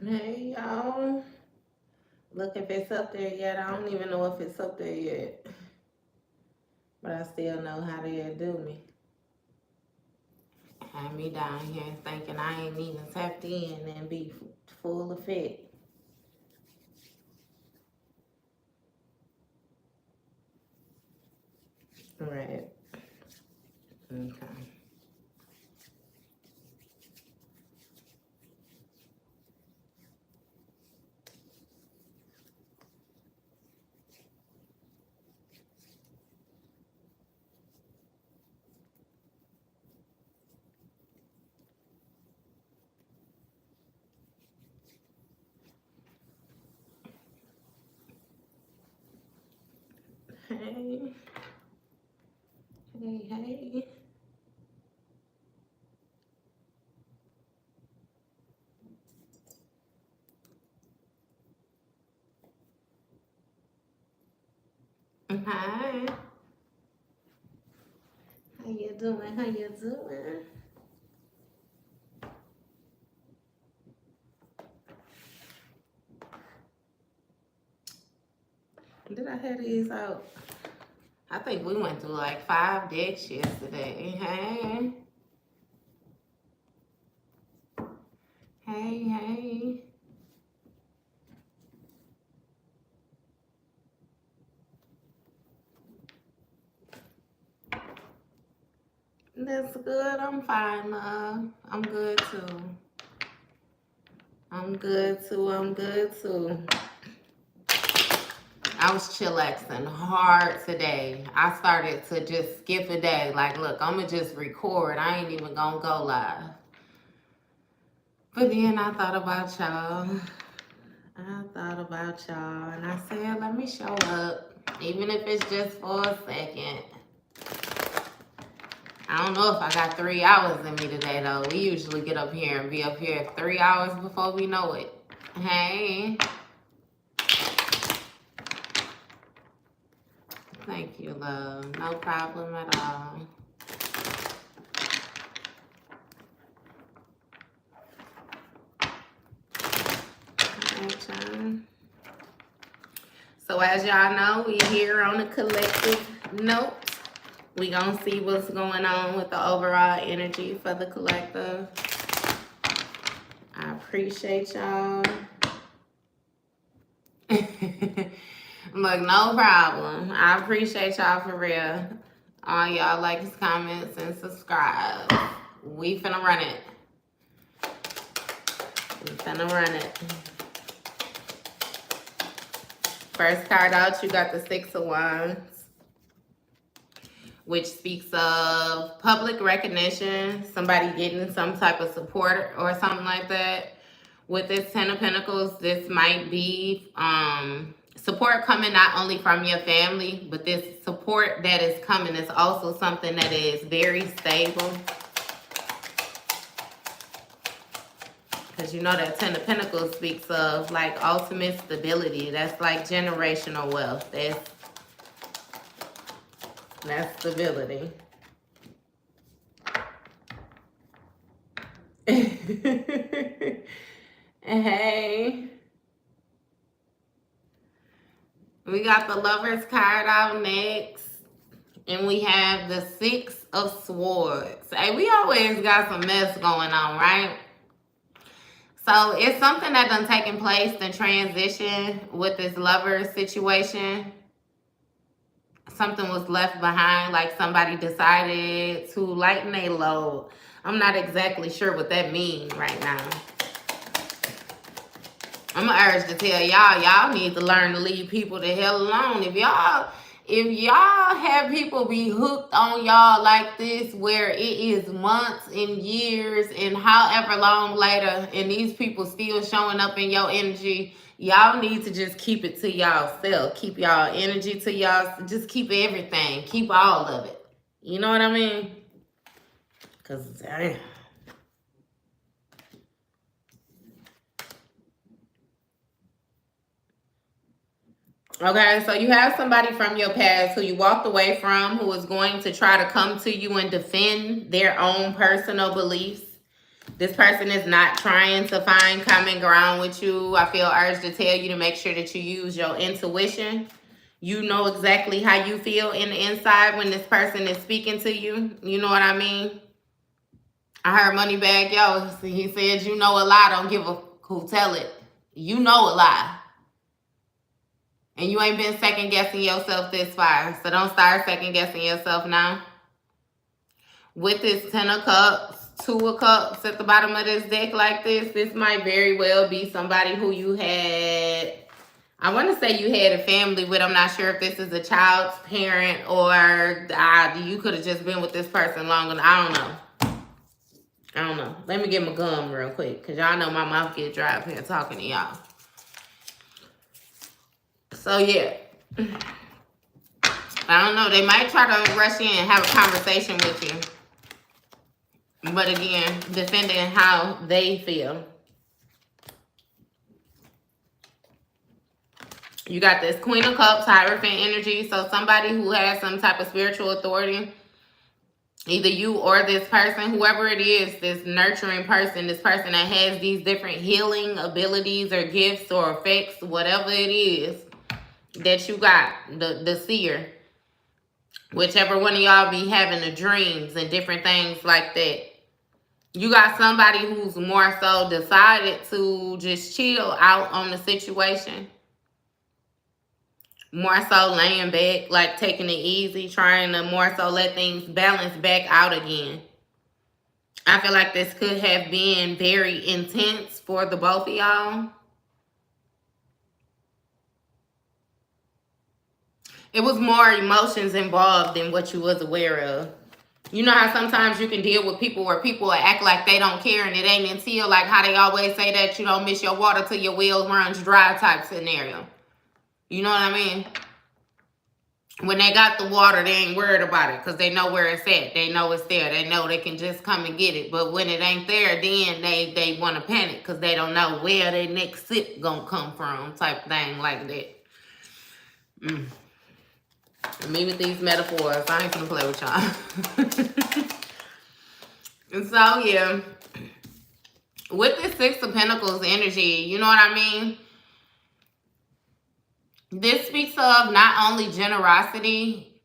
Hey, y'all. Look if it's up there yet. I don't even know if it's up there yet. But I still know how they do me. Had me down here thinking I ain't even tapped in and be full effect. Right. Okay. Hey. Hey, hey. Hi. How you doing? How you doing? Did I have these out? I think we went through like 5 decks yesterday. Hey. Hey, hey. That's good. I'm fine, love. I'm good too. I'm good too. I'm good too. I was chillaxing hard today. I started to just skip a day. Like, look, I'm going to just record. I ain't even going to go live. But then I thought about y'all. And I said, let me show up. Even if it's just for a second. I don't know if I got 3 hours in me today, though. We usually get up here and be up here 3 hours before we know it. Hey. Thank you, love. No problem at all. All right, y'all. So as y'all know, we here on a collective note. We gonna see what's going on with the overall energy for the collective. I appreciate y'all. Look, no problem. I appreciate y'all for real. All y'all likes, comments, and subscribe. We finna run it. We finna run it. First card out, you got the Six of Wands, which speaks of public recognition, somebody getting some type of support or something like that. With this Ten of Pentacles, this might be support coming not only from your family, but this support that is coming is also something that is very stable. Because you know that Ten of Pentacles speaks of like ultimate stability. That's like generational wealth. That's stability. Hey. We got the Lovers card out next. And we have the Six of Swords. Hey, we always got some mess going on, right? So it's something that done taken place in transition with this lover situation. Something was left behind, like somebody decided to lighten their load. I'm not exactly sure what that means right now. I'm gonna urge to tell y'all need to learn to leave people the hell alone. If y'all have people be hooked on y'all like this, where it is months and years and however long later, and these people still showing up in your energy, y'all need to just keep it to y'all self. Keep y'all energy to y'all. Just keep everything. Keep all of it. You know what I mean? Cause damn. Okay, so you have somebody from your past who you walked away from, who is going to try to come to you and defend their own personal beliefs. This person is not trying to find common ground with you. I feel urged to tell you to make sure that you use your intuition. You know exactly how you feel in the inside when this person is speaking to you. You know what I mean? I heard Moneybag Yo. He said, you know a lie. Don't give a who tell it. You know a lie. And you ain't been second guessing yourself this far. So don't start second guessing yourself now. With this 10 of Cups, 2 of Cups at the bottom of this deck like this might very well be somebody who you had, I want to say you had a family with. I'm not sure if this is a child's parent or you could have just been with this person long enough. I don't know. Let me get my gum real quick because y'all know my mouth get dry up here talking to y'all. So, yeah. I don't know. They might try to rush in and have a conversation with you. But again, defending how they feel. You got this Queen of Cups, Hierophant energy. So somebody who has some type of spiritual authority, either you or this person, whoever it is, this nurturing person, this person that has these different healing abilities or gifts or effects, whatever it is that you got, the seer. Whichever one of y'all be having the dreams and different things like that. You got somebody who's more so decided to just chill out on the situation. More so laying back, like taking it easy, trying to more so let things balance back out again. I feel like this could have been very intense for the both of y'all. It was more emotions involved than what you was aware of. You know how sometimes you can deal with people where people act like they don't care, and it ain't until, like how they always say that you don't miss your water till your well runs dry type scenario. You know what I mean? When they got the water, they ain't worried about it because they know where it's at. They know it's there. They know they can just come and get it. But when it ain't there, then they want to panic because they don't know where their next sip gonna come from type thing like that. Me with these metaphors, I ain't gonna play with y'all. And so, yeah. With this 6 of Pentacles energy, you know what I mean? This speaks of not only generosity,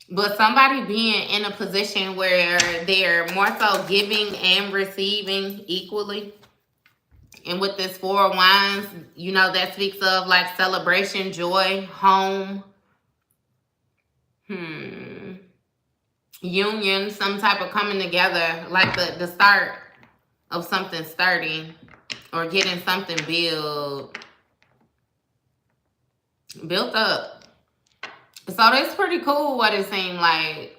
but somebody being in a position where they're more so giving and receiving equally. And with this 4 of Wands, you know, that speaks of like celebration, joy, home, union, some type of coming together, like the start of something sturdy or getting something built up. So that's pretty cool what it seemed like.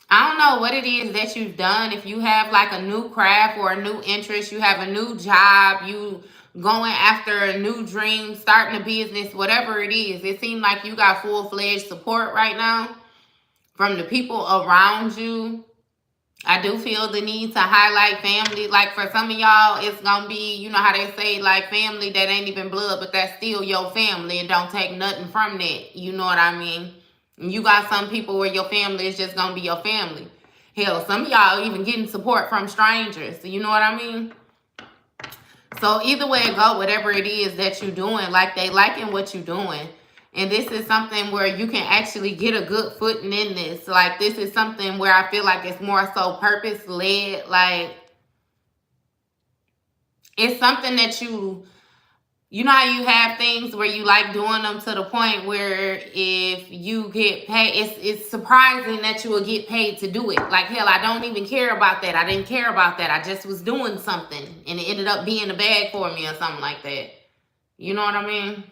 I don't know what it is that you've done. If you have like a new craft or a new interest, you have a new job, you going after a new dream, starting a business, whatever it is, it seemed like you got full-fledged support right now from the people around you. I do feel the need to highlight family. Like for some of y'all, it's going to be, you know how they say, like family that ain't even blood, but that's still your family and don't take nothing from that. You know what I mean? And you got some people where your family is just going to be your family. Hell, some of y'all even getting support from strangers. You know what I mean? So either way it go, whatever it is that you're doing, like they liking what you're doing. And this is something where you can actually get a good footing in this. Like, this is something where I feel like it's more so purpose-led. Like, it's something that you know how you have things where you like doing them to the point where if you get paid, it's surprising that you will get paid to do it. Like, hell, I don't even care about that. I didn't care about that. I just was doing something, and it ended up being a bag for me or something like that. You know what I mean?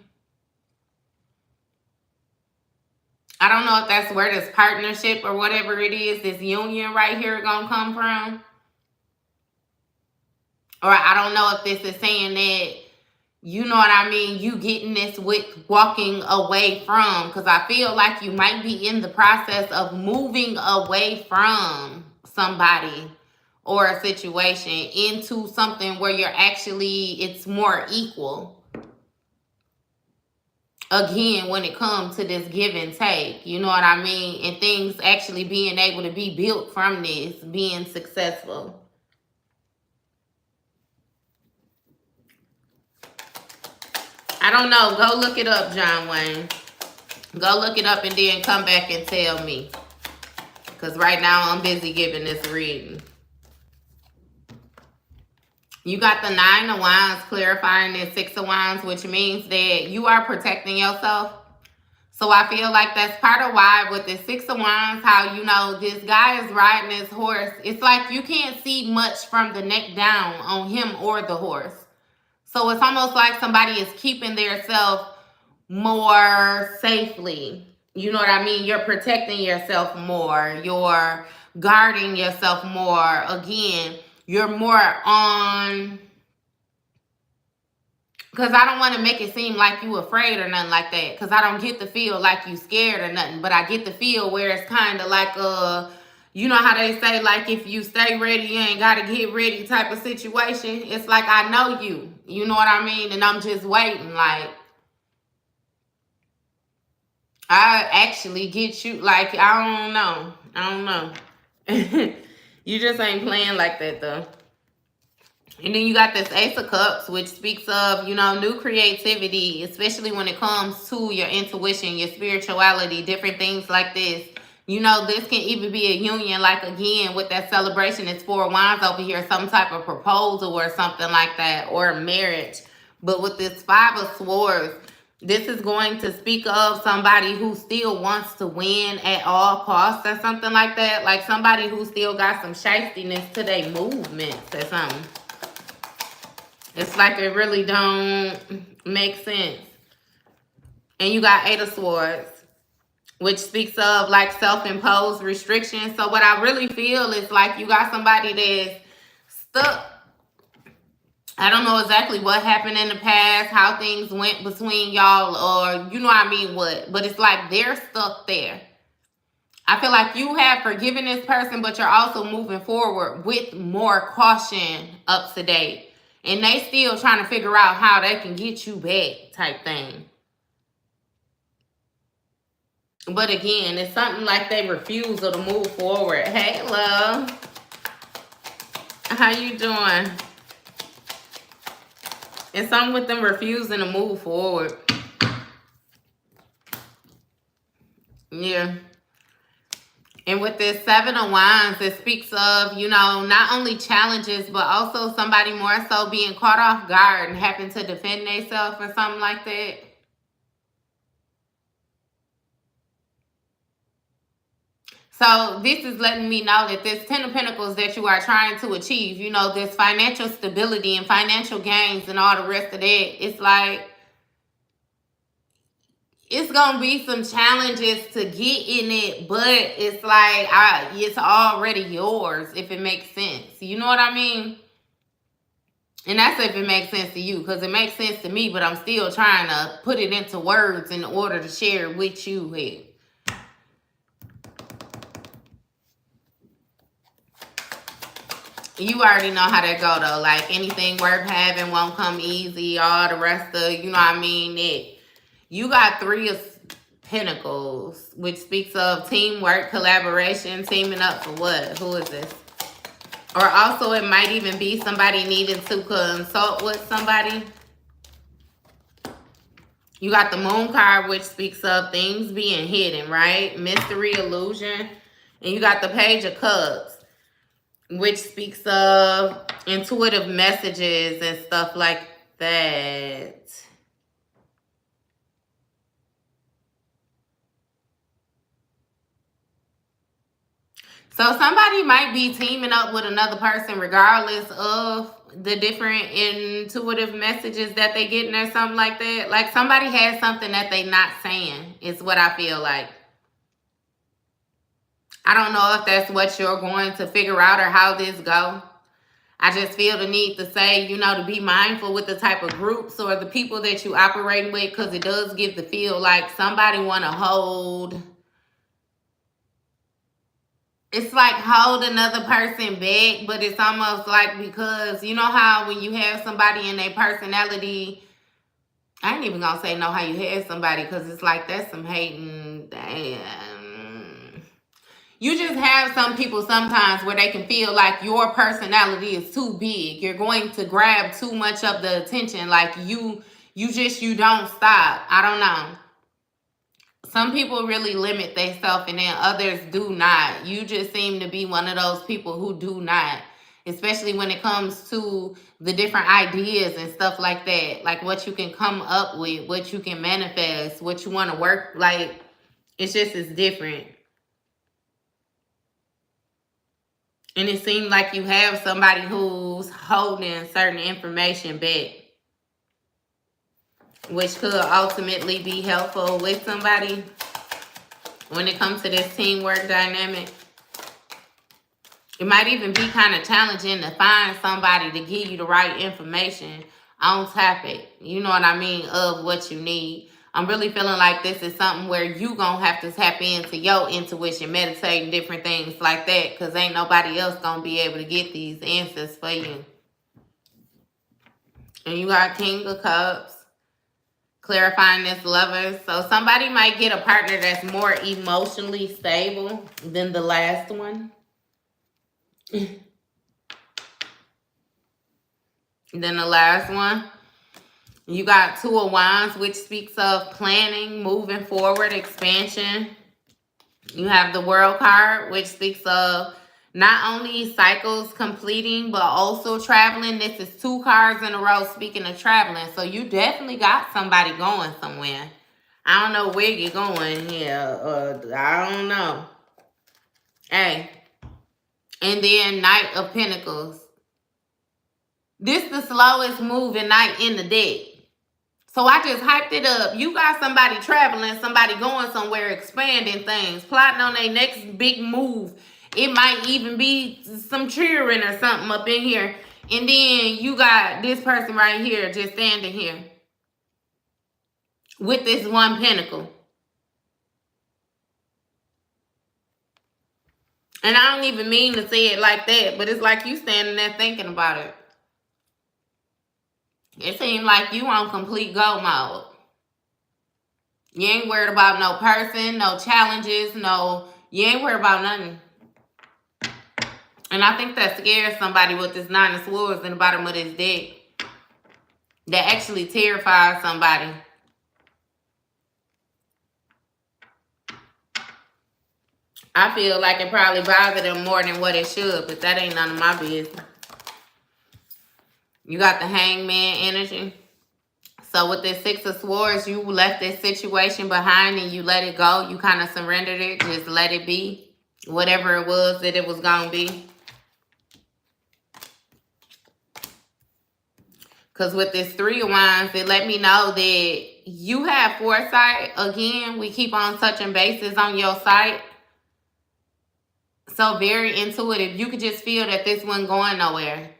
I don't know if that's where this partnership or whatever it is, this union right here gonna come from. Or I don't know if this is saying that, you know what I mean, you getting this with walking away from. Because I feel like you might be in the process of moving away from somebody or a situation into something where you're actually, it's more equal. Again, when it comes to this give and take, you know what I mean? And things actually being able to be built from this, being successful. I don't know. Go look it up, John Wayne. Go look it up and then come back and tell me. Because right now I'm busy giving this reading. You got the 9 of Wands clarifying this 6 of Wands, which means that you are protecting yourself. So I feel like that's part of why with the 6 of Wands, how, you know, this guy is riding his horse. It's like you can't see much from the neck down on him or the horse. So it's almost like somebody is keeping their self more safely. You know what I mean? You're protecting yourself more. You're guarding yourself more. Again, you're more on... Because I don't want to make it seem like you afraid or nothing like that. Because I don't get the feel like you scared or nothing. But I get the feel where it's kind of like you know how they say, like, if you stay ready, you ain't got to get ready type of situation. It's like, I know you. You know what I mean? And I'm just waiting. Like, I actually get you. Like, I don't know. You just ain't playing like that, though. And then you got this Ace of Cups, which speaks of, you know, new creativity, especially when it comes to your intuition, your spirituality, different things like this. You know, this can even be a union, like, again, with that celebration. It's 4 of Wands over here, some type of proposal or something like that, or marriage. But with this 5 of Swords, this is going to speak of somebody who still wants to win at all costs or something like that. Like somebody who still got some shiftiness to their movements or something. It's like it really don't make sense. And you got 8 of Swords, which speaks of like self-imposed restrictions. So what I really feel is like you got somebody that's stuck. I don't know exactly what happened in the past, how things went between y'all, or you know what I mean, what. But it's like they're stuck there. I feel like you have forgiven this person, but you're also moving forward with more caution up to date. And they still trying to figure out how they can get you back type thing. But again, it's something like they refusal to move forward. Hey, love. How you doing? It's something with them refusing to move forward. Yeah. And with this 7 of Wands, it speaks of, you know, not only challenges, but also somebody more so being caught off guard and having to defend themselves or something like that. So this is letting me know that this 10 of Pentacles that you are trying to achieve, you know, this financial stability and financial gains and all the rest of that, it's like, it's going to be some challenges to get in it, but it's like, it's already yours if it makes sense. You know what I mean? And that's if it makes sense to you, because it makes sense to me, but I'm still trying to put it into words in order to share it with you here. You already know how that go, though. Like, anything worth having won't come easy. All the rest of, you know what I mean? You got 3 of Pentacles, which speaks of teamwork, collaboration, teaming up for what? Who is this? Or also it might even be somebody needing to consult with somebody. You got the Moon card, which speaks of things being hidden, right? Mystery, illusion. And you got the Page of Cups, which speaks of intuitive messages and stuff like that. So somebody might be teaming up with another person regardless of the different intuitive messages that they getting or something like that. Like somebody has something that they not saying is what I feel like. I don't know if that's what you're going to figure out or how this go. I just feel the need to say, you know, to be mindful with the type of groups or the people that you operate with, because it does give the feel like somebody want to hold... It's like hold another person back, but it's almost like because you know how when you have somebody in their personality, I ain't even gonna say know how you have somebody because it's like that's some hating. Damn. You just have some people sometimes where they can feel like your personality is too big. You're going to grab too much of the attention. Like You don't stop. I don't know. Some people really limit themselves and then others do not. You just seem to be one of those people who do not. Especially when it comes to the different ideas and stuff like that. Like what you can come up with, what you can manifest, what you want to work. Like, it's just it's different. And it seems like you have somebody who's holding certain information back, which could ultimately be helpful with somebody when it comes to this teamwork dynamic. It might even be kind of challenging to find somebody to give you the right information on topic, you know what I mean, of what you need. I'm really feeling like this is something where you gonna have to tap into your intuition, meditating, different things like that, because ain't nobody else gonna be able to get these answers for you. And you got King of Cups, clarifying this Lovers. So somebody might get a partner that's more emotionally stable than the last one. Then the last one, you got Two of Wands, which speaks of planning, moving forward, expansion. You have the World card, which speaks of not only cycles completing, but also traveling. This is 2 cards in a row speaking of traveling. So you definitely got somebody going somewhere. I don't know where you're going here. I don't know. Hey. And then Knight of Pentacles. This is the slowest moving knight in the deck. So I just hyped it up. You got somebody traveling, somebody going somewhere, expanding things, plotting on their next big move. It might even be some cheering or something up in here. And then you got this person right here just standing here with this 1 pentacle. And I don't even mean to say it like that, but it's like you standing there thinking about it. It seems like you on complete go mode. You ain't worried about no person, no challenges, you ain't worried about nothing. And I think that scares somebody with this 9 of Swords in the bottom of this deck. That actually terrifies somebody. I feel like it probably bothers them more than what it should, but that ain't none of my business. You got the Hangman energy. So with this 6 of Swords, you left this situation behind and you let it go. You kind of surrendered it. Just let it be. Whatever it was that it was going to be. Because with this 3 of Wands, it let me know that you have foresight. Again, we keep on touching bases on your site. So very intuitive. You could just feel that this wasn't going nowhere.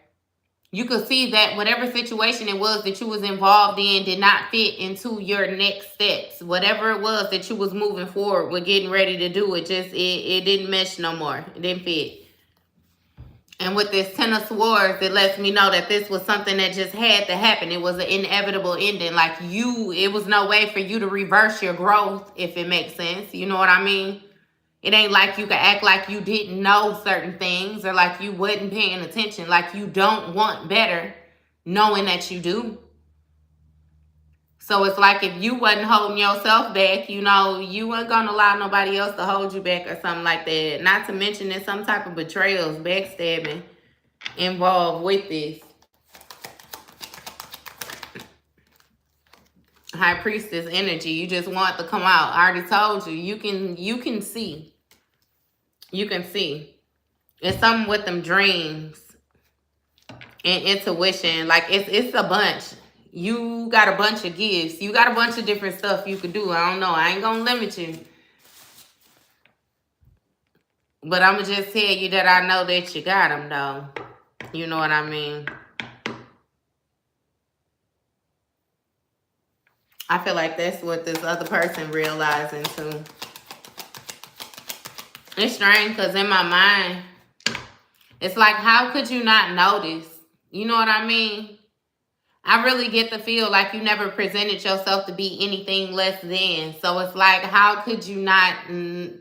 You could see that whatever situation it was that you was involved in did not fit into your next steps. Whatever it was that you was moving forward with, getting ready to do, it didn't mesh no more. It didn't fit. And with this 10 of Swords, it lets me know that this was something that just had to happen. It was an inevitable ending. Like it was no way for you to reverse your growth, if it makes sense. You know what I mean? It ain't like you could act like you didn't know certain things or like you wasn't paying attention. Like you don't want better knowing that you do. So it's like if you wasn't holding yourself back, you weren't going to allow nobody else to hold you back or something like that. Not to mention there's some type of betrayals, backstabbing involved with this. High Priestess energy. You just want to come out. I already told you. You can see. You can see. It's something with them dreams and intuition. Like it's a bunch. You got a bunch of gifts. You got a bunch of different stuff you could do. I don't know. I ain't gonna limit you. But I'm gonna just tell you that I know that you got them though. You know what I mean? I feel like that's what this other person realizing too. It's strange because in my mind, it's like, how could you not notice? You know what I mean? I really get the feel like you never presented yourself to be anything less than. So it's like, how could you not? I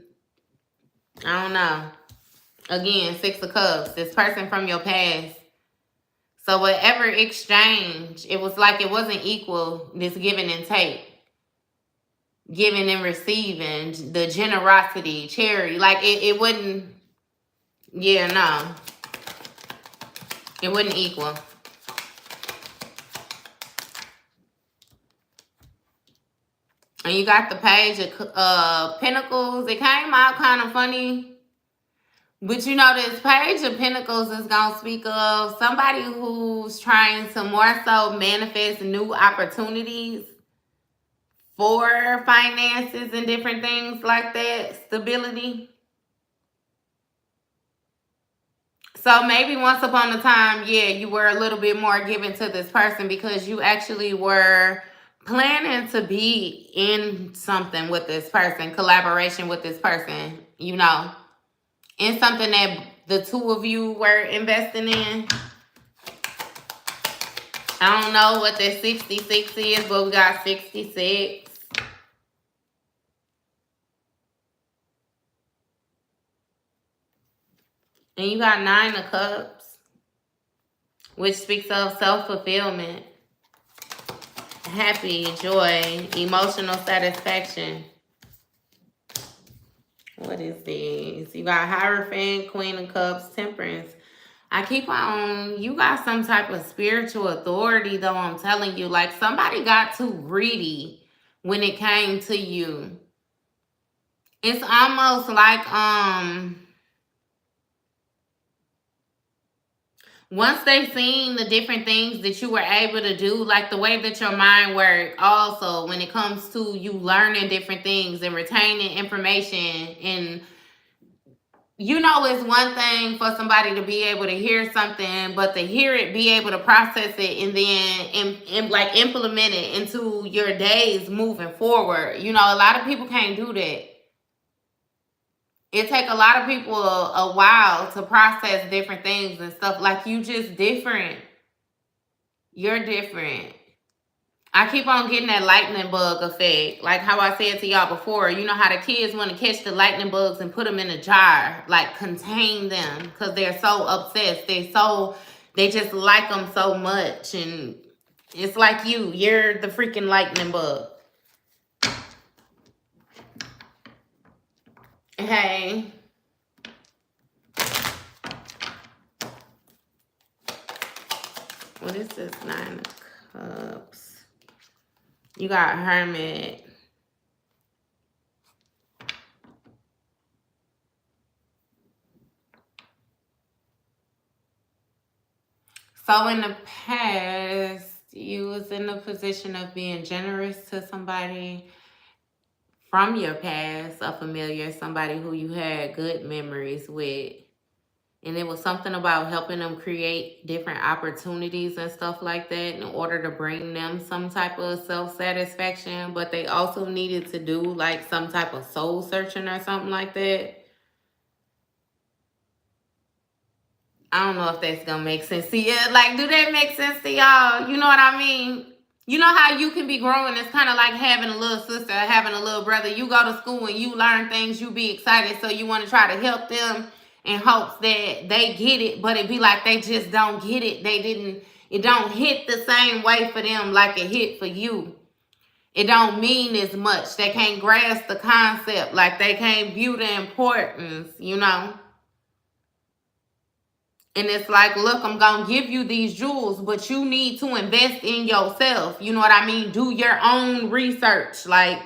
don't know. Again, 6 of Cups. This person from your past. So whatever exchange, it was like it wasn't equal, this giving and take. Giving and receiving, the generosity, charity. Like it wouldn't, yeah, no. It wouldn't equal. And you got the page of Pentacles. It came out kind of funny. But you know, this page of Pentacles is going to speak of somebody who's trying to more so manifest new opportunities for finances and different things like that. Stability. So maybe once upon a time, yeah, you were a little bit more given to this person because you actually were planning to be in something with this person, collaboration with this person, you know, in something that the two of you were investing in. I don't know what the 66 is, but we got 66. And you got 9 of Cups, which speaks of self-fulfillment, happy, joy, emotional satisfaction. What is this? You got Hierophant, Queen of Cups, Temperance. I keep on, you got some type of spiritual authority though, I'm telling you. Like somebody got too greedy when it came to you. It's almost like, once they seen the different things that you were able to do, like the way that your mind worked also when it comes to you learning different things and retaining information, and you know, it's one thing for somebody to be able to hear something, but to hear it, be able to process it, and then like implement it into your days moving forward. You know, a lot of people can't do that. It take a lot of people a while to process different things and stuff. Like you just different. You're different. I keep on getting that lightning bug effect. Like how I said to y'all before, you know how the kids want to catch the lightning bugs and put them in a jar, like contain them because they're so obsessed. They just like them so much. And it's like you're the freaking lightning bug. Hey. What is this 9 of Cups? You got Hermit. So in the past, you was in a position of being generous to somebody from your past, a familiar, somebody who you had good memories with. And it was something about helping them create different opportunities and stuff like that in order to bring them some type of self-satisfaction. But they also needed to do like some type of soul searching or something like that. I don't know if that's gonna make sense to you. Like, do that make sense to y'all? You know what I mean? You know how you can be growing. It's kind of like having a little sister, having a little brother. You go to school and you learn things. You be excited, so you want to try to help them in hopes that they get it. But it be like they just don't get it. It don't hit the same way for them like it hit for you. It don't mean as much. They can't grasp the concept. Like they can't view the importance, you know? And it's like, look, I'm going to give you these jewels, but you need to invest in yourself. You know what I mean? Do your own research. Like,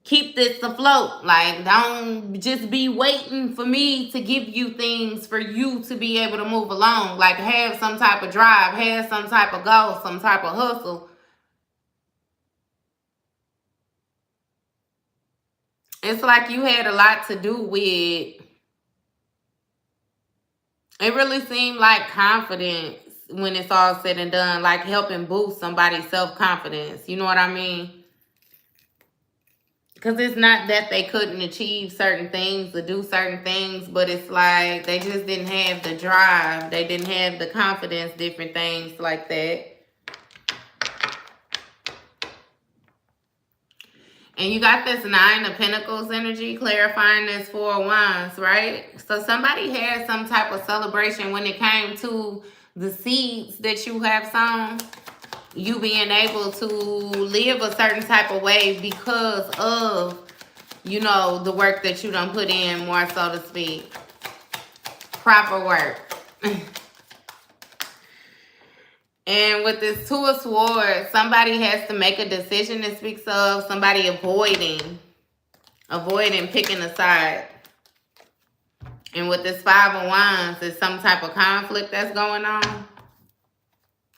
keep this afloat. Like, don't just be waiting for me to give you things for you to be able to move along. Like, have some type of drive, have some type of goal, some type of hustle. It's like you had a lot to do with... It really seemed like confidence when it's all said and done, like helping boost somebody's self-confidence. You know what I mean? Because it's not that they couldn't achieve certain things or do certain things, but it's like they just didn't have the drive. They didn't have the confidence, different things like that. And you got this 9 of Pentacles energy clarifying this 4 of Wands, right? So somebody had some type of celebration when it came to the seeds that you have sown, you being able to live a certain type of way because of, you know, the work that you done put in, more so to speak. Proper work. And with this Two of Swords, somebody has to make a decision. It speaks of somebody avoiding picking a side. And with this Five of Wands, there's some type of conflict that's going on.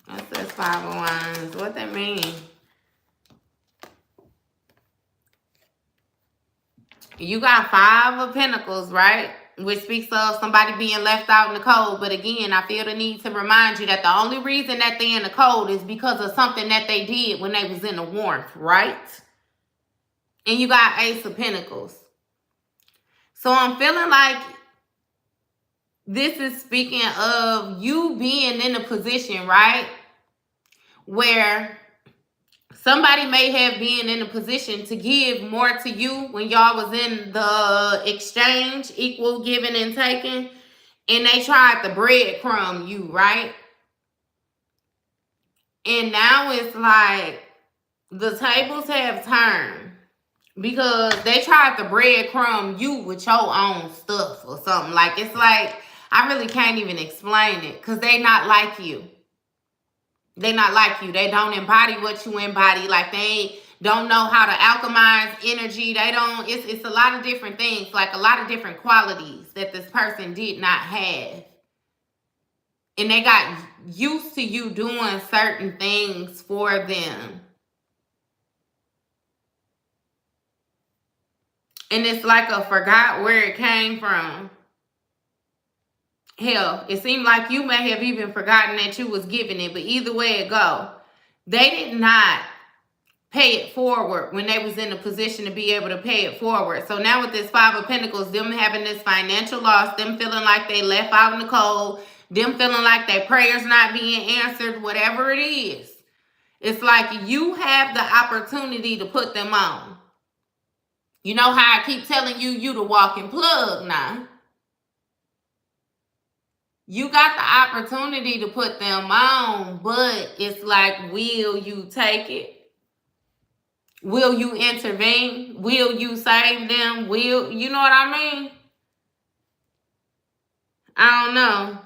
What's this Five of Wands? What that mean? You got Five of Pentacles, right? Which speaks of somebody being left out in the cold. But again, I feel the need to remind you that the only reason that they're in the cold is because of something that they did when they was in the warmth, right? And you got Ace of Pentacles. So I'm feeling like this is speaking of you being in a position, right, where somebody may have been in a position to give more to you when y'all was in the exchange, equal giving and taking, and they tried to breadcrumb you, right? And now it's like the tables have turned because they tried to breadcrumb you with your own stuff or something. Like, it's like, I really can't even explain it because they not like you. They not like you. They don't embody what you embody. Like, they don't know how to alchemize energy. They don't, it's a lot of different things, like a lot of different qualities that this person did not have. And they got used to you doing certain things for them. And it's like a forgot where it came from. Hell, it seemed like you may have even forgotten that you was giving it, but either way it go, they did not pay it forward when they was in a position to be able to pay it forward. So now with this Five of Pentacles, them having this financial loss, them feeling like they left out in the cold, them feeling like their prayers not being answered, whatever it is. It's like you have the opportunity to put them on. You know how I keep telling you, you the walking plug now. You got the opportunity to put them on, but it's like, will you take it? Will you intervene? Will you save them? Will, you know what I mean? I don't know.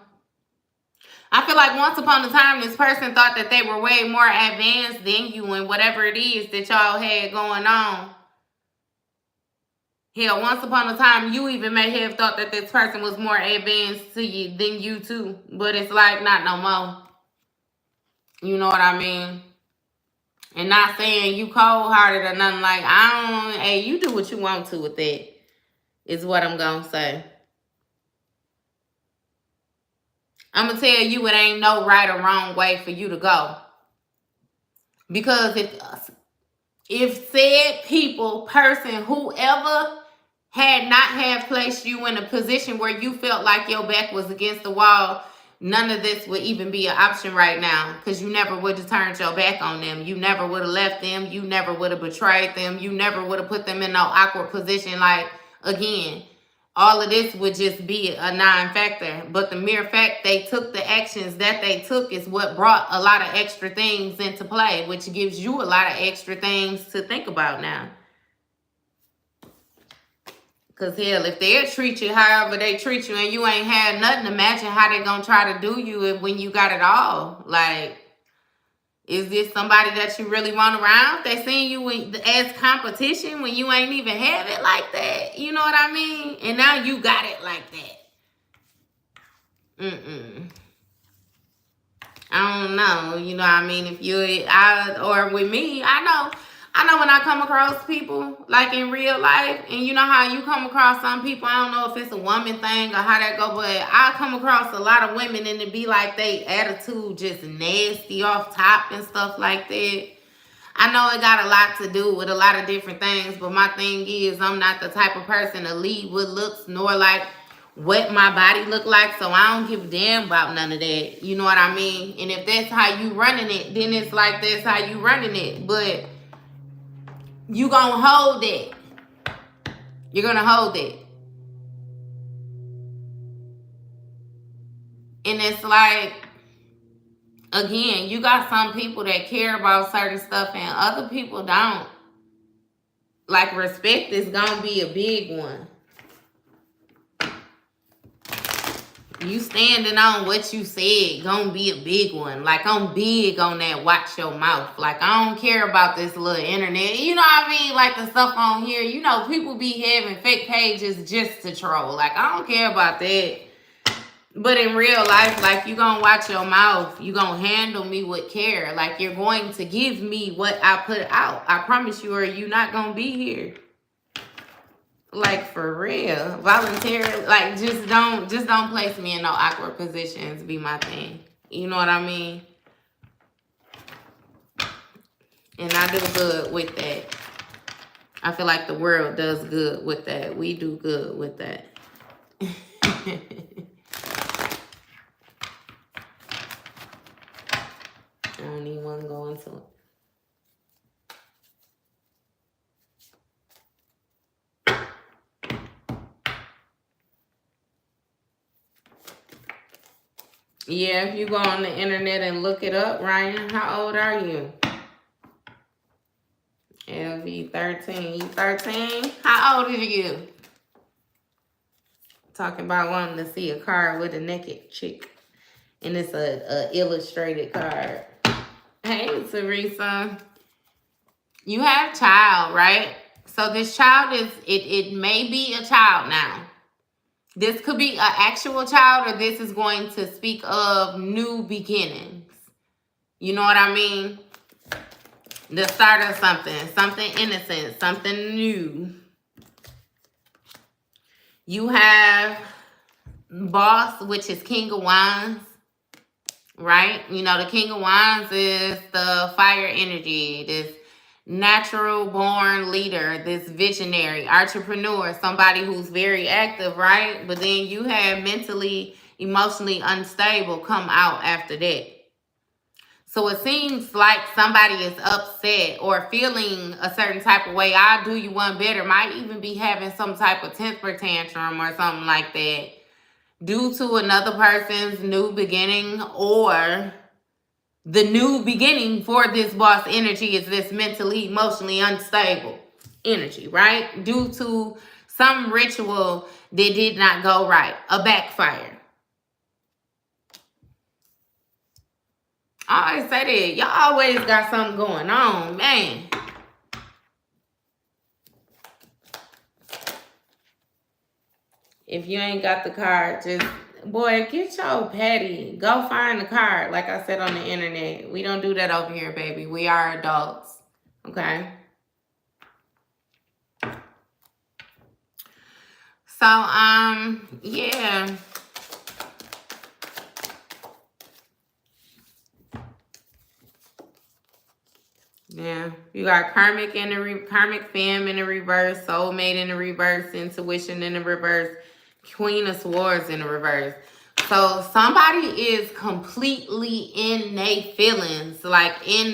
I feel like once upon a time, this person thought that they were way more advanced than you and whatever it is that y'all had going on. Hell, once upon a time, you even may have thought that this person was more advanced to you than you too. But it's like, not no more. You know what I mean? And not saying you cold-hearted or nothing. Like, hey, you do what you want to with that, is what I'm going to say. I'm going to tell you it ain't no right or wrong way for you to go. Because if said people, person, whoever had not have placed you in a position where you felt like your back was against the wall, none of this would even be an option right now, because you never would have turned your back on them. You never would have left them. You never would have betrayed them. You never would have put them in no awkward position. Like, again, all of this would just be a non-factor. But the mere fact they took the actions that they took is what brought a lot of extra things into play, which gives you a lot of extra things to think about now. Because, hell, if they treat you however they treat you and you ain't had nothing, imagine how they going to try to do you when you got it all. Like, is this somebody that you really want around? They seeing you as competition when you ain't even have it like that. You know what I mean? And now you got it like that. I don't know. You know what I mean? If or with me, I know when I come across people, like in real life, and you know how you come across some people, I don't know if it's a woman thing or how that go, but I come across a lot of women and it be like they attitude just nasty off top and stuff like that. I know it got a lot to do with a lot of different things, but my thing is I'm not the type of person to lead with looks nor like what my body look like, so I don't give a damn about none of that. You know what I mean? And if that's how you running it, then it's like that's how you running it. But you gonna hold it. You're gonna hold it. And it's like, Again, you got some people that care about certain stuff and other people don't. Like, respect is gonna be a big one. You standing on what you said gonna be a big one. Like, I'm big on that watch your mouth. Like, I don't care about this little internet. You know what I mean? Like, the stuff on here, you know, people be having fake pages just to troll. Like, I don't care about that. But in real life, like, you gonna watch your mouth. You gonna handle me with care. Like, you're going to give me what I put out. I promise you, or you not gonna be here. Like, for real. Voluntarily. Like, just don't place me in no awkward positions. Be my thing. You know what I mean? And I do good with that. I feel like the world does good with that. We do good with that. I don't even want to go into it. Yeah, if you go on the internet and look it up, Ryan, how old are you? LV 13. You 13? How old are you? Talking about wanting to see a card with a naked chick. And it's a illustrated card. Hey, Teresa. You have a child, right? So this child is, it may be a child now. This could be an actual child, or this is going to speak of new beginnings. You know what I mean? The start of something innocent, something new. You have Boss, which is King of Wands, right? You know, the King of Wands is the fire energy, this natural born leader, this visionary, entrepreneur, somebody who's very active, right? But then you have mentally, emotionally unstable come out after that. So it seems like somebody is upset or feeling a certain type of way. I'll do you one better. Might even be having some type of temper tantrum or something like that due to another person's new beginning, or the new beginning for this boss energy is this mentally, emotionally unstable energy, right? Due to some ritual that did not go right, a backfire. I always say that. Y'all always got something going on, man. If you ain't got the card, just, boy, get your petty. Go find the card, like I said on the internet. We don't do that over here, baby. We are adults, okay? So, yeah. Yeah, you got karmic in the karmic fam in the reverse, soulmate in the reverse, intuition in the reverse, Queen of Swords in the reverse. So somebody is completely in their feelings, like they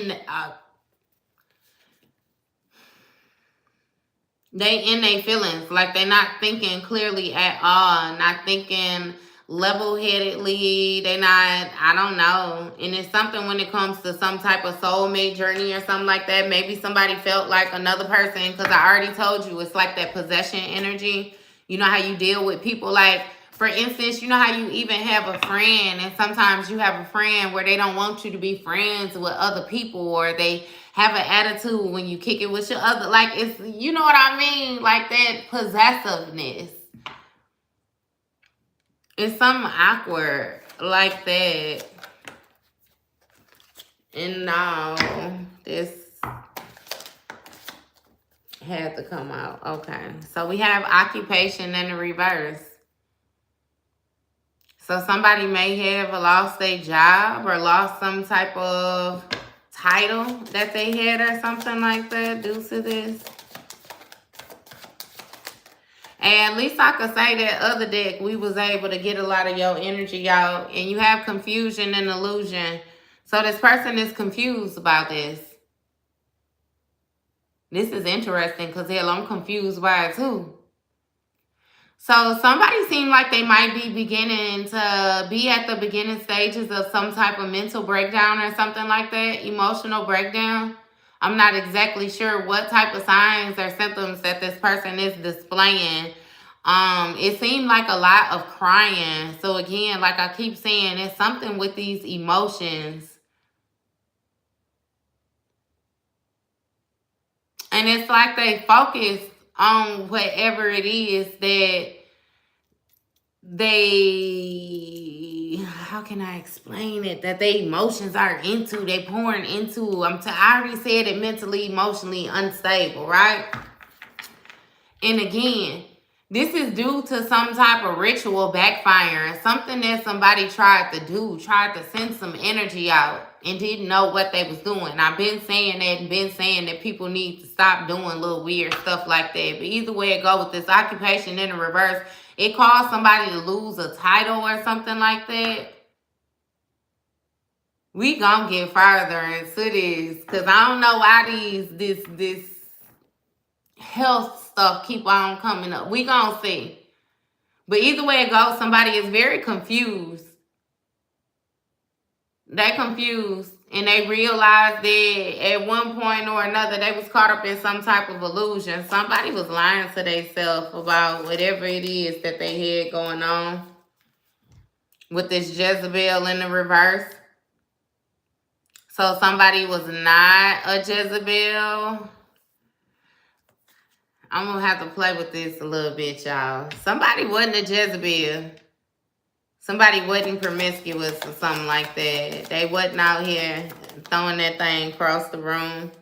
in their feelings, like they're not thinking clearly at all, not thinking level-headedly. They not, I don't know. And it's something when it comes to some type of soulmate journey or something like that. Maybe somebody felt like another person, because I already told you, it's like that possession energy. You know how you deal with people, like, for instance, you know how you even have a friend, and sometimes you have a friend where they don't want you to be friends with other people, or they have an attitude when you kick it with your other, like, it's, you know what I mean? Like that possessiveness. It's something awkward like that. And now this had to come out. Okay. So we have occupation in the reverse. So somebody may have lost their job or lost some type of title that they had or something like that due to this. And at least I could say that other deck, we was able to get a lot of your energy out. And you have confusion and illusion. So this person is confused about this. This is interesting because, hell, I'm confused by it too. So somebody seemed like they might be beginning to be at the beginning stages of some type of mental breakdown or something like that, emotional breakdown. I'm not exactly sure what type of signs or symptoms that this person is displaying. It seemed like a lot of crying. So again, like I keep saying, it's something with these emotions. And it's like they focus on whatever it is that how can I explain it, that they emotions are into, they pouring into. I already said it, mentally, emotionally unstable, right? And again, this is due to some type of ritual backfiring, something that somebody tried to do, tried to send some energy out and didn't know what they was doing. I've been saying that and been saying that people need to stop doing little weird stuff like that. But either way it go with this occupation in the reverse, it caused somebody to lose a title or something like that. We gonna get further into this because I don't know why this health stuff keep on coming up. We gonna see. But either way it goes, somebody is very confused. They confused and they realized that at one point or another they was caught up in some type of illusion. Somebody was lying to themselves about whatever it is that they had going on with this Jezebel in the reverse. So somebody was not a Jezebel. I'm going to have to play with this a little bit, y'all. Somebody wasn't a Jezebel. Somebody wasn't promiscuous or something like that. They wasn't out here throwing that thing across the room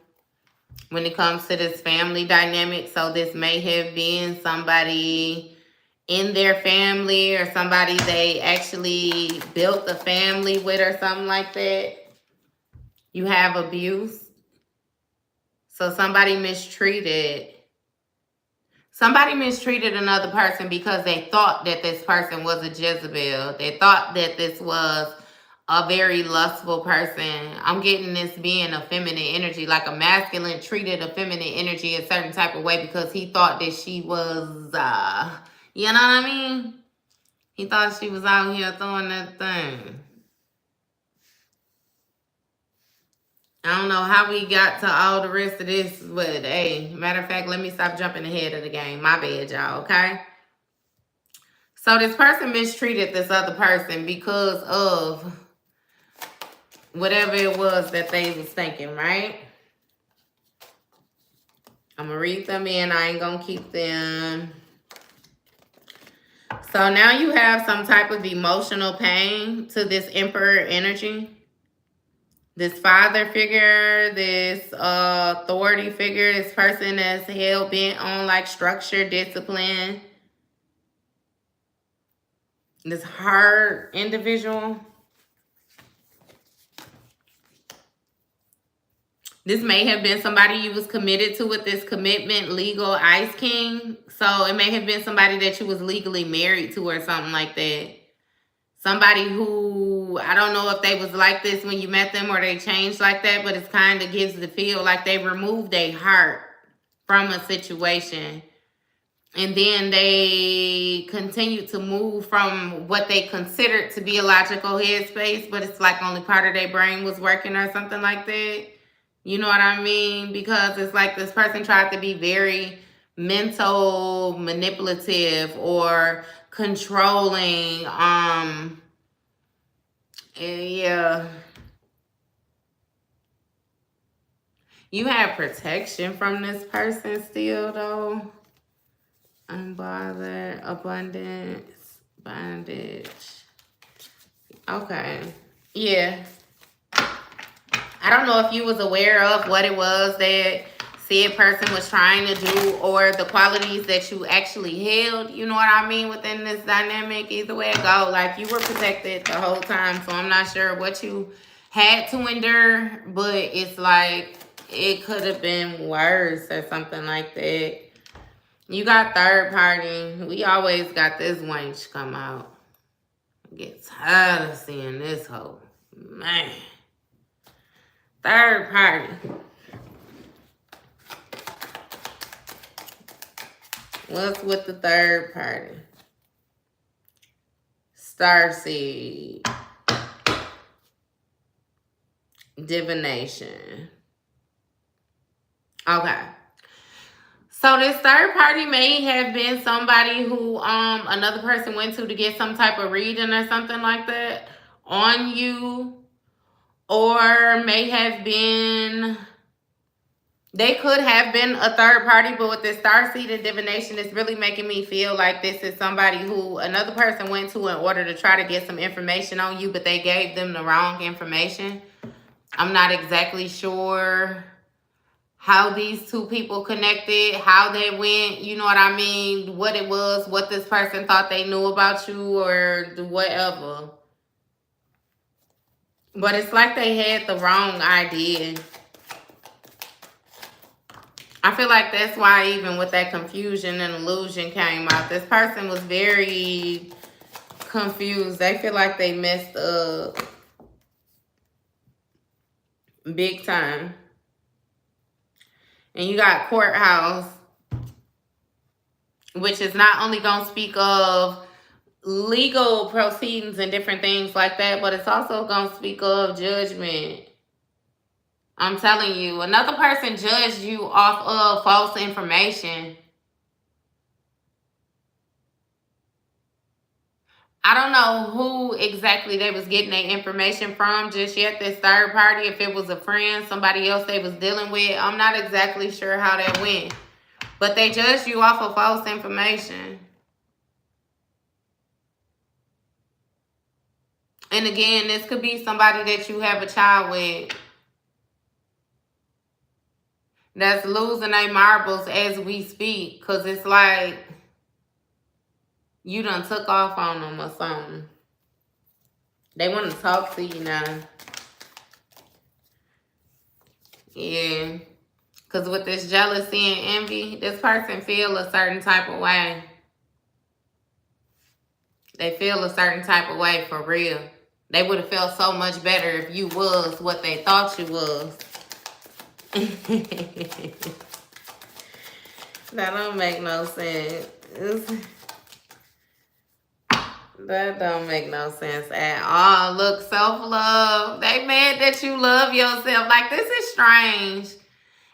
when it comes to this family dynamic. So this may have been somebody in their family or somebody they actually built a family with or something like that. You have abuse. So somebody mistreated another person because they thought that this person was a Jezebel. They thought that this was a very lustful person. I'm getting this being a feminine energy, like a masculine treated a feminine energy a certain type of way because he thought that she was, you know what I mean? He thought she was out here throwing that thing. I don't know how we got to all the rest of this, but hey, matter of fact, let me stop jumping ahead of the game. My bad, y'all, okay? So this person mistreated this other person because of whatever it was that they was thinking, right? I'm going to read them in. I ain't going to keep them. So now you have some type of emotional pain to this Emperor energy. This father figure, this authority figure, this person that's hell-bent on like structure, discipline. This hard individual. This may have been somebody you was committed to with this commitment, legal Ice King. So it may have been somebody that you was legally married to or something like that. Somebody who, I don't know if they was like this when you met them or they changed like that, but it kind of gives the feel like they removed their heart from a situation. And then they continue to move from what they considered to be a logical headspace, but it's like only part of their brain was working or something like that. You know what I mean? Because it's like this person tried to be very mental, manipulative, or controlling. Yeah. You have protection from this person still, though. Unbothered, abundance, bondage. Okay. Yeah. I don't know if you was aware of what it was that said person was trying to do or the qualities that you actually held, you know what I mean, within this dynamic. Either way it go, like you were protected the whole time. So I'm not sure what you had to endure, but it's like it could have been worse or something like that. You got third party. We always got this wench come out. I get tired of seeing this hoe. Man. Third party. What's with the third party? Starseed. Divination. Okay. So this third party may have been somebody who another person went to get some type of reading or something like that on you, or may have been, they could have been a third party, but with this starseed and divination, it's really making me feel like this is somebody who another person went to in order to try to get some information on you, but they gave them the wrong information. I'm not exactly sure how these two people connected, how they went, you know what I mean, what it was, what this person thought they knew about you or whatever. But it's like they had the wrong idea. I feel like that's why even with that confusion and illusion came out, this person was very confused. They feel like they messed up big time. And you got courthouse, which is not only going to speak of legal proceedings and different things like that, but it's also going to speak of judgment. I'm telling you, another person judged you off of false information. I don't know who exactly they was getting their information from just yet, this third party, if it was a friend, somebody else they was dealing with. I'm not exactly sure how that went. But they judged you off of false information. And again, this could be somebody that you have a child with that's losing their marbles as we speak. Because it's like you done took off on them or something. They want to talk to you now. Yeah. Because with this jealousy and envy, this person feel a certain type of way. They feel a certain type of way for real. They would have felt so much better if you was what they thought you was. That don't make no sense. That don't make no sense at all. Look, self-love. They mad that you love yourself. Like, this is strange.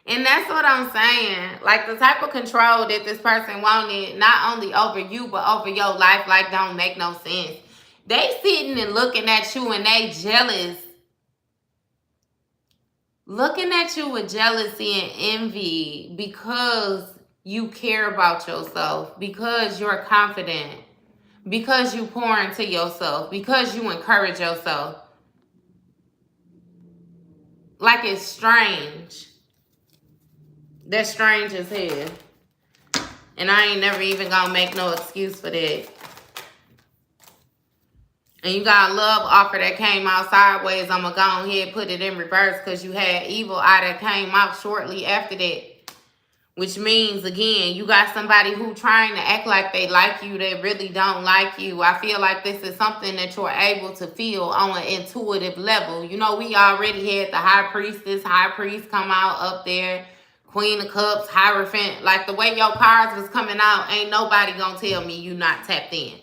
And that's what I'm saying. Like, the type of control that this person wanted, not only over you, but over your life, like, don't make no sense. They sitting and looking at you and they jealous. Looking at you with jealousy and envy because you care about yourself, because you're confident, because you pour into yourself, because you encourage yourself. Like, it's strange. That's strange as hell. And I ain't never even gonna make no excuse for that. And you got a love offer that came out sideways. I'm gonna go ahead and put it in reverse because you had evil eye that came out shortly after that. Which means, again, you got somebody who trying to act like they like you. They really don't like you. I feel like this is something that you're able to feel on an intuitive level. You know, we already had the high priestess, high priest come out up there. Queen of Cups, Hierophant. Like, the way your cards was coming out, ain't nobody gonna tell me you not tapped in.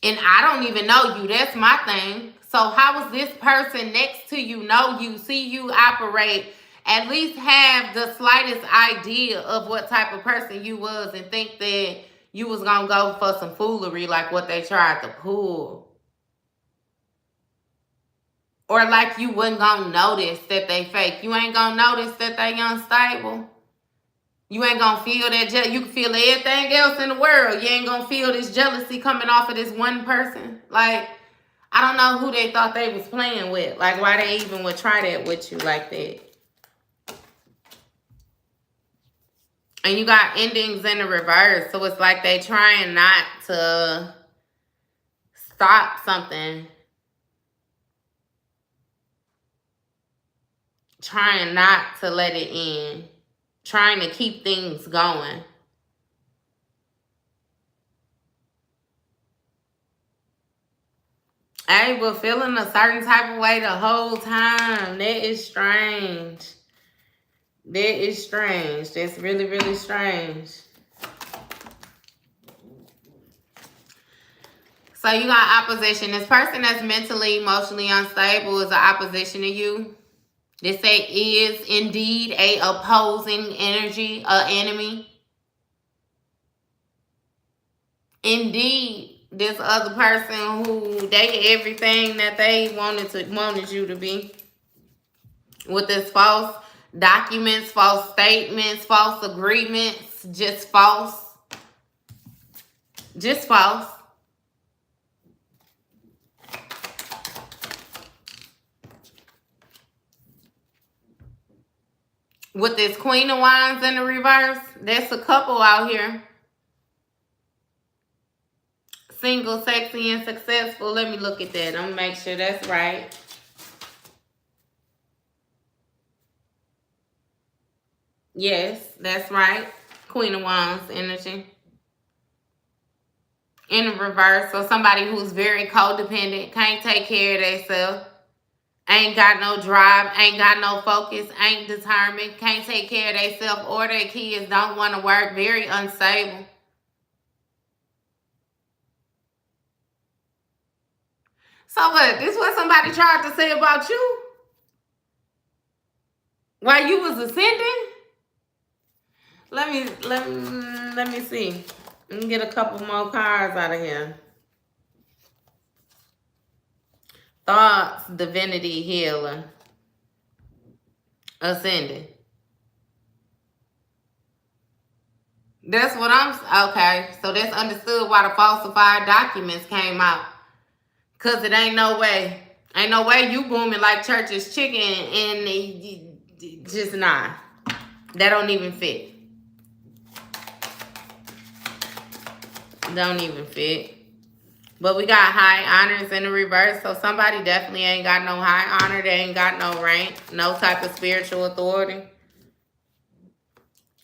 And I don't even know you. That's my thing. So how is this person next to you know you, see you operate, at least have the slightest idea of what type of person you was, and think that you was going to go for some foolery like what they tried to pull? Or like you wasn't going to notice that they fake. You ain't going to notice that they unstable. You ain't gonna feel that you can feel everything else in the world. You ain't gonna feel this jealousy coming off of this one person. Like, I don't know who they thought they was playing with. Like, why they even would try that with you like that. And you got endings in the reverse. So it's like they trying not to stop something. Trying not to let it end. Trying to keep things going. Hey, but feeling a certain type of way the whole time. That is strange. That is strange. That's really, really strange. So you got opposition. This person that's mentally, emotionally unstable is an opposition to you. They say is indeed a opposing energy, an enemy. Indeed, this other person who they everything that they wanted you to be. With this false documents, false statements, false agreements, just false. Just false. With this Queen of Wands in the reverse, there's a couple out here. Single, sexy, and successful. Let me look at that. I'm going to make sure that's right. Yes, that's right. Queen of Wands energy. In the reverse. So somebody who's very codependent, can't take care of themselves. Ain't got no drive, ain't got no focus, ain't determined, can't take care of themselves or their kids, don't want to work, very unstable. So what? This what somebody tried to say about you? While you was ascending? Let me see. Let me get a couple more cards out of here. Thoughts, divinity, healer. Ascending. That's what I'm... Okay, so that's understood why the falsified documents came out. Because it ain't no way. Ain't no way you booming like church's chicken and just not. That don't even fit. Don't even fit. But we got high honors in the reverse. So somebody definitely ain't got no high honor. They ain't got no rank. No type of spiritual authority.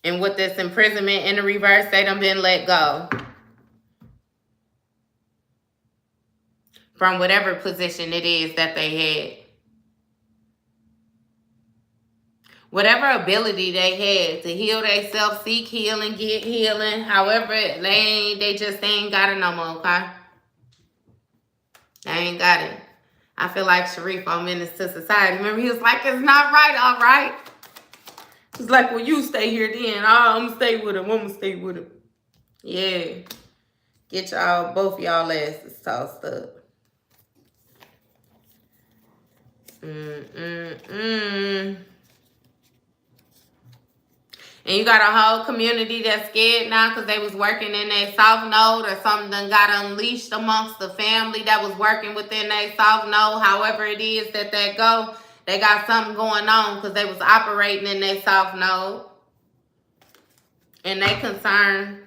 And with this imprisonment in the reverse, they done been let go. From whatever position it is that they had. Whatever ability they had to heal themselves, seek healing, get healing. However, they just ain't got it no more, okay? They ain't got it. I feel like Sharif on Menace to Society. Remember, he was like, it's not right, all right? He's like, well, you stay here then. I'm going to stay with him. I'm going to stay with him. Yeah. Get y'all, both y'all asses tossed up. And you got a whole community that's scared now because they was working in their South Node or something done got unleashed amongst the family that was working within their South Node. However it is that they go, they got something going on because they was operating in their South Node. And they concerned.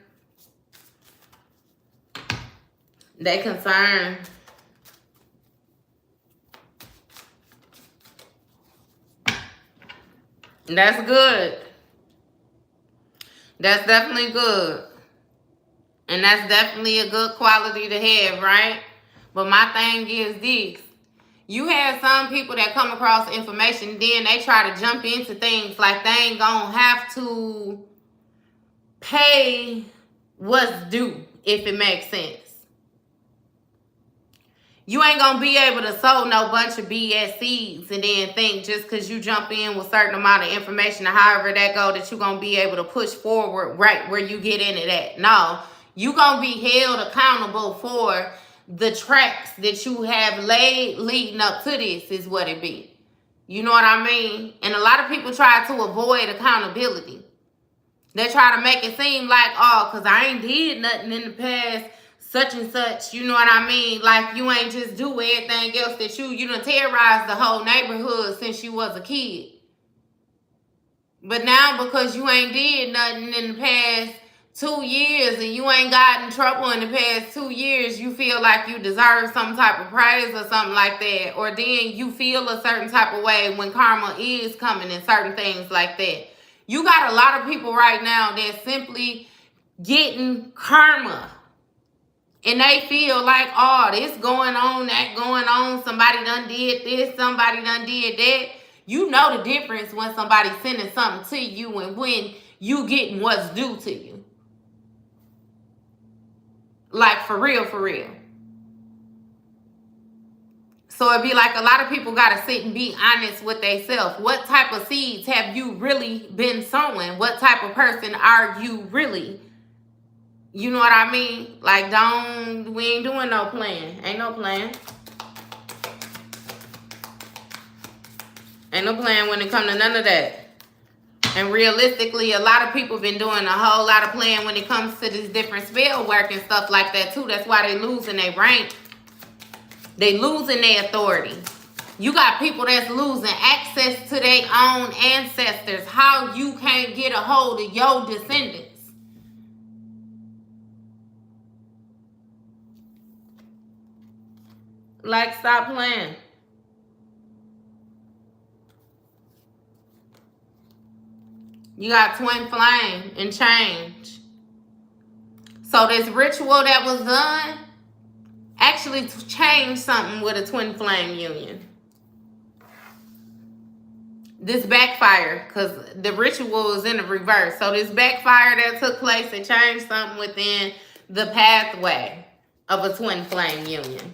They concerned. That's good. That's definitely good. And that's definitely a good quality to have, right? But my thing is this. You have some people that come across information, then they try to jump into things like they ain't gonna have to pay what's due, if it makes sense. You ain't gonna be able to sow no bunch of BS seeds and then think just because you jump in with a certain amount of information or however that go that you're gonna be able to push forward right where you get in it at. No, you gonna be held accountable for the tracks that you have laid leading up to this is what it be. You know what I mean? And a lot of people try to avoid accountability. They try to make it seem like, oh, because I ain't did nothing in the past, such and such, you know what I mean? Like, you ain't just do everything else that you done terrorized the whole neighborhood since you was a kid. But now, because you ain't did nothing in the past 2 years and you ain't got in trouble in the past 2 years, you feel like you deserve some type of praise or something like that. Or then you feel a certain type of way when karma is coming and certain things like that. You got a lot of people right now that's simply getting karma. And they feel like, oh, this going on, that going on. Somebody done did this. Somebody done did that. You know the difference when somebody's sending something to you and when you getting what's due to you. Like, for real, for real. So it'd be like a lot of people got to sit and be honest with themselves. What type of seeds have you really been sowing? What type of person are you really? You know what I mean? Like, we ain't doing no plan. Ain't no plan. Ain't no plan when it comes to none of that. And realistically, a lot of people been doing a whole lot of playing when it comes to this different spell work and stuff like that too. That's why they losing their rank. They losing their authority. You got people that's losing access to their own ancestors. How you can't get a hold of your descendants. Like, stop playing. You got twin flame and change. So this ritual that was done actually changed something with a twin flame union. This backfire, because the ritual was in the reverse. So this backfire that took place, it changed something within the pathway of a twin flame union.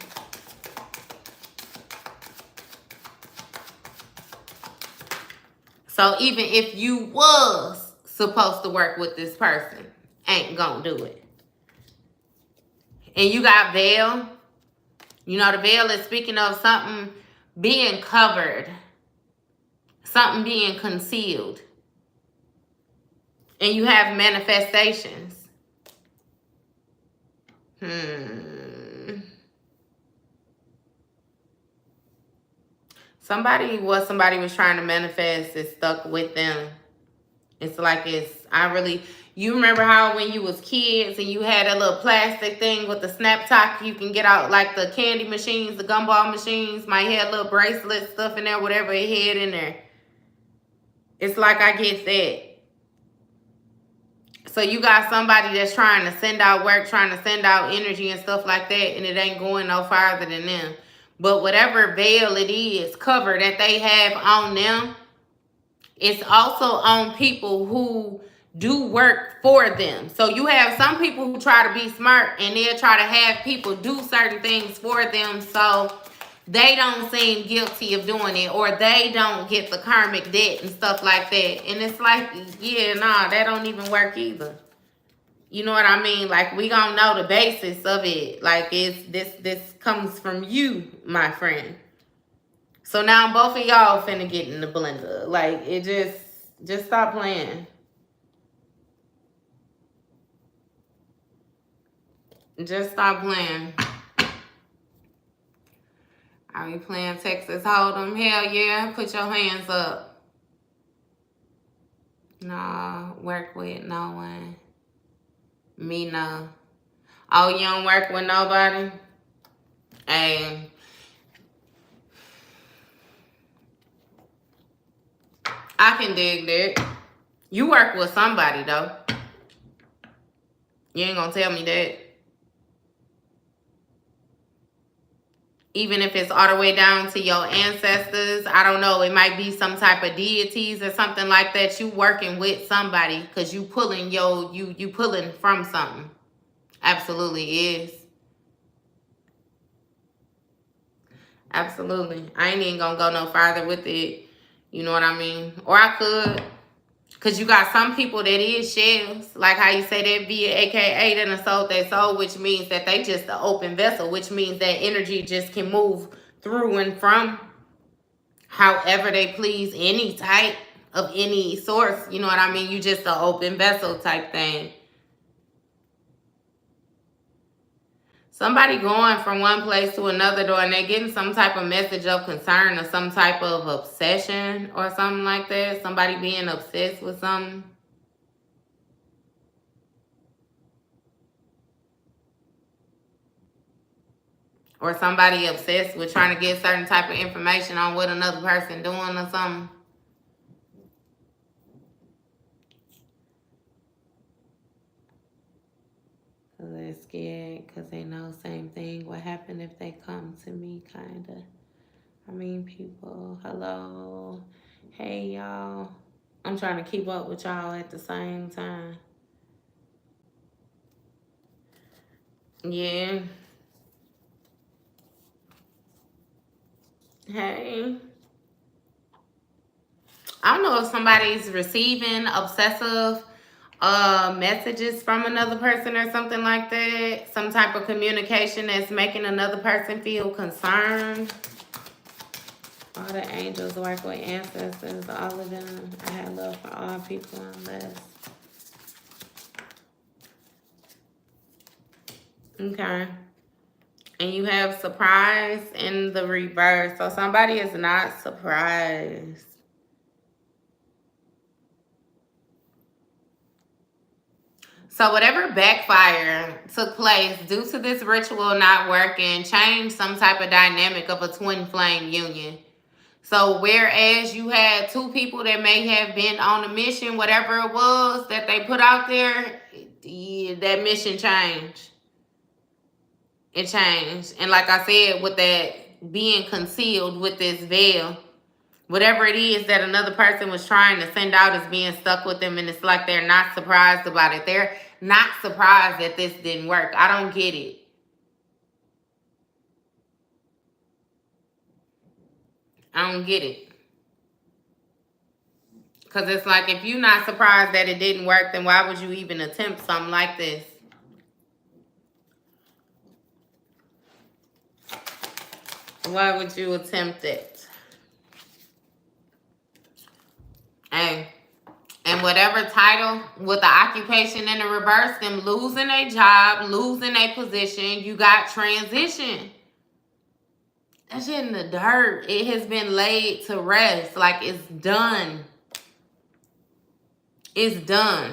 So even if you was supposed to work with this person, ain't gonna do it. And you got veil. You know, the veil is speaking of something being covered. Something being concealed. And you have manifestations. Somebody was trying to manifest is stuck with them. It's like you remember how when you was kids and you had a little plastic thing with the snap top you can get out, like the candy machines, the gumball machines, might have little bracelet stuff in there, whatever it had in there. It's like I get that. So you got somebody that's trying to send out work, trying to send out energy and stuff like that, and it ain't going no farther than them. But whatever veil it is, cover that they have on them, it's also on people who do work for them. So you have some people who try to be smart and they'll try to have people do certain things for them so they don't seem guilty of doing it, or they don't get the karmic debt and stuff like that. And it's like, yeah, nah, that don't even work either. You know what I mean? Like, we gonna know the basis of it. Like, this comes from you, my friend. So now both of y'all finna get in the blender. Like, it just stop playing. Just stop playing. Are we playing Texas Hold'em? Hell yeah. Put your hands up. No, work with no one. Me, no. Oh, you don't work with nobody? Hey. I can dig that. You work with somebody, though. You ain't gonna tell me that. Even if it's all the way down to your ancestors, I don't know, it might be some type of deities or something like that. You working with somebody because you pulling you pulling from something. Absolutely is. Absolutely. I ain't even gonna go no farther with it. You know what I mean? Or I could. Because you got some people that is shells. Like how you say that via AKA that done sold their soul, which means that they just an open vessel, which means that energy just can move through and from however they please, any type of any source. You know what I mean? You just an open vessel type thing. Somebody going from one place to another door and they're getting some type of message of concern or some type of obsession or something like that. Somebody being obsessed with something. Or somebody obsessed with trying to get certain type of information on what another person doing or something. They're scared because they know same thing. What happened if they come to me, kind of? I mean, people, hello. Hey, y'all. I'm trying to keep up with y'all at the same time. Yeah. Hey. I don't know if somebody's receiving obsessive messages from another person or something like that. Some type of communication that's making another person feel concerned. All the angels work with ancestors. All of them. I have love for all people unless. Okay. And you have surprise in the reverse. So somebody is not surprised. So whatever backfire took place due to this ritual not working, changed some type of dynamic of a twin flame union. So whereas you had two people that may have been on a mission, whatever it was that they put out there, that mission changed. It changed. And like I said, with that being concealed with this veil, whatever it is that another person was trying to send out is being stuck with them, and it's like they're not surprised about it. They're not surprised that this didn't work. I don't get it. I don't get it. Because it's like, if you're not surprised that it didn't work, then why would you even attempt something like this? Why would you attempt it? Hey. And whatever title with the occupation in the reverse, them losing a job, losing a position, you got transition. That shit in the dirt. It has been laid to rest. Like, it's done. It's done.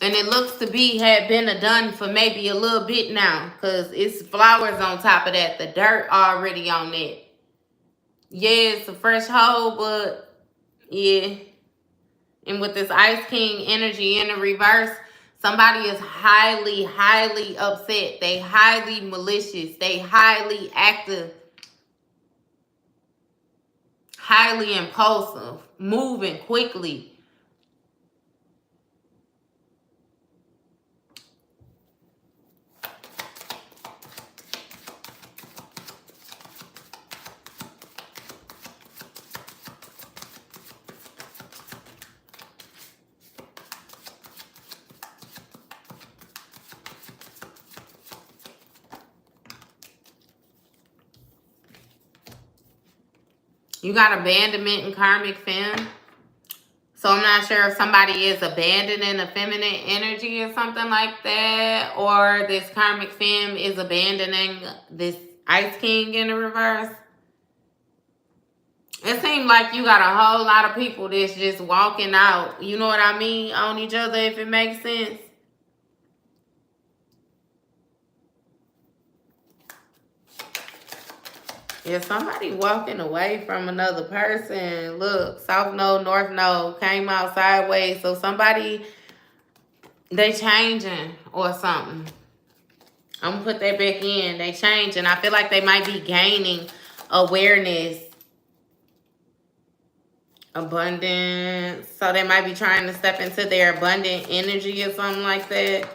And it looks to be had been done for maybe a little bit now. Because it's flowers on top of that. The dirt already on it. Yeah, it's a fresh hole, but yeah. And with this Ice King energy in the reverse, somebody is highly, highly upset. They highly malicious. They highly active. Highly impulsive. Moving quickly. You got abandonment and karmic femme. So I'm not sure if somebody is abandoning a feminine energy or something like that. Or this karmic femme is abandoning this Ice King in the reverse. It seems like you got a whole lot of people that's just walking out, you know what I mean, on each other, if it makes sense. Yeah, somebody walking away from another person. Look, South Node, North Node came out sideways. So somebody, they changing or something. I'm going to put that back in. They changing. I feel like they might be gaining awareness. Abundance. So they might be trying to step into their abundant energy or something like that.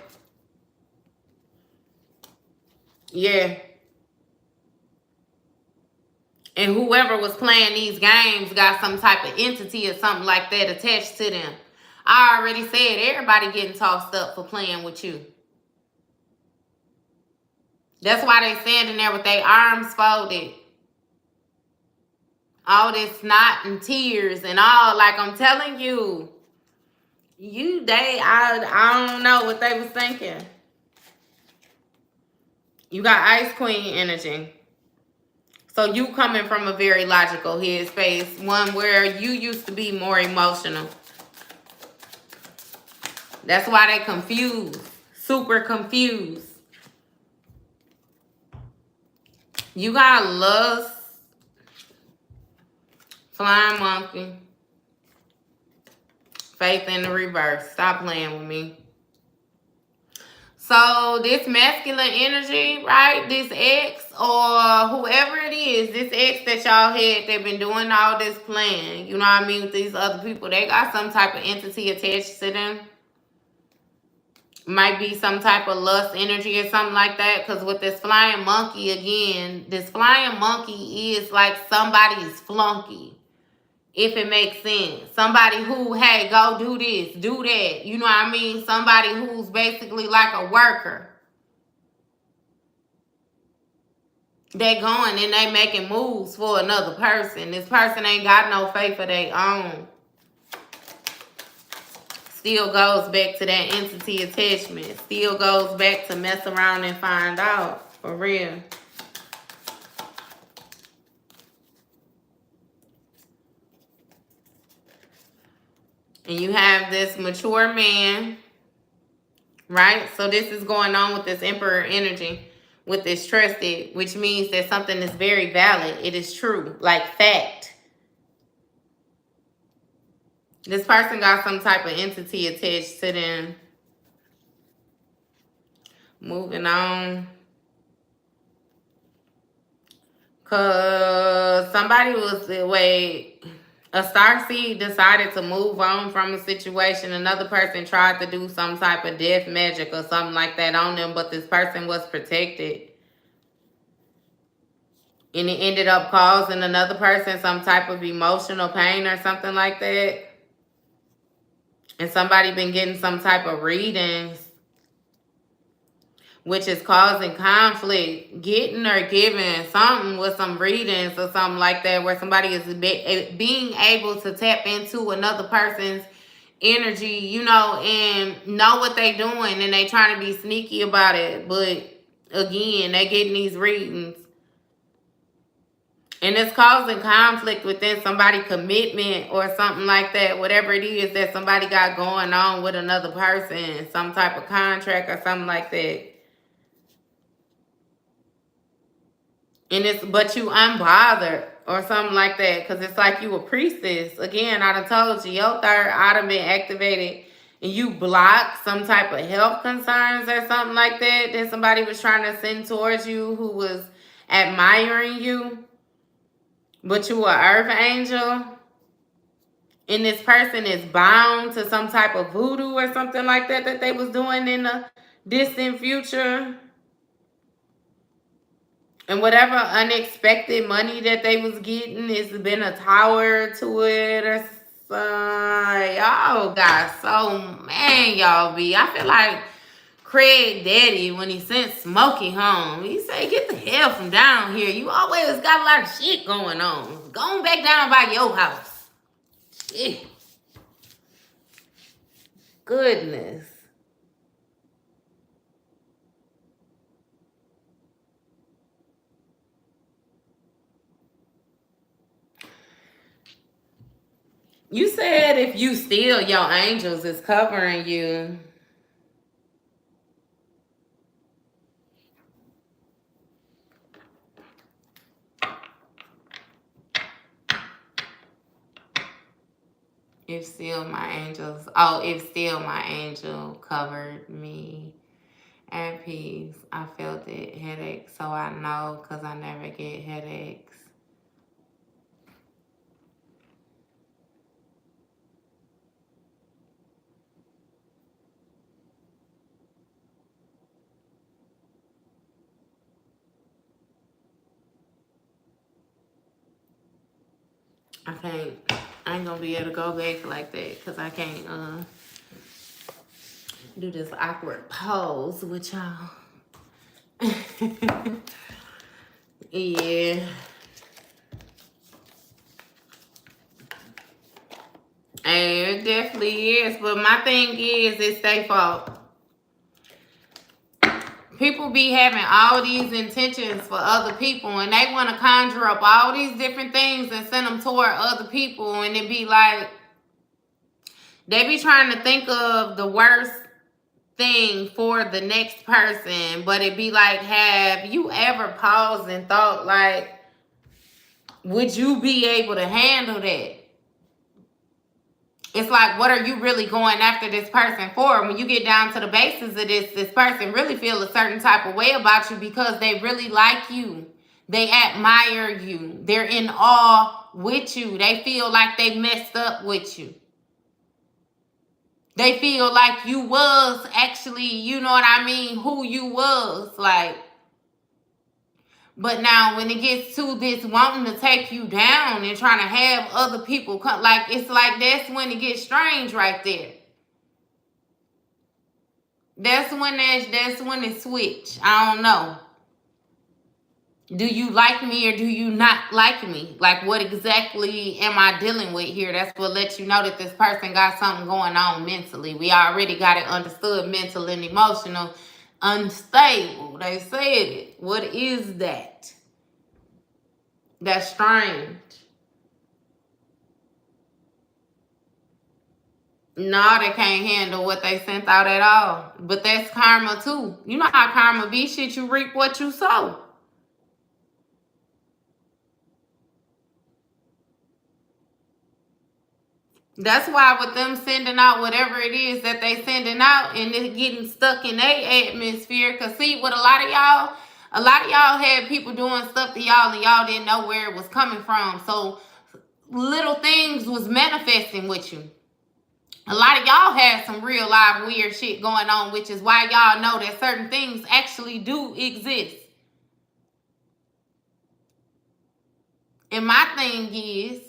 Yeah. And whoever was playing these games got some type of entity or something like that attached to them. I already said everybody getting tossed up for playing with you. That's why they standing there with their arms folded. All this snot and tears and all. Like, I'm telling you. I don't know what they was thinking. You got Ice Queen energy. So you coming from a very logical headspace. One where you used to be more emotional. That's why they confused. Super confused. You got lust. Flying monkey. Faith in the reverse. Stop playing with me. So this masculine energy, right? This ex or whoever it is, this ex that y'all had, they've been doing all this plan, you know what I mean, with these other people, they got some type of entity attached to them. Might be some type of lust energy or something like that. Because with this flying monkey, again, this flying monkey is like somebody's flunky. If it makes sense. Somebody who, hey, go do this, do that. You know what I mean? Somebody who's basically like a worker. They going and they making moves for another person. This person ain't got no faith of their own. Still goes back to that entity attachment. Still goes back to mess around and find out. For real. And you have this mature man. Right? So this is going on with this emperor energy. With this trusted. Which means that something is very valid. It is true. Like fact. This person got some type of entity attached to them. Moving on. Because somebody was, wait, a starseed decided to move on from a situation. Another person tried to do some type of death magic or something like that on them, but this person was protected. And it ended up causing another person some type of emotional pain or something like that. And somebody been getting some type of readings, which is causing conflict, getting or giving something with some readings or something like that, where somebody is being able to tap into another person's energy, you know, and know what they doing, and they trying to be sneaky about it. But again, they getting these readings. And it's causing conflict within somebody, commitment or something like that. Whatever it is that somebody got going on with another person. Some type of contract or something like that. And it's, but you unbothered or something like that. Because it's like you a priestess. Again, I done told you, your third eye been activated. And you block some type of health concerns or something like that. That somebody was trying to send towards you, who was admiring you. But you are earth angel. And this person is bound to some type of voodoo or something like that that they was doing in the distant future. And whatever unexpected money that they was getting, it's been a tower to it or something. Y'all got so, man, y'all be. I feel like Craig Daddy, when he sent Smokey home, he said, get the hell from down here. You always got a lot of shit going on. Go on back down by your house. Shit. Goodness. You said if you steal, your angels is covering you. If still my angels, oh, if still my angel covered me at peace. I felt it, headache, so I know, because I never get headaches. I ain't gonna be able to go back like that because I can't do this awkward pose with y'all. Yeah. And it definitely is. But my thing is, it's their fault. People be having all these intentions for other people, and they want to conjure up all these different things and send them toward other people, and it be like, they be trying to think of the worst thing for the next person, but it be like, have you ever paused and thought, like, would you be able to handle that? it's like, what are you really going after this person for? When you get down to the basis of this person really feel a certain type of way about you because they really like you. They admire you. They're in awe with you. They feel like they messed up with you. They feel like you was actually, you know what I mean, who you was. Like, but now when it gets to this wanting to take you down and trying to have other people come, like, it's like that's when it gets strange right there. That's when it switch. I don't know. Do you like me or do you not like me? Like, what exactly am I dealing with here? That's what lets you know that this person got something going on mentally. We already got it understood, mental and emotional, unstable. They said it. What is that? That's strange. No, they can't handle what they sent out at all. But that's karma too. You know how karma be, shit, you reap what you sow. That's why with them sending out whatever it is that they sending out and it getting stuck in their atmosphere. Because see, with a lot of y'all had people doing stuff to y'all and y'all didn't know where it was coming from. So little things was manifesting with you. A lot of y'all had some real live weird shit going on, which is why y'all know that certain things actually do exist. And my thing is,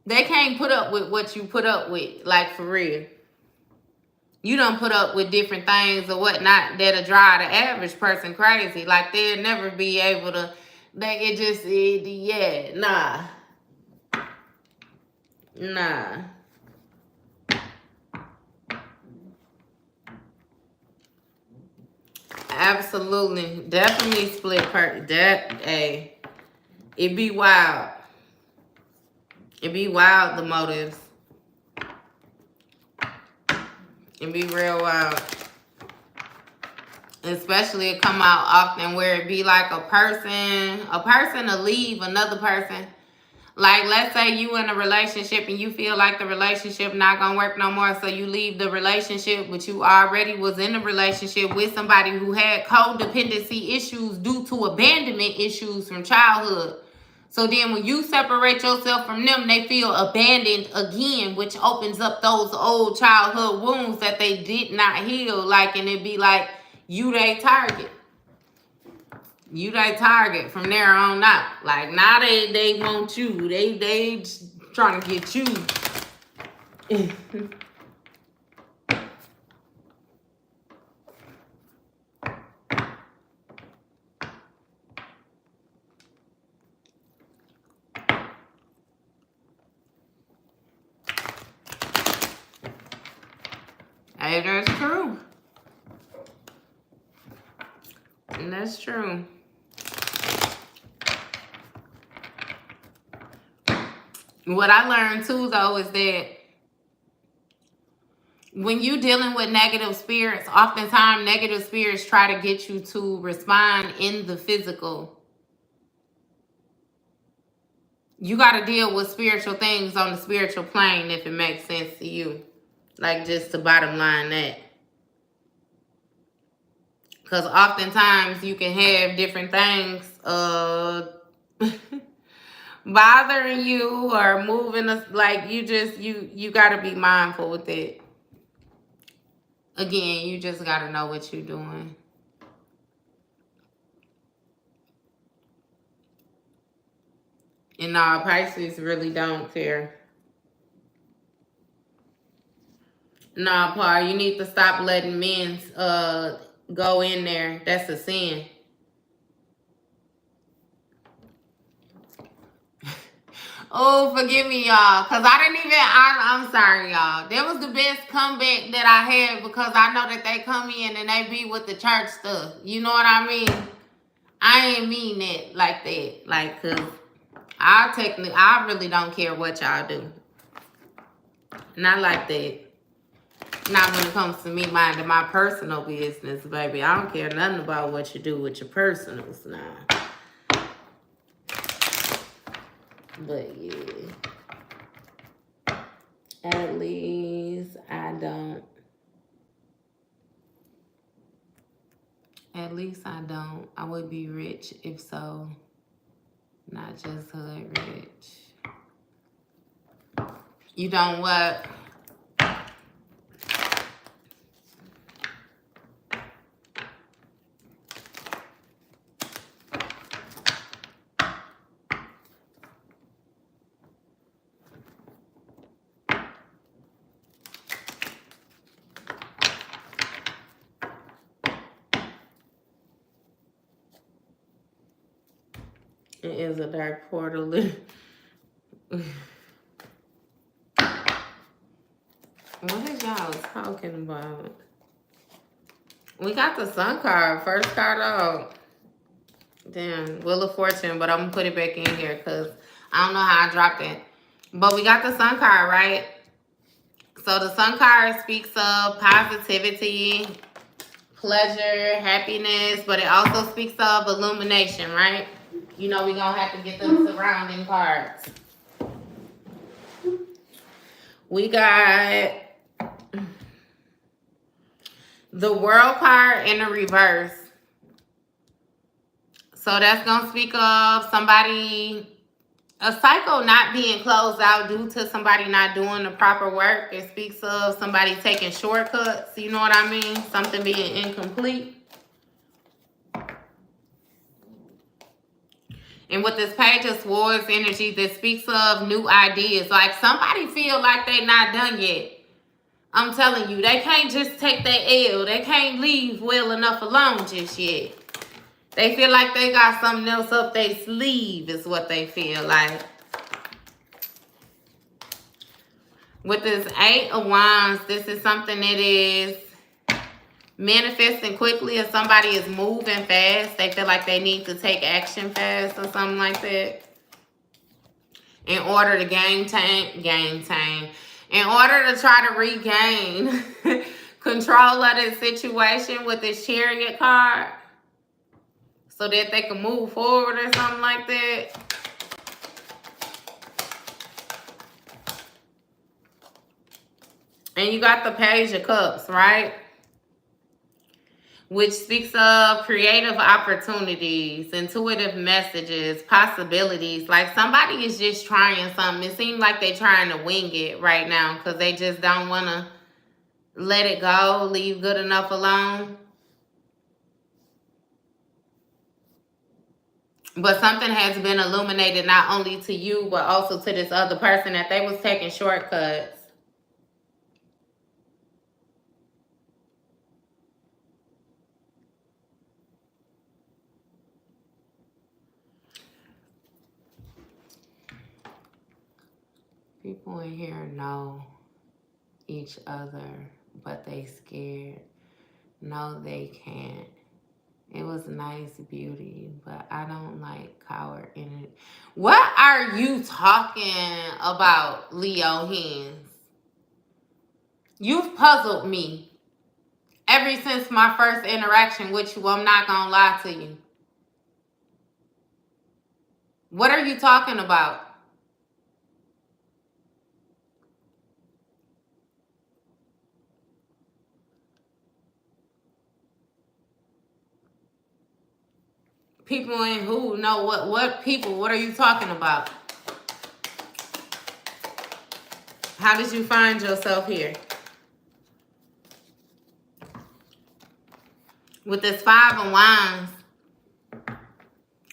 they can't put up with what you put up with, like for real. You don't put up with different things or whatnot that'll drive the average person crazy. Like they'll never be able to, nah. Absolutely. Definitely split part. It be wild. It be wild, the motives. It be real wild. Especially it come out often where it be like a person to leave another person. Like, let's say you in a relationship and you feel like the relationship not gonna work no more, so you leave the relationship, but you already was in a relationship with somebody who had codependency issues due to abandonment issues from childhood. So then when you separate yourself from them, they feel abandoned again, which opens up those old childhood wounds that they did not heal. Like, and it be like, you they target. You they target from there on out. Like, now they want you. They trying to get you. Hey, that's true. And that's true. What I learned too, though, is that when you dealing with negative spirits, oftentimes negative spirits try to get you to respond in the physical. You got to deal with spiritual things on the spiritual plane, if it makes sense to you. Like, just to bottom line that. Because oftentimes you can have different things bothering you or moving us. Like, you got to be mindful with it. Again, you just got to know what you're doing. And no, Pisces really don't care. Nah, Paul, you need to stop letting men go in there. That's a sin. Oh, forgive me, y'all, because I'm sorry, y'all. That was the best comeback that I had because I know that they come in and they be with the church stuff. You know what I mean? I ain't mean that like that. Like, because I really don't care what y'all do. Not like that. Not when it comes to me minding my personal business, baby. I don't care nothing about what you do with your personals now. But yeah. At least I don't. At least I don't. I would be rich if so. Not just hood rich. You don't what? It is a dark portal. What is y'all talking about? We got the Sun card. First card out. Damn. Wheel of Fortune. But I'm going to put it back in here because I don't know how I dropped it. But we got the Sun card, right? So the Sun card speaks of positivity, pleasure, happiness. But it also speaks of illumination, right? You know we're going to have to get the surrounding cards. We got the World card in the reverse. So that's going to speak of somebody, a cycle not being closed out due to somebody not doing the proper work. It speaks of somebody taking shortcuts. You know what I mean? Something being incomplete. And with this Page of Swords energy, that speaks of new ideas. Like somebody feel like they not done yet. I'm telling you, they can't just take that L. They can't leave well enough alone just yet. They feel like they got something else up their sleeve is what they feel like. With this 8 of Wands, this is something that is manifesting quickly, or somebody is moving fast. They feel like they need to take action fast or something like that. In order to in order to try to regain control of this situation with this Chariot card so that they can move forward or something like that. And you got the Page of Cups, right? Which speaks of creative opportunities, intuitive messages, possibilities. Like somebody is just trying something. It seems like they're trying to wing it right now because they just don't want to let it go, leave good enough alone. But something has been illuminated not only to you, but also to this other person that they was taking shortcuts. People in here know each other, but they scared. No, they can't. It was nice beauty, but I don't like coward energy. What are you talking about, Leo Hens? You've puzzled me ever since my first interaction with you. I'm not gonna lie to you. What are you talking about? People in who? No, what people? What are you talking about? How did you find yourself here? With this 5 of Wands,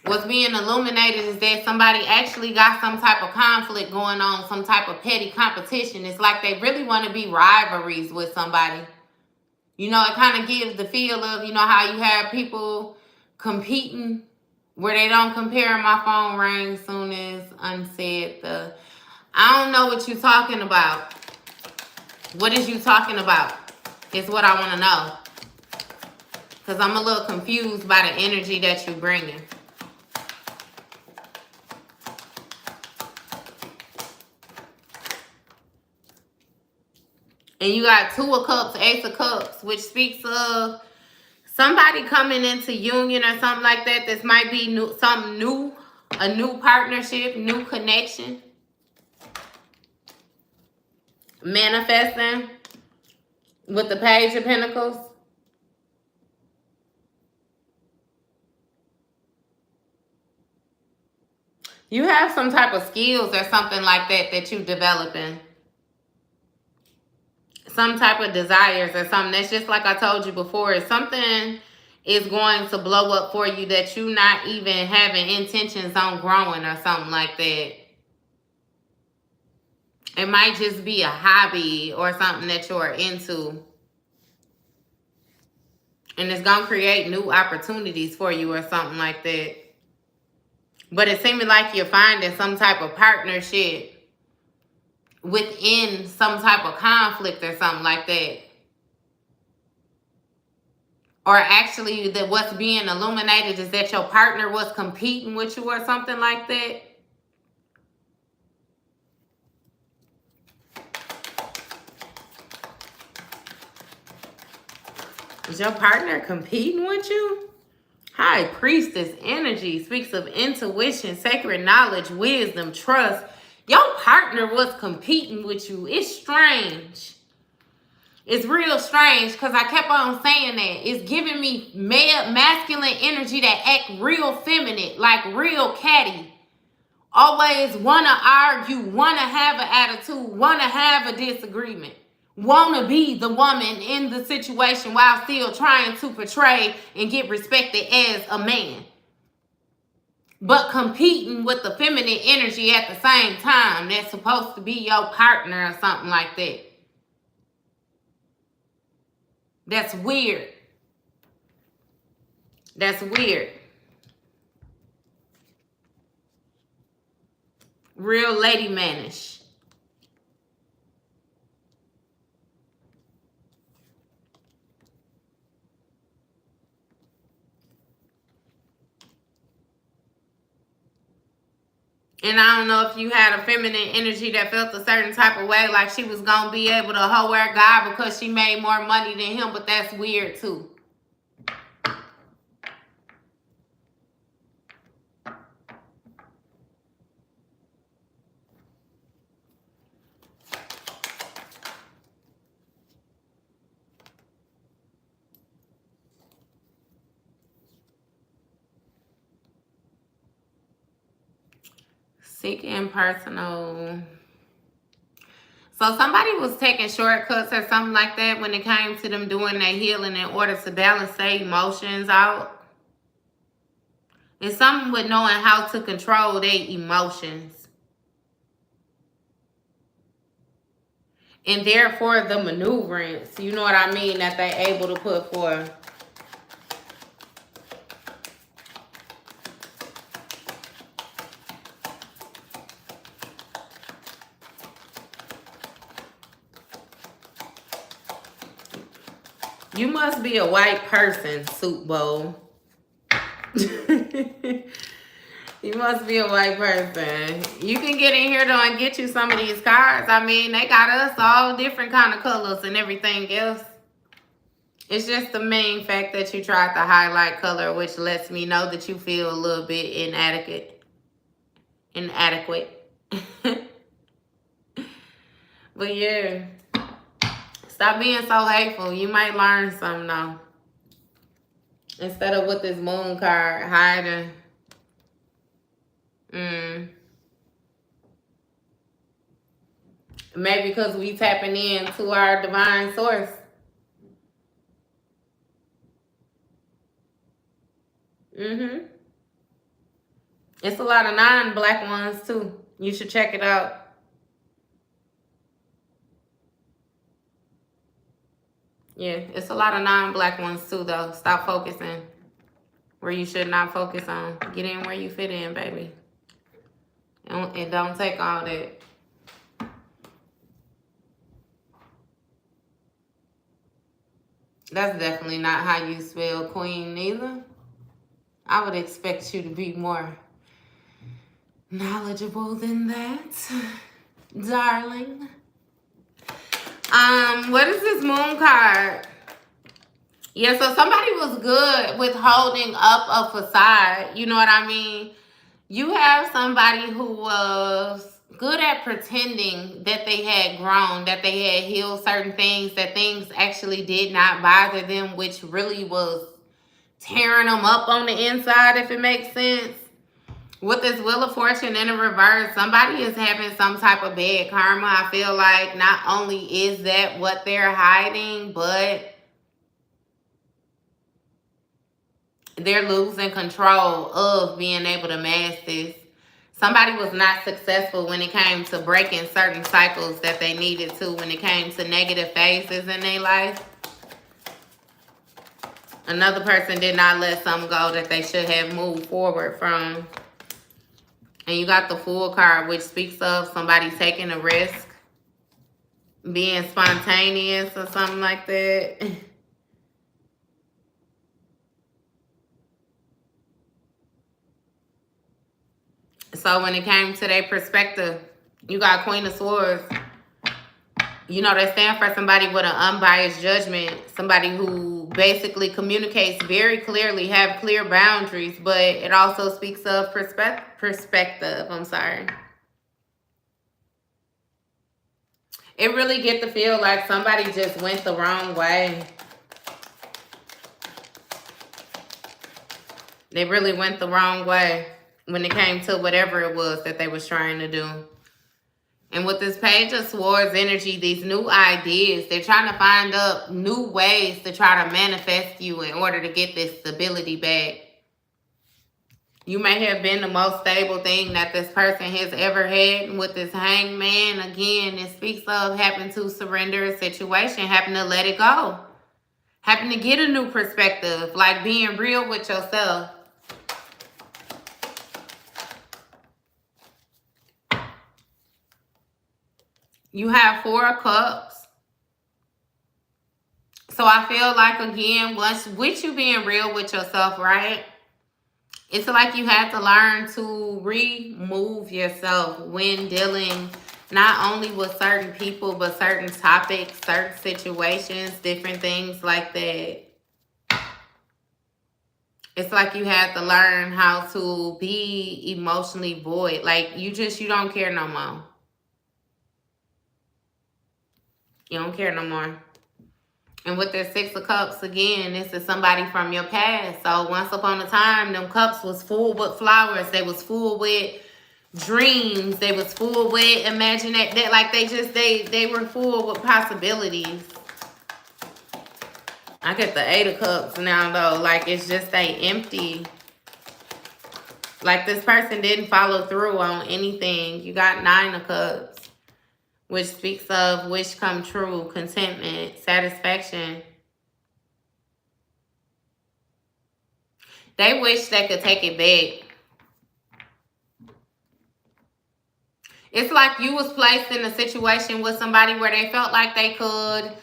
what's being illuminated is that somebody actually got some type of conflict going on, some type of petty competition. It's like they really want to be rivalries with somebody. You know, it kind of gives the feel of, you know, how you have people competing where they don't compare. My phone rang soon as unsaid the... I don't know what you're talking about. What is you talking about? Is what I want to know. Because I'm a little confused by the energy that you're bringing. And you got 2 of Cups, Ace of Cups, which speaks of somebody coming into union or something like that. This might be new, something new, a new partnership, new connection. Manifesting with the Page of Pentacles. You have some type of skills or something like that that you're developing. Some type of desires or something. That's just like I told you before. Something is going to blow up for you that you're not even having intentions on growing or something like that. It might just be a hobby or something that you're into. And it's going to create new opportunities for you or something like that. But it seems like you're finding some type of partnership within some type of conflict or something like that. Or actually, that what's being illuminated is that your partner was competing with you or something like that. Is your partner competing with you? High Priestess energy speaks of intuition, sacred knowledge, wisdom, trust. Your partner was competing with you. It's strange. It's real strange because I kept on saying that. It's giving me masculine energy that act real feminine, like real catty. Always want to argue, want to have an attitude, want to have a disagreement. Want to be the woman in the situation while still trying to portray and get respected as a man. But competing with the feminine energy at the same time. That's supposed to be your partner or something like that. That's weird. That's weird. Real lady manish. And I don't know if you had a feminine energy that felt a certain type of way, like she was going to be able to hoe her guy because she made more money than him, but that's weird too. Seeking personal. So somebody was taking shortcuts or something like that when it came to them doing their healing in order to balance their emotions out. It's something with knowing how to control their emotions. And therefore the maneuverings, you know what I mean, that they're able to put forth. You must be a white person, Soup Bowl. You must be a white person. You can get in here though and get you some of these cards. I mean, they got us all different kind of colors and everything else. It's just the main fact that you tried the highlight color, which lets me know that you feel a little bit inadequate. But yeah. Stop being so hateful. You might learn something though. Instead of with this moon card hiding. Maybe because we tapping into our divine source. It's a lot of non-black ones too. You should check it out. Yeah, it's a lot of non-black ones too, though. Stop focusing where you should not focus on. Get in where you fit in, baby. And don't take all that. That's definitely not how you spell queen, neither. I would expect you to be more knowledgeable than that, darling. What is this moon card? Yeah, so somebody was good with holding up a facade. You know what I mean? You have somebody who was good at pretending that they had grown, that they had healed certain things, that things actually did not bother them, which really was tearing them up on the inside, if it makes sense. With this Wheel of Fortune in the reverse, somebody is having some type of bad karma. I feel like not only is that what they're hiding, but they're losing control of being able to mask this. Somebody was not successful when it came to breaking certain cycles that they needed to, when it came to negative phases in their life. Another person did not let something go that they should have moved forward from. And you got the Fool card, which speaks of somebody taking a risk, being spontaneous or something like that. So when it came to their perspective, you got Queen of Swords. You know, they stand for somebody with an unbiased judgment, somebody who basically communicates very clearly, have clear boundaries, but it also speaks of perspective. I'm sorry. It really get to feel like somebody just went the wrong way. They really went the wrong way when it came to whatever it was that they was trying to do. And with this Page of Swords energy, these new ideas, they're trying to find up new ways to try to manifest you in order to get this stability back. You may have been the most stable thing that this person has ever had. With this Hangman, again, it speaks of having to surrender a situation, having to let it go, having to get a new perspective, like being real with yourself. You have 4 of Cups. So I feel like, again, once with you being real with yourself, right? It's like you have to learn to remove yourself when dealing not only with certain people, but certain topics, certain situations, different things like that. It's like you have to learn how to be emotionally void. Like you don't care no more. You don't care no more. And with their 6 of Cups, again, this is somebody from your past. So once upon a time, them cups was full with flowers. They was full with dreams. They was full with imagination. That like they were full with possibilities. I get the 8 of Cups now though. Like it's just they empty. Like this person didn't follow through on anything. You got 9 of Cups, which speaks of wish come true, contentment, satisfaction. They wish they could take it back. It's like you was placed in a situation with somebody where they felt like they could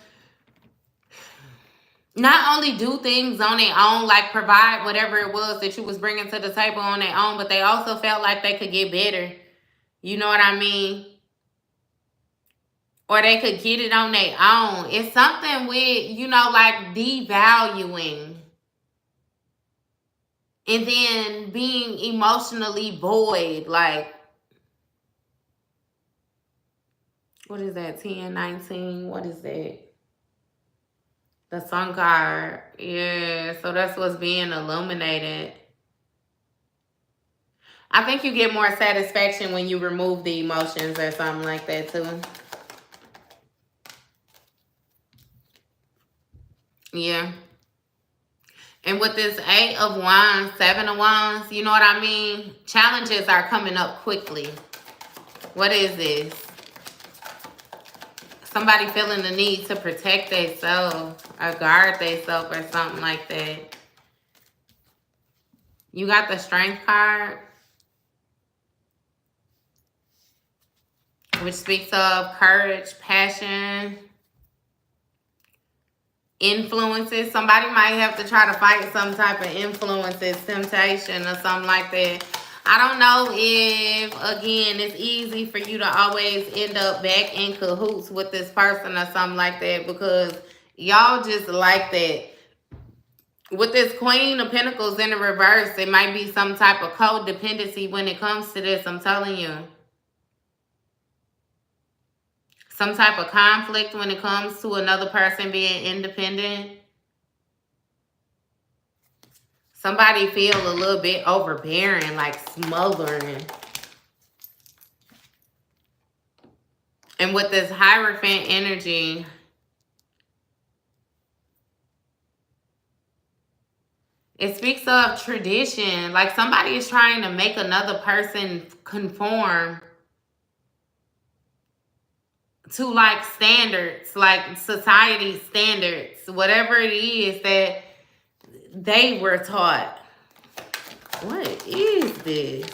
not only do things on their own, like provide whatever it was that you was bringing to the table on their own, but they also felt like they could get better. You know what I mean? Or they could get it on their own. It's something with, you know, like devaluing. And then being emotionally void. Like, what is that? 10, 19? What is that? The Sun card. Yeah, so that's what's being illuminated. I think you get more satisfaction when you remove the emotions or something like that too. Yeah. And with this 8 of Wands, 7 of Wands, you know what I mean? Challenges are coming up quickly. What is this? Somebody feeling the need to protect themselves or guard themselves or something like that. You got the Strength card, which speaks of courage, passion, influences. Somebody might have to try to fight some type of influences, temptation or something like that. I don't know if, again, it's easy for you to always end up back in cahoots with this person or something like that because y'all just like that. With this Queen of Pentacles in the reverse, it might be some type of codependency when it comes to this, I'm telling you. Some type of conflict when it comes to another person being independent. Somebody feel a little bit overbearing, like smothering. And with this Hierophant energy, it speaks of tradition. Like somebody is trying to make another person conform to like standards, like society standards, whatever it is that they were taught. What is this?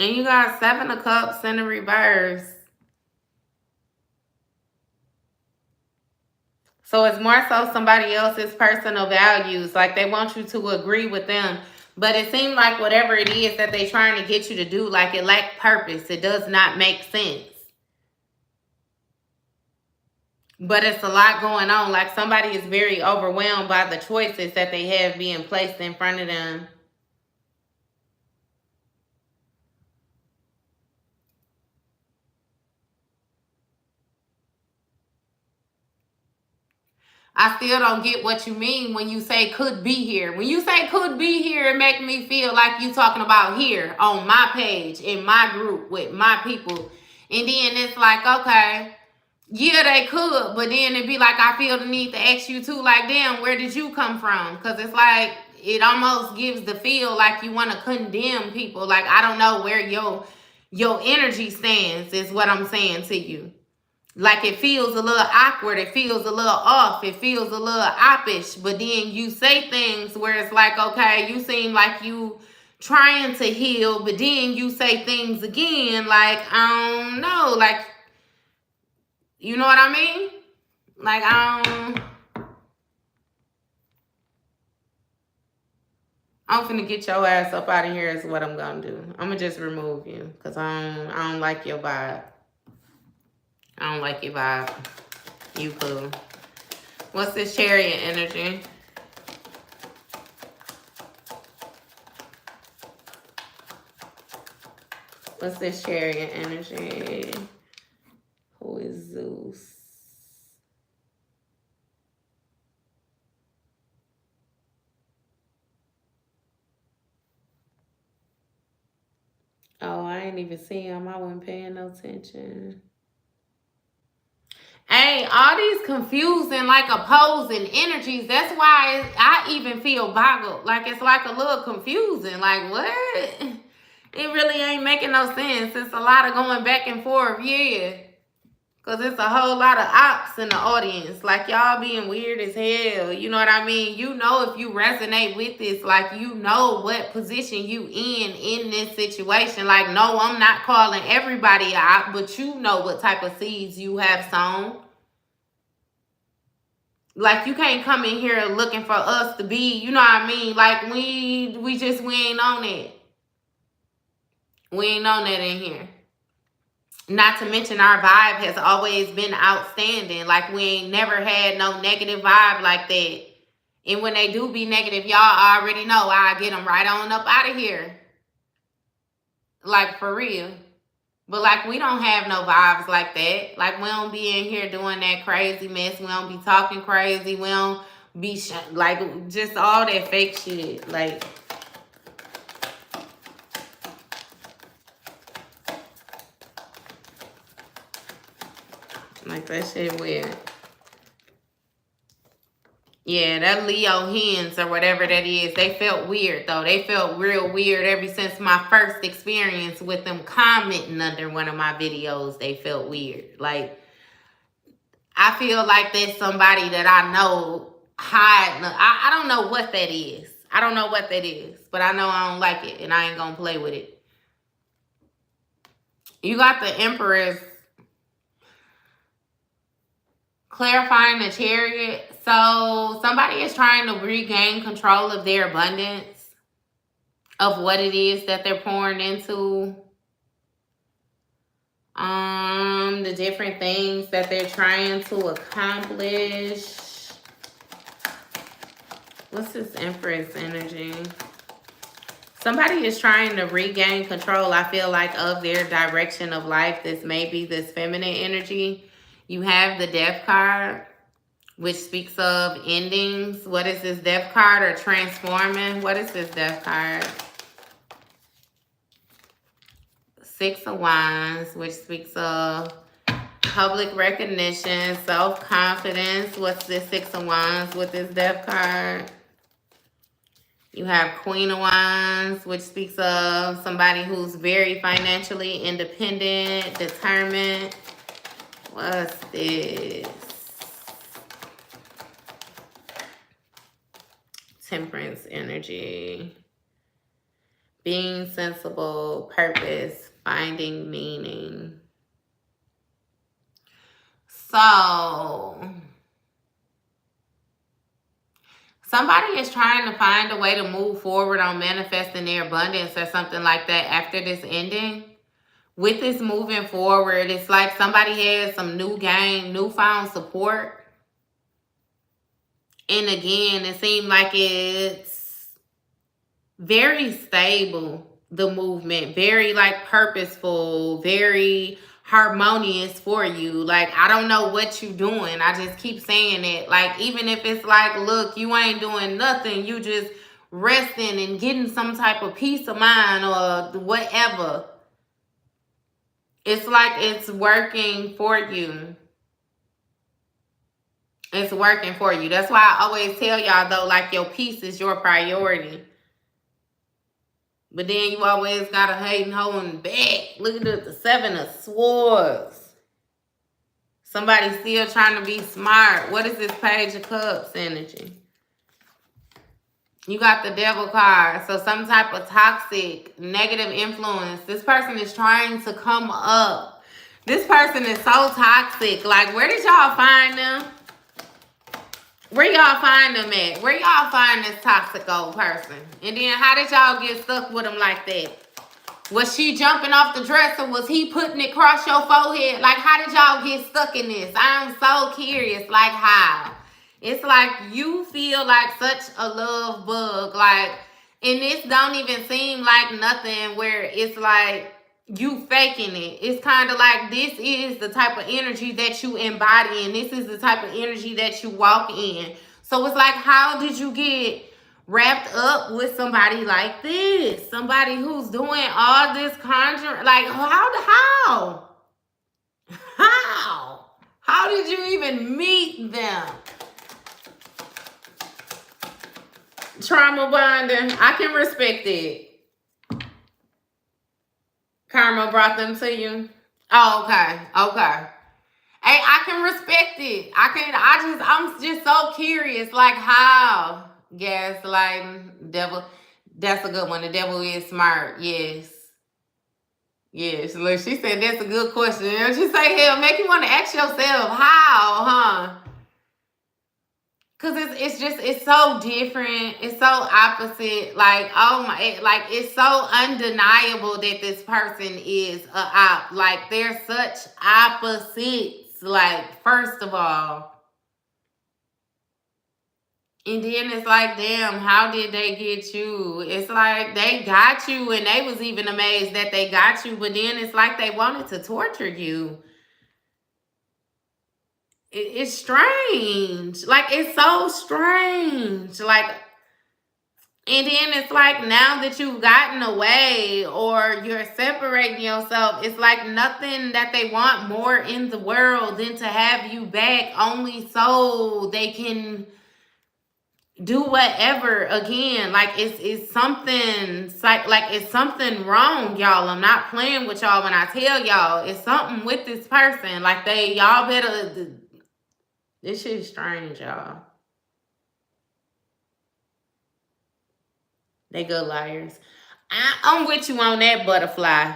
And you got 7 of Cups in the reverse. So it's more so somebody else's personal values. Like they want you to agree with them. But it seems like whatever it is that they're trying to get you to do, like it lacks purpose. It does not make sense. But it's a lot going on. Like somebody is very overwhelmed by the choices that they have being placed in front of them. I still don't get what you mean when you say could be here. When you say could be here, it makes me feel like you talking about here on my page, in my group, with my people. And then it's like, okay, yeah, they could. But then it'd be like, I feel the need to ask you too, like, damn, where did you come from? Because it's like, it almost gives the feel like you want to condemn people. Like, I don't know where your energy stands is what I'm saying to you. Like it feels a little awkward. It feels a little off. It feels a little oppish. But then you say things where it's like, okay, you seem like you trying to heal. But then you say things again like, I don't know. Like, you know what I mean? Like, I'm finna get your ass up out of here is what I'm gonna do. I'm gonna just remove you. Because I don't like your vibe. I don't like your vibe. You cool. What's this Chariot energy? What's this Chariot energy? Who is Zeus? Oh, I ain't even see him. I wasn't paying no attention. Hey, all these confusing, like opposing energies, that's why I even feel boggled. Like it's like a little confusing. Like what? It really ain't making no sense. It's a lot of going back and forth, yeah. Because it's a whole lot of ops in the audience. Like y'all being weird as hell. You know what I mean? You know if you resonate with this, like you know what position you in this situation. Like no, I'm not calling everybody out, but you know what type of seeds you have sown. Like you can't come in here looking for us to be, you know what I mean? Like we ain't on it. We ain't on that in here. Not to mention our vibe has always been outstanding. Like we ain't never had no negative vibe like that. And when they do be negative, y'all already know I get them right on up out of here. Like for real. But like we don't have no vibes like that. Like we don't be in here doing that crazy mess. We don't be talking crazy. We don't be like just all that fake shit. Like that shit weird. Yeah, that Leo hens or whatever that is, they felt weird though. They felt real weird ever since my first experience with them commenting under one of my videos. They felt weird. Like, I feel like there's somebody that I know hiding. I don't know what that is. I don't know what that is. But I know I don't like it and I ain't gonna play with it. You got the Empress clarifying the Chariot. So somebody is trying to regain control of their abundance, of what it is that they're pouring into, the different things that they're trying to accomplish. What's this Empress energy? Somebody is trying to regain control, I feel like, of their direction of life. This may be this feminine energy. You have the Death card, which speaks of endings. What is this Death card? Or transforming? What is this Death card? Six of Wands, which speaks of public recognition, self-confidence. What's this Six of Wands with this Death card? You have Queen of Wands, which speaks of somebody who's very financially independent, determined. What's this? Temperance energy. Being sensible, purpose, finding meaning. So somebody is trying to find a way to move forward on manifesting their abundance or something like that after this ending. With this moving forward, it's like somebody has some newfound support. And again, it seemed like it's very stable, the movement. Very like purposeful, very harmonious for you. Like, I don't know what you doing. I just keep saying it. Like, even if it's like, look, you ain't doing nothing. You just resting and getting some type of peace of mind or whatever. It's like it's working for you. It's working for you. That's why I always tell y'all, though, like, your peace is your priority. But then you always got to hate and holding back. Look at the Seven of Swords. Somebody still trying to be smart. What is this Page of Cups energy? You got the Devil card. So some type of toxic, negative influence. This person is trying to come up. This person is so toxic. Like, where did y'all find them? Where y'all find them at? Where y'all find this toxic old person? And then how did y'all get stuck with them like that? Was she jumping off the dresser? Was he putting it across your forehead? Like, how did y'all get stuck in this? I'm so curious. Like, how? It's like you feel like such a love bug. Like, and this don't even seem like nothing where it's like you faking it. It's kind of like this is the type of energy that you embody, and this is the type of energy that you walk in. So it's like, how did you get wrapped up with somebody like this? Somebody who's doing all this conjuring. Like, how? How did you even meet them? Trauma bonding. I can respect it. Karma brought them to you. Oh, okay. Hey, I can respect it. I'm just so curious. Like, how? Gaslighting. Devil. That's a good one. The devil is smart. Yes. Look, she said that's a good question. And she say, hell, make you want to ask yourself, how, huh? Because it's so different. It's so opposite. Like, oh my, like, it's so undeniable that this person is a op. Like, they're such opposites. Like, first of all. And then it's like, damn, how did they get you? It's like they got you and they was even amazed that they got you. But then it's like they wanted to torture you. It's strange. Like, it's so strange. Like, and then it's like now that you've gotten away or you're separating yourself, it's like nothing that they want more in the world than to have you back, only so they can do whatever again. Like, it's something, like it's something wrong, y'all. I'm not playing with y'all when I tell y'all it's something with this person. Like, y'all better. This shit is strange, y'all. They good liars. I'm with you on that, butterfly.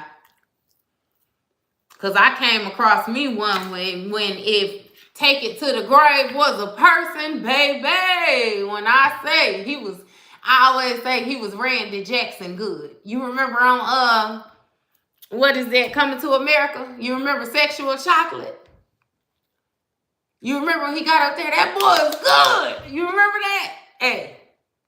Because I came across me one when if take it to the grave was a person, baby. When I say I always say he was Randy Jackson good. You remember on, what is that, Coming to America? You remember Sexual Chocolate? You remember when he got up there? That boy was good. You remember that? Hey,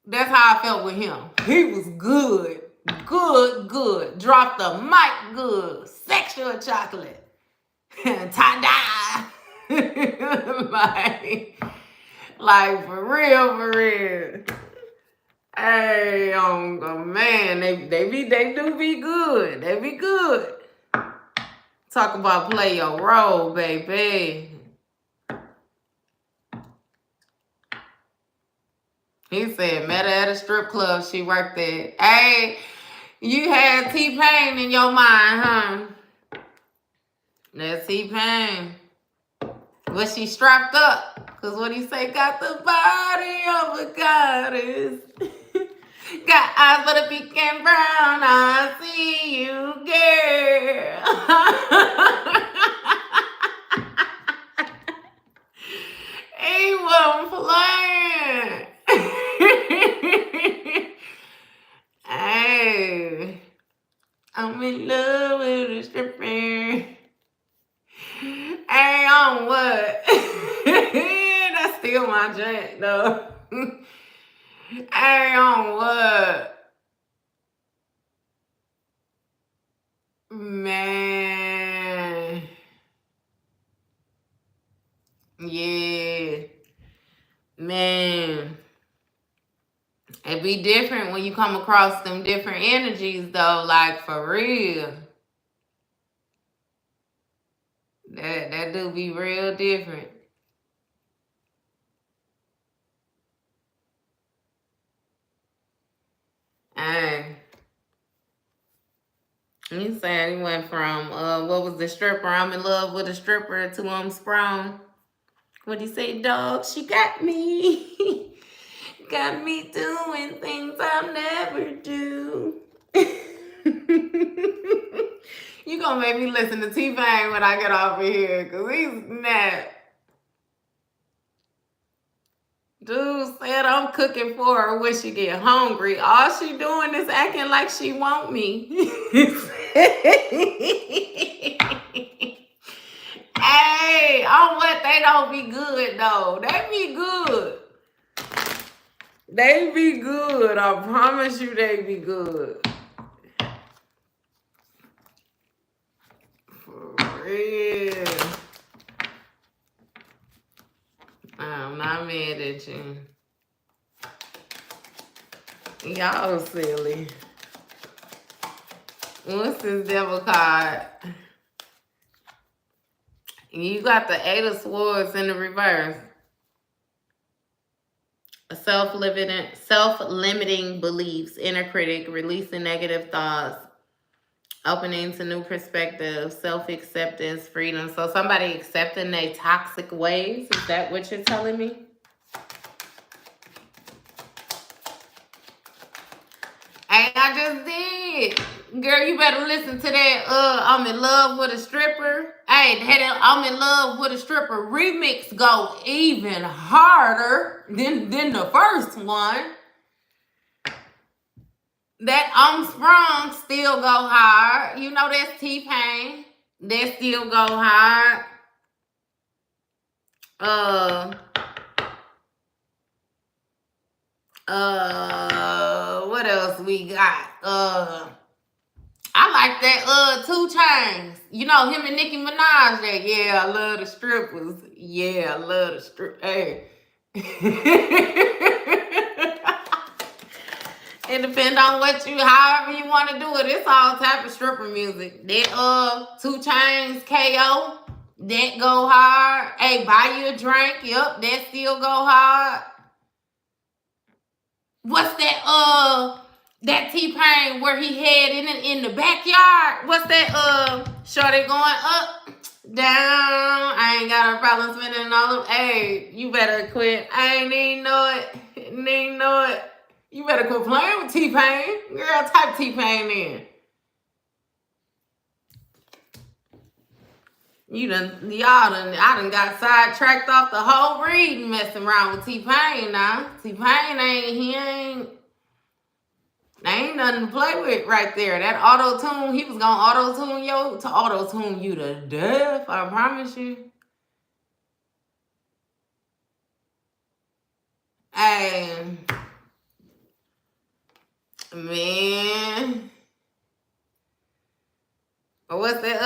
that's how I felt with him. He was good. Good. Drop the mic good. Sexual chocolate. Tie-dye. like for real. Hey, man, they do be good. They be good. Talk about play your role, baby. He said, met her at a strip club she worked at. Hey, you had T-Pain in your mind, huh? That's T-Pain. Was she strapped up? Because what he say, got the body of a goddess. Got eyes for the pink and brown. I see you, girl. He wasn't playing. Hey, I'm in love with a stripper. Hey, on what? That's still my joint, though. Hey, on what? Man. Yeah. Man. It be different when you come across them different energies, though, like for real. That do be real different. Hey. He said he went from what was the stripper? I'm in love with a stripper to sprung. What he say, dog? She got me. Got me doing things I'll never do. You gonna make me listen to T-Pain when I get off of here, cause he's not. Dude said I'm cooking for her when she get hungry. All she doing is acting like she want me. Hey, on what? They don't be good though. They be good. They be good. I promise you they be good. For real. I'm not mad at you. Y'all silly. What's this devil card? You got the 8 of Swords in the reverse. Self-limiting beliefs, inner critic, releasing negative thoughts, opening to new perspectives, self-acceptance, freedom. So somebody accepting their toxic ways. Is that what you're telling me? Hey, I just did. Girl, you better listen to that I'm in love with a stripper. Hey, that I'm in love with a stripper remix go even harder than the first one. That I'm sprung still go hard. You know that's T-Pain. That still go hard. What else we got? I like that 2 Chainz. You know him and Nicki Minaj. That yeah, I love the strippers. Yeah, I love the strip. Hey. It depends on however you want to do it. It's all type of stripper music. That 2 Chainz KO, that go hard. Hey, buy you a drink. Yep, that still go hard. What's that T-Pain where he had in the backyard? What's that shorty going up, down? I ain't got a problem spending all of. Hey, you better quit. I ain't even know it. You better quit playing with T-Pain. Girl, type T-Pain in. I done got sidetracked off the whole reading messing around with T-Pain now. T-Pain ain't nothing to play with right there. That auto-tune, he was gonna auto-tune you to death, I promise you. Hey, man.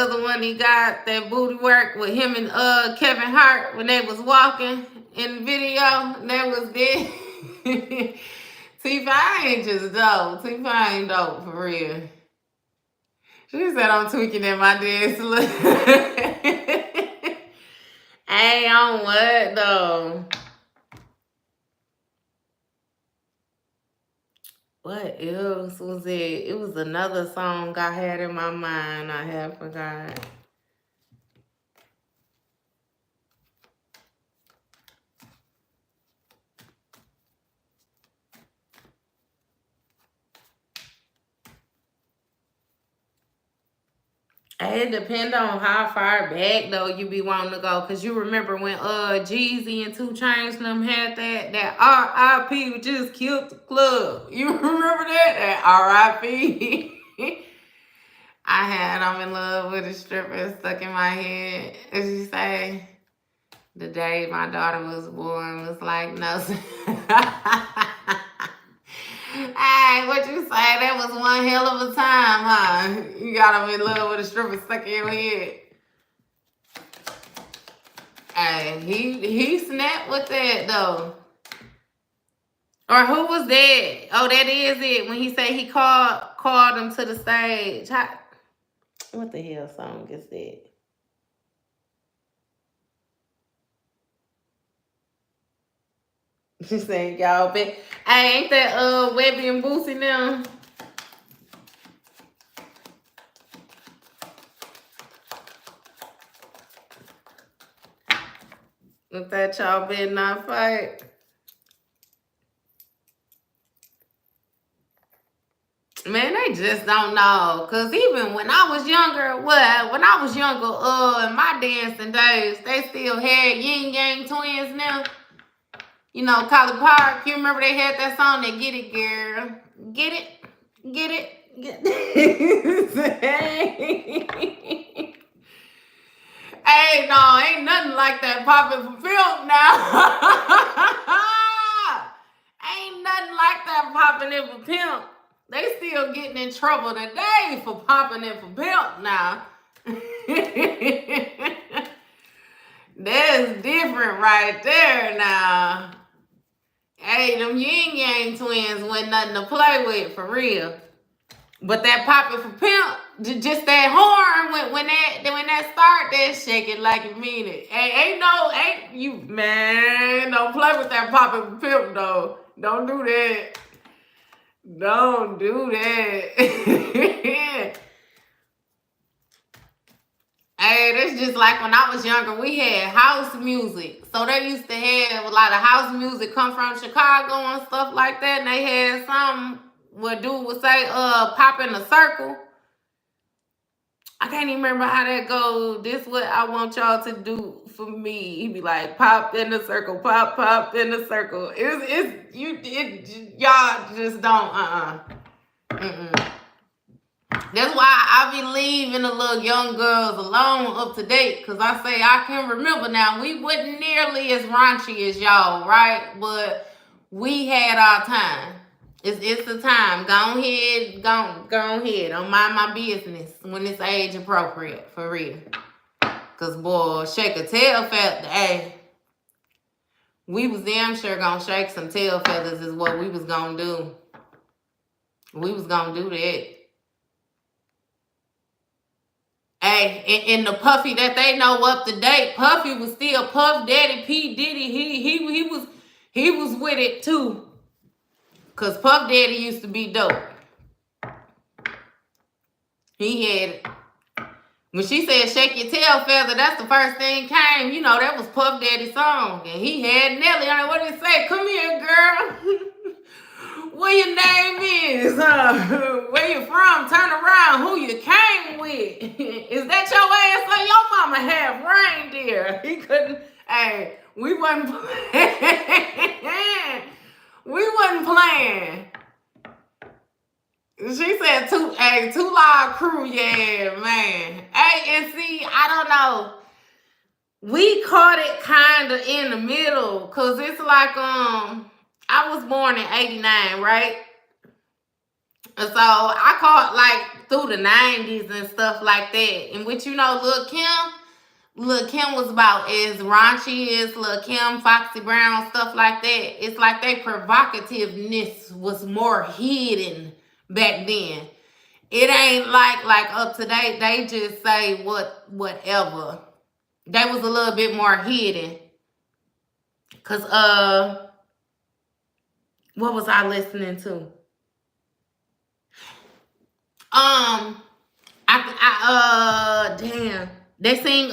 other one he got, that booty work with him and Kevin Hart when they was walking in the video. That was it. T-Pain ain't just dope. T-Pain ain't dope for real. She said I'm tweaking in my dance look. Hey, on what though? What else was it? It was another song I had in my mind. I have forgot. It depends on how far back though you be wanting to go, cause you remember when Jeezy and 2 Chainz them had that R.I.P. just killed the club. You remember that R.I.P. I had I'm in love with a stripper stuck in my head. As you say, the day my daughter was born was like no. Hey, what you say? That was one hell of a time, huh? You got him in love with a stripper stuck in your head. Hey, he snapped with that though. Or who was that? Oh, that is it. When he said he called him to the stage. What the hell song is that? She said, y'all bet. Hey, ain't that Webby and Boosie now? With that y'all better not fight. Man, they just don't know. Cause even when I was younger, in my dancing days, they still had yin yang twins now. You know, Collie Park, you remember they had that song, that Get It, Girl. Get it, get it, get it. Hey, no, ain't nothing like that popping for film now. Ain't nothing like that popping in for pimp. They still getting in trouble today for popping in for pimp now. That's different right there now. Hey, them yin yang twins wasn't nothing to play with for real. But that popping for pimp, just that horn when that start, that shake it like you mean it. Hey, ain't you, man, don't play with that popping for pimp though. Don't do that. Don't do that. Hey, that's just like when I was younger, we had house music. So they used to have a lot of house music come from Chicago and stuff like that. And they had some where dude would say, pop in a circle. I can't even remember how that goes. This what I want y'all to do for me. He'd be like, pop in the circle, pop in the circle. Y'all just don't, That's why I be leaving the little young girls alone up to date. Because I say I can remember now. We wasn't nearly as raunchy as y'all, right? But we had our time. It's the time. Go ahead. Don't mind my business when it's age appropriate, for real. Because, boy, shake a tail feather. Hey, we was damn sure going to shake some tail feathers is what we was going to do. We was going to do that. Hey, and the Puffy that they know up to date, Puffy was still Puff Daddy, P. Diddy. He was with it too. Cause Puff Daddy used to be dope. He had it. When she said shake your tail feather, that's the first thing came. You know, that was Puff Daddy's song. And he had Nelly on it. What did he say? Come here, girl. What your name is? Where you from? Turn around. Who you came with? Is that your ass? So your mama had reindeer. He couldn't. Hey, we wasn't playing. We wasn't playing. She said Too Loud Crew. Yeah, man. Hey, and see, I don't know. We caught it kind of in the middle. Cause it's like I was born in 89, right? And so I caught, like, through the 90s and stuff like that. And which, you know, Lil' Kim was about as raunchy as Lil' Kim, Foxy Brown, stuff like that. It's like their provocativeness was more hidden back then. It ain't like up to date. They just say whatever. They was a little bit more hidden. Cause what was I listening to? Damn. They sing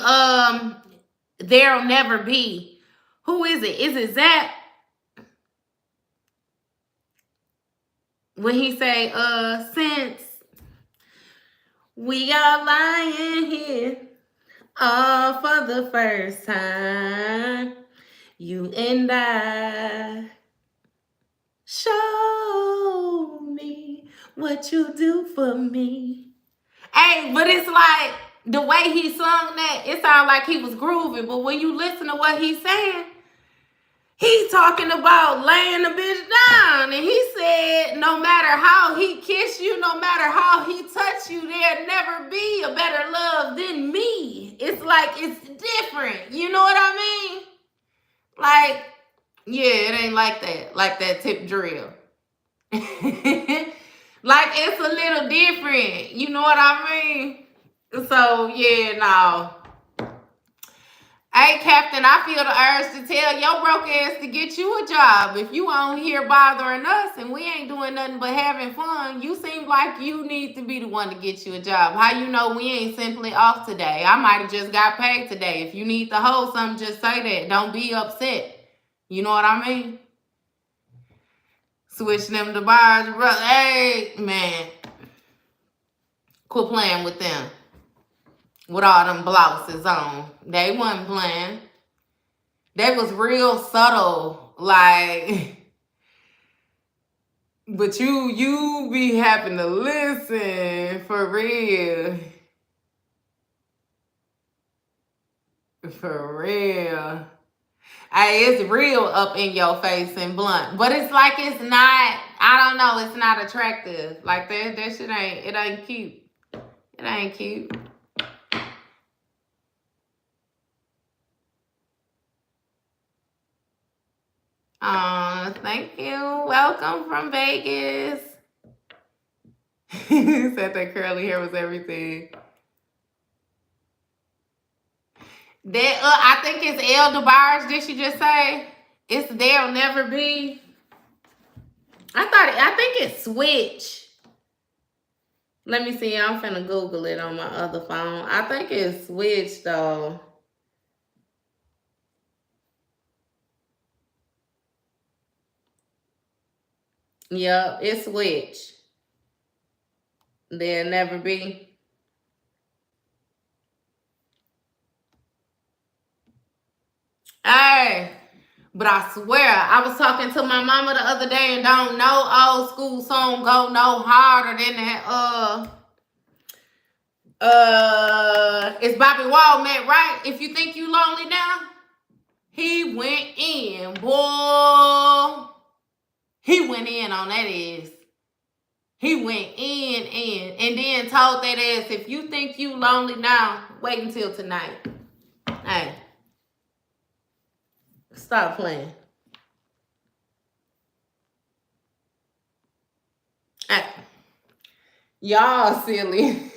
There'll Never Be. Who is it? Is it Zach? When he say, since we are lying here all for the first time, you and I, show me what you do for me. Hey, but it's like the way he sung that, it sounded like he was grooving. But when you listen to what he's saying, he's talking about laying the bitch down. And he said, no matter how he kiss you, no matter how he touch you, there'll never be a better love than me. It's like, it's different. You know what I mean? Like, yeah, it ain't like that tip drill. Like, it's a little different. You know what I mean? So, yeah, no. Hey, Captain, I feel the urge to tell your broke ass to get you a job. If you on here bothering us and we ain't doing nothing but having fun, you seem like you need to be the one to get you a job. How you know we ain't simply off today? I might have just got paid today. If you need to hold something, just say that. Don't be upset. You know what I mean? Switch them to bars, brother. Hey, man. Quit playing with them. With all them blouses on. They wasn't playing. They was real subtle. Like, but you be having to listen for real. For real. Hey, it's real up in your face and blunt. But it's like it's not, I don't know, it's not attractive. Like that shit ain't cute. It ain't cute. Thank you. Welcome from Vegas. Said that curly hair was everything. That I think it's El DeBarge. Did she just say it's There'll Never Be? I think it's Switch. Let me see. I'm finna Google it on my other phone. I think it's Switch though. Yep, it's Switch. There'll Never Be. Hey, but I swear, I was talking to my mama the other day and don't know old school song go no harder than that. It's Bobby Womack, right? If you think you lonely now, he went in, boy. He went in on that ass. He went in, and then told that ass, if you think you lonely now, wait until tonight. Hey. Stop playing. Hey. Y'all silly.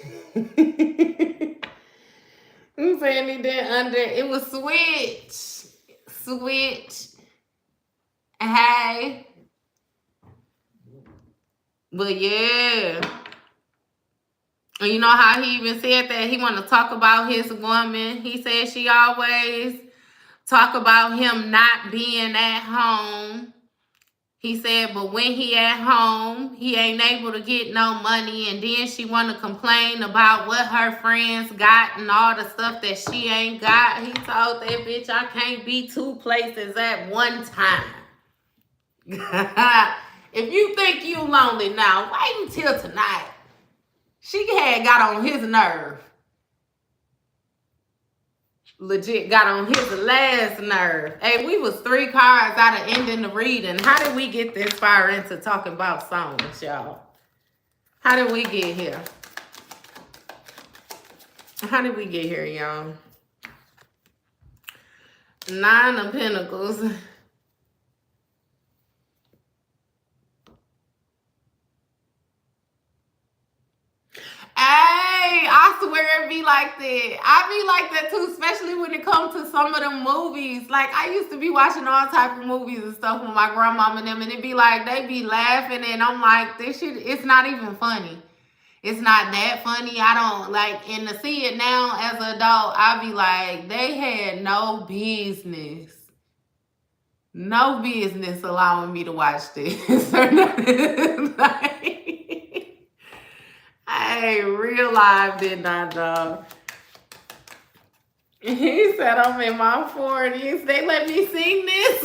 I'm saying he did under, it was Switch. Switch. Hey. But yeah. And you know how he even said that he want to talk about his woman. He said she always talk about him not being at home. He said, but when he at home, he ain't able to get no money. And then she want to complain about what her friends got and all the stuff that she ain't got. He told that bitch, I can't be two places at one time. If you think you lonely now, wait until tonight. She had got on his nerve. Legit got on his last nerve. Hey, we was 3 cards out of ending the reading. How did we get this far into talking about songs, y'all? How did we get here? How did we get here, y'all? 9 of Pentacles. Hey, I swear it be like that. I be like that too, especially when it comes to some of them movies. Like, I used to be watching all type of movies and stuff with my grandmama and them, and it be like, they be laughing, and I'm like, this shit, it's not even funny. It's not that funny. I don't like, and to see it now as an adult, I be like, they had no business allowing me to watch this. Like, hey, real life did not, dog. He said, I'm in my 40s. They let me sing this.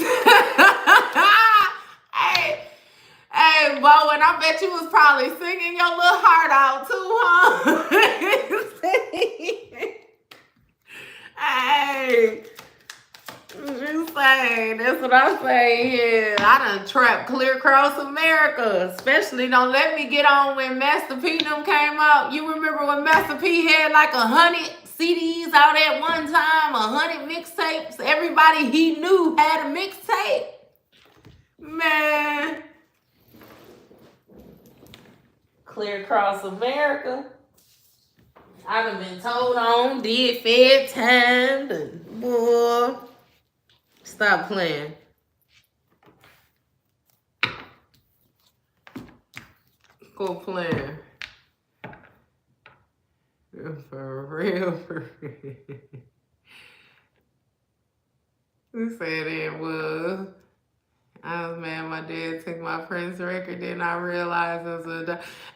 Hey, Bo, and I bet you was probably singing your little heart out too, huh? Hey, just saying, that's what I'm saying here. I done trapped clear across America. Especially don't let me get on when Master P them came out. You remember when Master P had like 100 CDs out at one time, 100 mixtapes? Everybody he knew had a mixtape. Man. Clear across America. I done been told on, did fed time, and boy, stop playing. Go playing. For real, for real. Who said it was? I was mad my dad took my Prince record, then I realized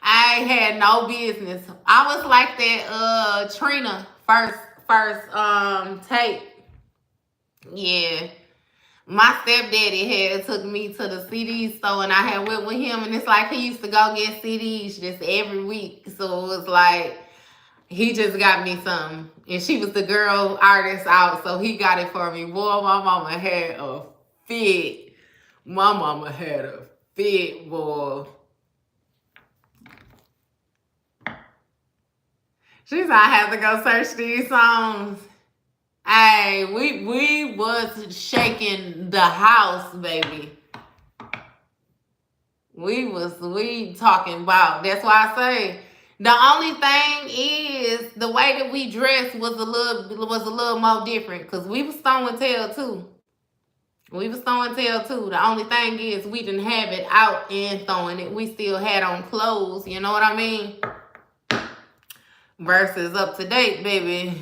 I had no business. I was like that Trina first tape. Yeah. My stepdaddy had took me to the CD store, and I had went with him, and it's like he used to go get CDs just every week. So it was like he just got me some. And she was the girl artist out, so he got it for me. Boy, my mama had a fit. My mama had a fit, boy. She said I have to go search these songs. Hey, we was shaking the house, baby. We talking about. That's why I say the only thing is the way that we dressed was a little more different, because we was throwing tail too. The only thing is we didn't have it out and throwing it. We still had on clothes. You know what I mean? Versus up to date, baby.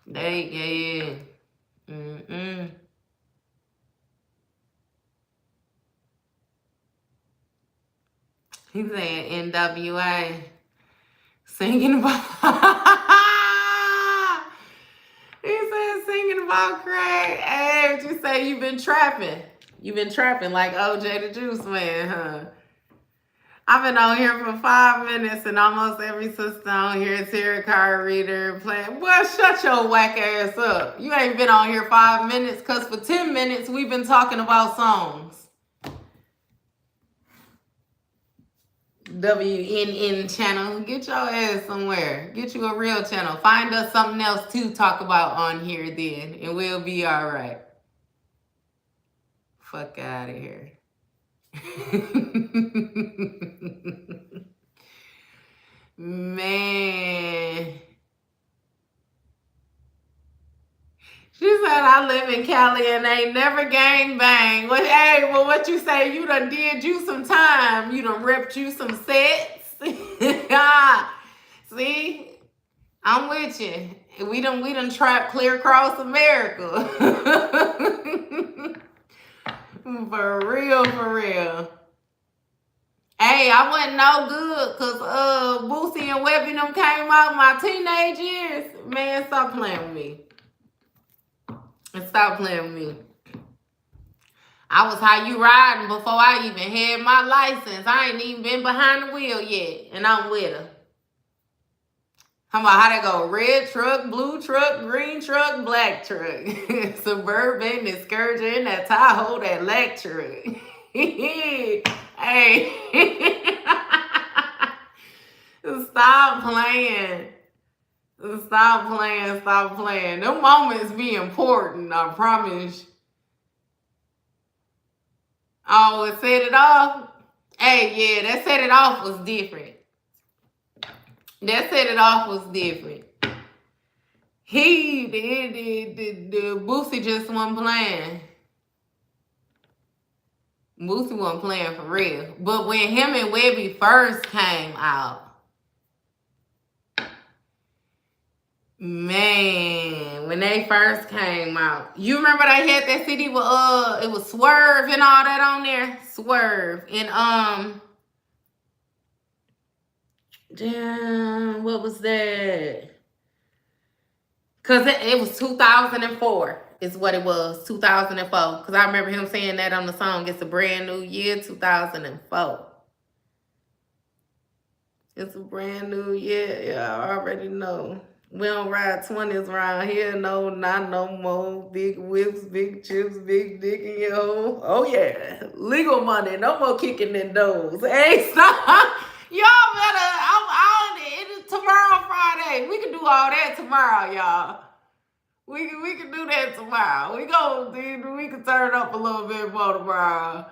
Yeah. He said NWA singing about. He said singing about Craig. Hey, what you say? You been trapping? You been trapping like OJ the Juice Man, huh? I've been on here for 5 minutes, and almost every sister on here is tarot card reader playing. Well, shut your whack ass up. You ain't been on here 5 minutes, because for 10 minutes we've been talking about songs. WNN channel. Get your ass somewhere. Get you a real channel. Find us something else to talk about on here then, and we'll be all right. Fuck out of here. Man. She said, I live in Cali and ain't never gang bang. Well, hey, well, what you say? You done did you some time. You done ripped you some sets. See? I'm with you. We done trapped clear across America. For real, for real. Hey, I wasn't no good because Boosie and Webby them came out in my teenage years. Man, stop playing with me. And stop playing with me. I was how you riding before I even had my license. I ain't even been behind the wheel yet. And I'm with her. How about how they go? Red truck, blue truck, green truck, black truck. Suburban, Excursion, that Tahoe, that Lack truck. Hey. Stop playing. Stop playing. Stop playing. Them moments be important, I promise. Oh, it set it off? Hey, yeah, that set it off was different. That set it off was different. The Boosie just wasn't playing. Boosie wasn't playing for real. But when him and Webby first came out, man, when they first came out, you remember they had that CD with it was Swerve and all that on there? Swerve. And damn, what was that? Cause it was 2004 is what it was, 2004. Cause I remember him saying that on the song. It's a brand new year, 2004. It's a brand new year. Yeah, I already know. We don't ride 20s around here. No, not no more. Big whips, big chips, big dick in your hole. Oh, yeah. Legal money. No more kicking in doors. Hey, stop. Y'all better. It's tomorrow, Friday. We can do all that tomorrow, y'all. We can do that tomorrow. We can turn up a little bit more tomorrow.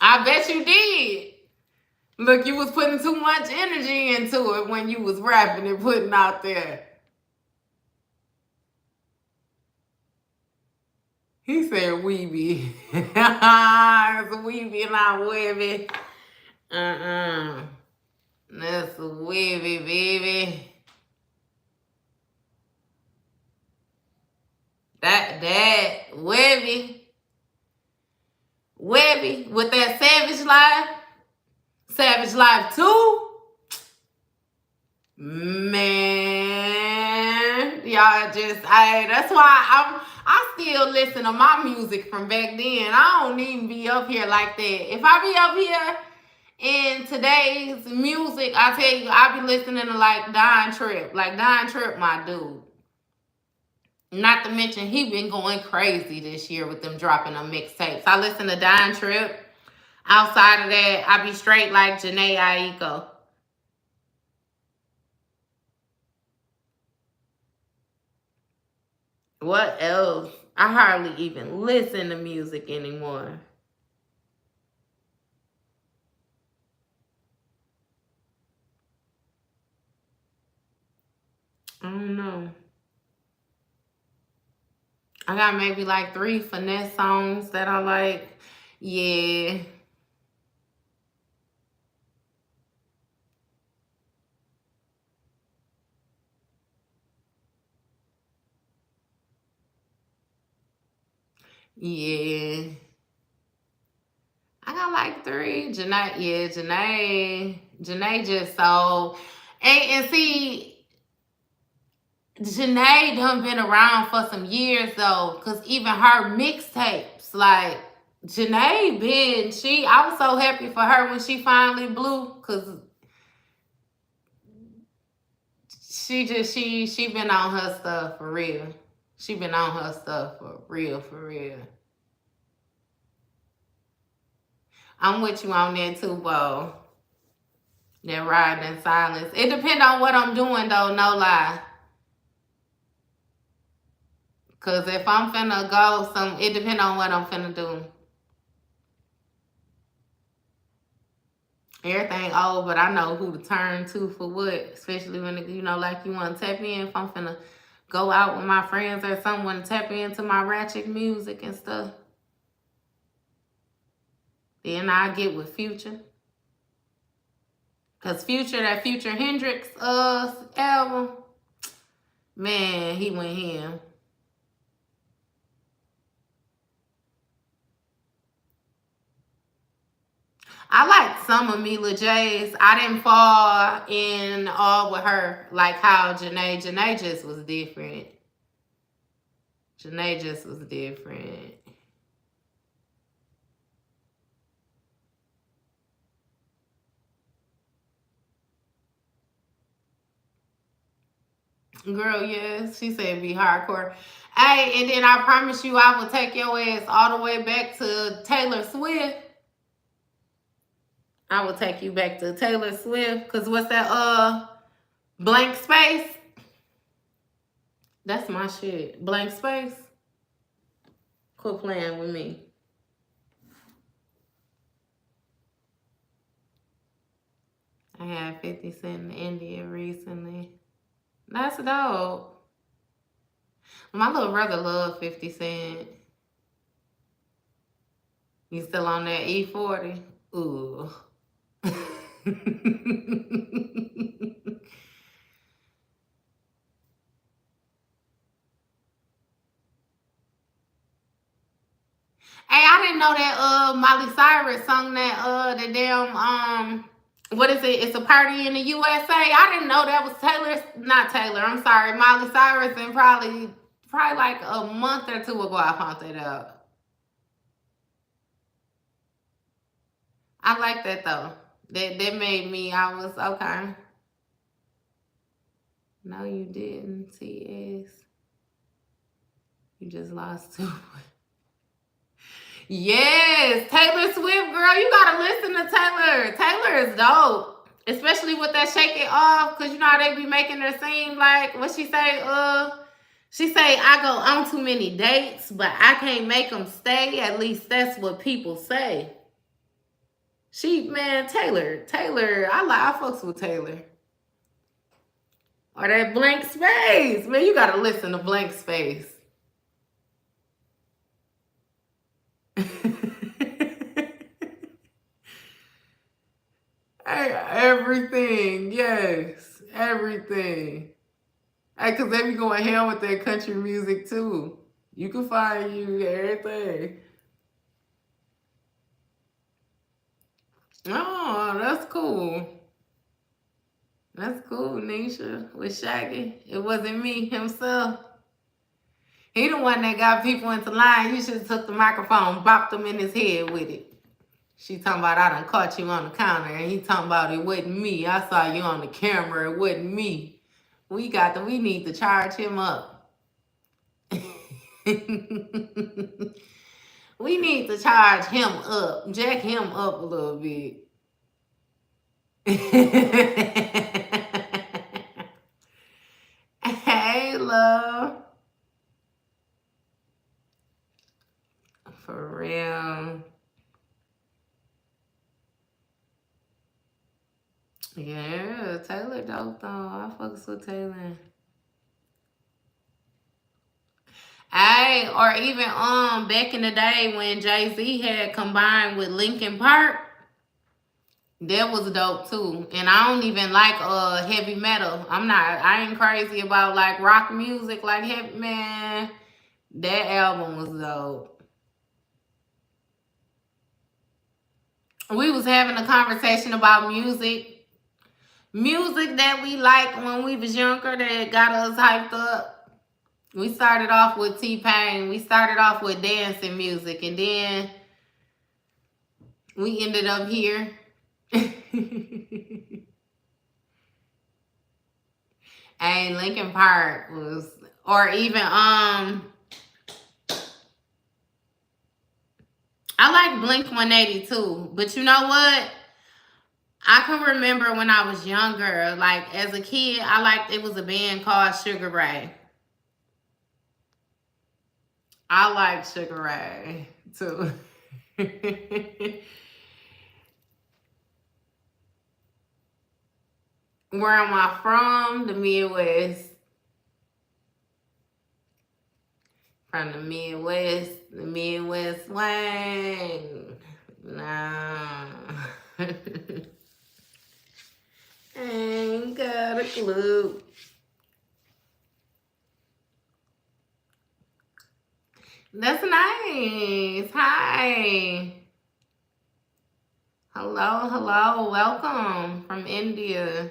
I bet you did. Look, you was putting too much energy into it when you was rapping and putting out there. He said weeby. It's a weeby, not webby. That's a webby, baby. That Webby with that Savage Life 2. Man, y'all that's why I still listen to my music from back then. I don't even be up here like that. If I be up here in today's music, I tell you, I be listening to like Don Tripp. Like Don Tripp, my dude. Not to mention, he been going crazy this year with them dropping them mixtapes. I listen to Don Tripp. Outside of that, I be straight like Janae Aiko. What else? I hardly even listen to music anymore. I don't know. I got maybe like 3 finesse songs that I like. Yeah. Yeah. I got like 3. Janae just so. And see, Janae done been around for some years though, cause even her mixtapes, like Janae I was so happy for her when she finally blew, cause she been on her stuff for real. She been on her stuff for real, for real. I'm with you on that too, Bo. That riding in silence. It depends on what I'm doing though, no lie. Cause if I'm finna go it depends on what I'm finna do. Everything old, but I know who to turn to for what. Especially when, like you want to tap in. If I'm finna go out with my friends or someone to tap into my ratchet music and stuff. Then I get with Future. Cause that Future Hendrix album, man, he went him. I like some of Mila J's. I didn't fall in all with her like how Janae just was different. Janae just was different. Girl, yes. She said be hardcore. Hey, and then I promise you I will take your ass all the way back to Taylor Swift. I will take you back to Taylor Swift. Cause what's that? Blank Space. That's my shit. Blank Space. Quit playing with me. I had 50 Cent in India recently. That's dope. My little brother loved 50 Cent. You still on that E40? Ooh. Hey, I didn't know that Miley Cyrus sung that the damn what is it? It's a party in the USA. I didn't know that was Taylor, not Taylor. I'm sorry, Miley Cyrus, and probably like a month or two ago I found that out. I like that though. That made me. I was okay. No, you didn't. TS. You just lost two. Yes, Taylor Swift, girl, you gotta listen to Taylor. Taylor is dope, especially with that "Shake It Off," cause you know how they be making her seem like what she say. She say I go on too many dates, but I can't make them stay. At least that's what people say. Taylor, I fucks with Taylor. Or that Blank Space, man, you gotta listen to Blank Space. Everything, yes, everything. Hey, cause they be going hell with that country music too. You can find you everything. Oh, that's cool. That's cool, Nisha. With Shaggy. It wasn't me himself. He the one that got people into line. You should have took the microphone, bopped him in his head with it. She talking about I done caught you on the counter, and he talking about it wasn't me. I saw you on the camera. It wasn't me. We need to charge him up. We need to charge him up, jack him up a little bit. Hey, love. For real. Yeah, Taylor dope though. I fucks with Taylor. Hey, or even back in the day when Jay-Z had combined with Linkin Park, that was dope too. And I don't even like heavy metal. I ain't crazy about like rock music like heavy, man. That album was dope. We was having a conversation about music that we liked when we was younger that got us hyped up. We started off with T-Pain. We started off with dancing music, and then we ended up here. And Linkin Park was, or even I like Blink-182, but you know what? I can remember when I was younger, like as a kid, it was a band called Sugar Ray. I like Sugar Ray too. Where am I from? The Midwest. From the Midwest swing. Nah. Ain't got a clue. That's nice. Hi. Hello. Welcome from India.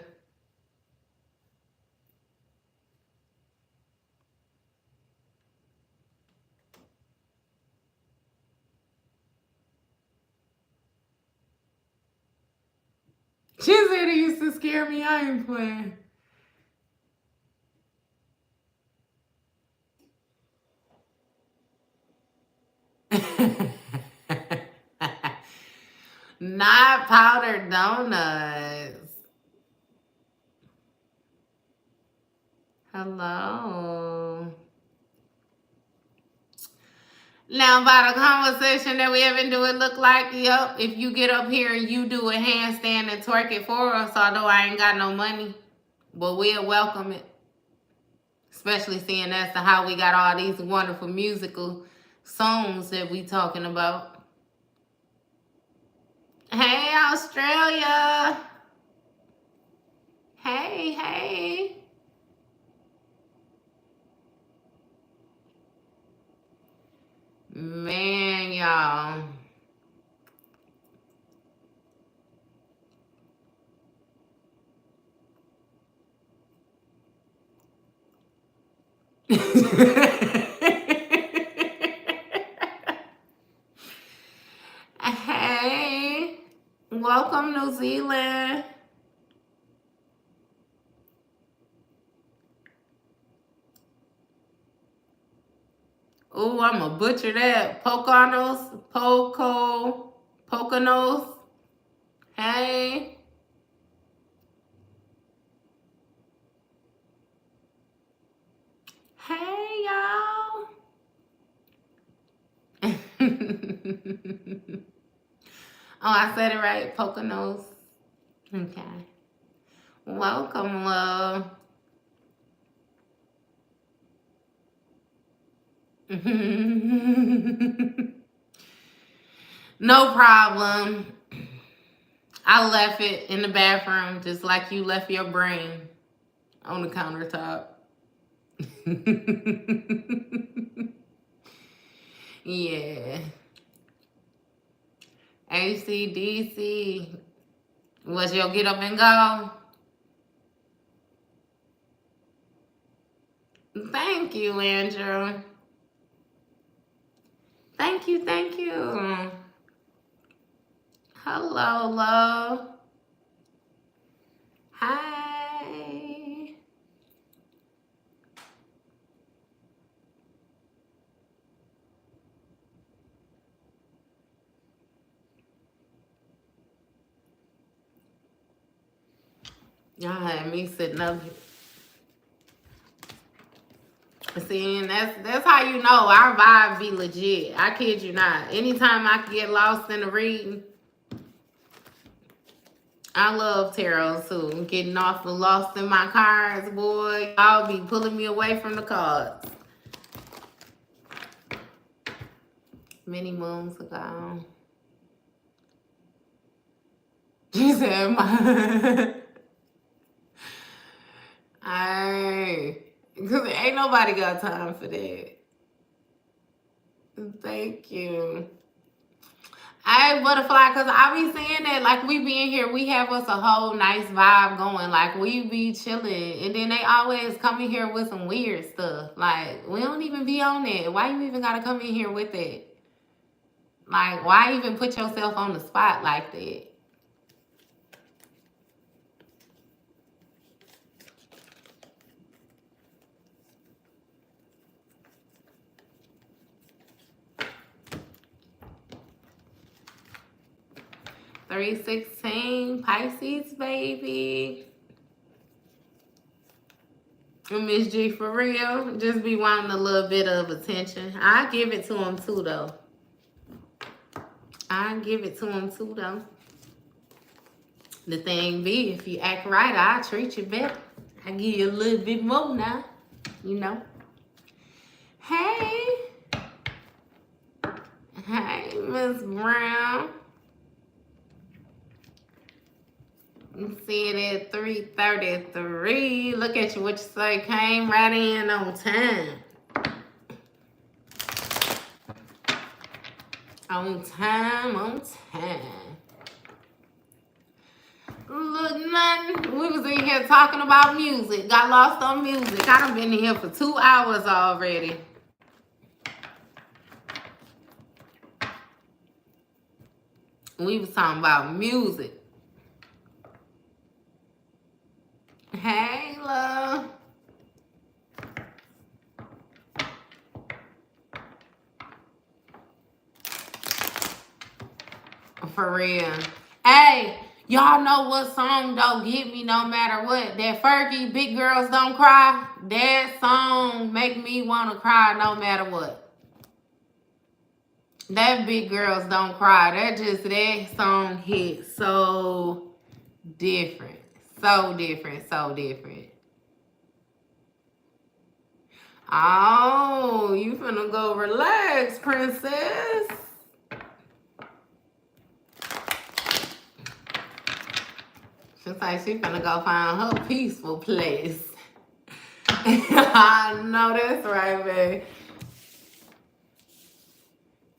She said it used to scare me. I ain't playing. Not powdered donuts. Hello. Now, by the conversation that we having, do it look like, yep, if you get up here and you do a handstand and twerk it for us, although I ain't got no money, but we'll welcome it. Especially seeing as to how we got all these wonderful musical songs that we talking about. Hey, Australia. Hey, hey. Man, y'all. Hey, welcome, New Zealand. Oh, I'm gonna butcher that. Poconos. Hey. Hey, y'all. Oh, I said it right. Poconos. Okay. Welcome, love. No problem. I left it in the bathroom just like you left your brain on the countertop. Yeah. ACDC. Was your get up and go? Thank you, Andrew. Thank you, thank you. Hello, love. Hi. Y'all had me sitting up here. See, and that's how you know our vibe be legit. I kid you not. Anytime I can get lost in the reading, I love tarot too. Getting off the lost in my cards, boy. Y'all be pulling me away from the cards. Many moons ago. She said, because ain't nobody got time for that. Thank you. Hey, butterfly, because I be saying that, like, we be in here, we have us a whole nice vibe going. Like, we be chilling. And then they always come in here with some weird stuff. Like, we don't even be on that. Why you even got to come in here with it? Like, why even put yourself on the spot like that? $316 Pisces, baby. Miss G, for real, just be wanting a little bit of attention. I give it to him too, though. The thing be, if you act right, I'll treat you better. I give you a little bit more now, you know. Hey. Hey, Miss Brown. You see it at 3:33. Look at you, what you say. Came right in on time. On time. Look, nothing. We was in here talking about music. Got lost on music. I done been in here for 2 hours already. We was talking about music. Hey, love. For real. Hey, y'all know what song don't get me no matter what? That Fergie, Big Girls Don't Cry. That song make me want to cry no matter what. That Big Girls Don't Cry. That song hit so different. So different. So different. Oh, you finna go relax, princess. She's like she finna go find her peaceful place. I know that's right, babe.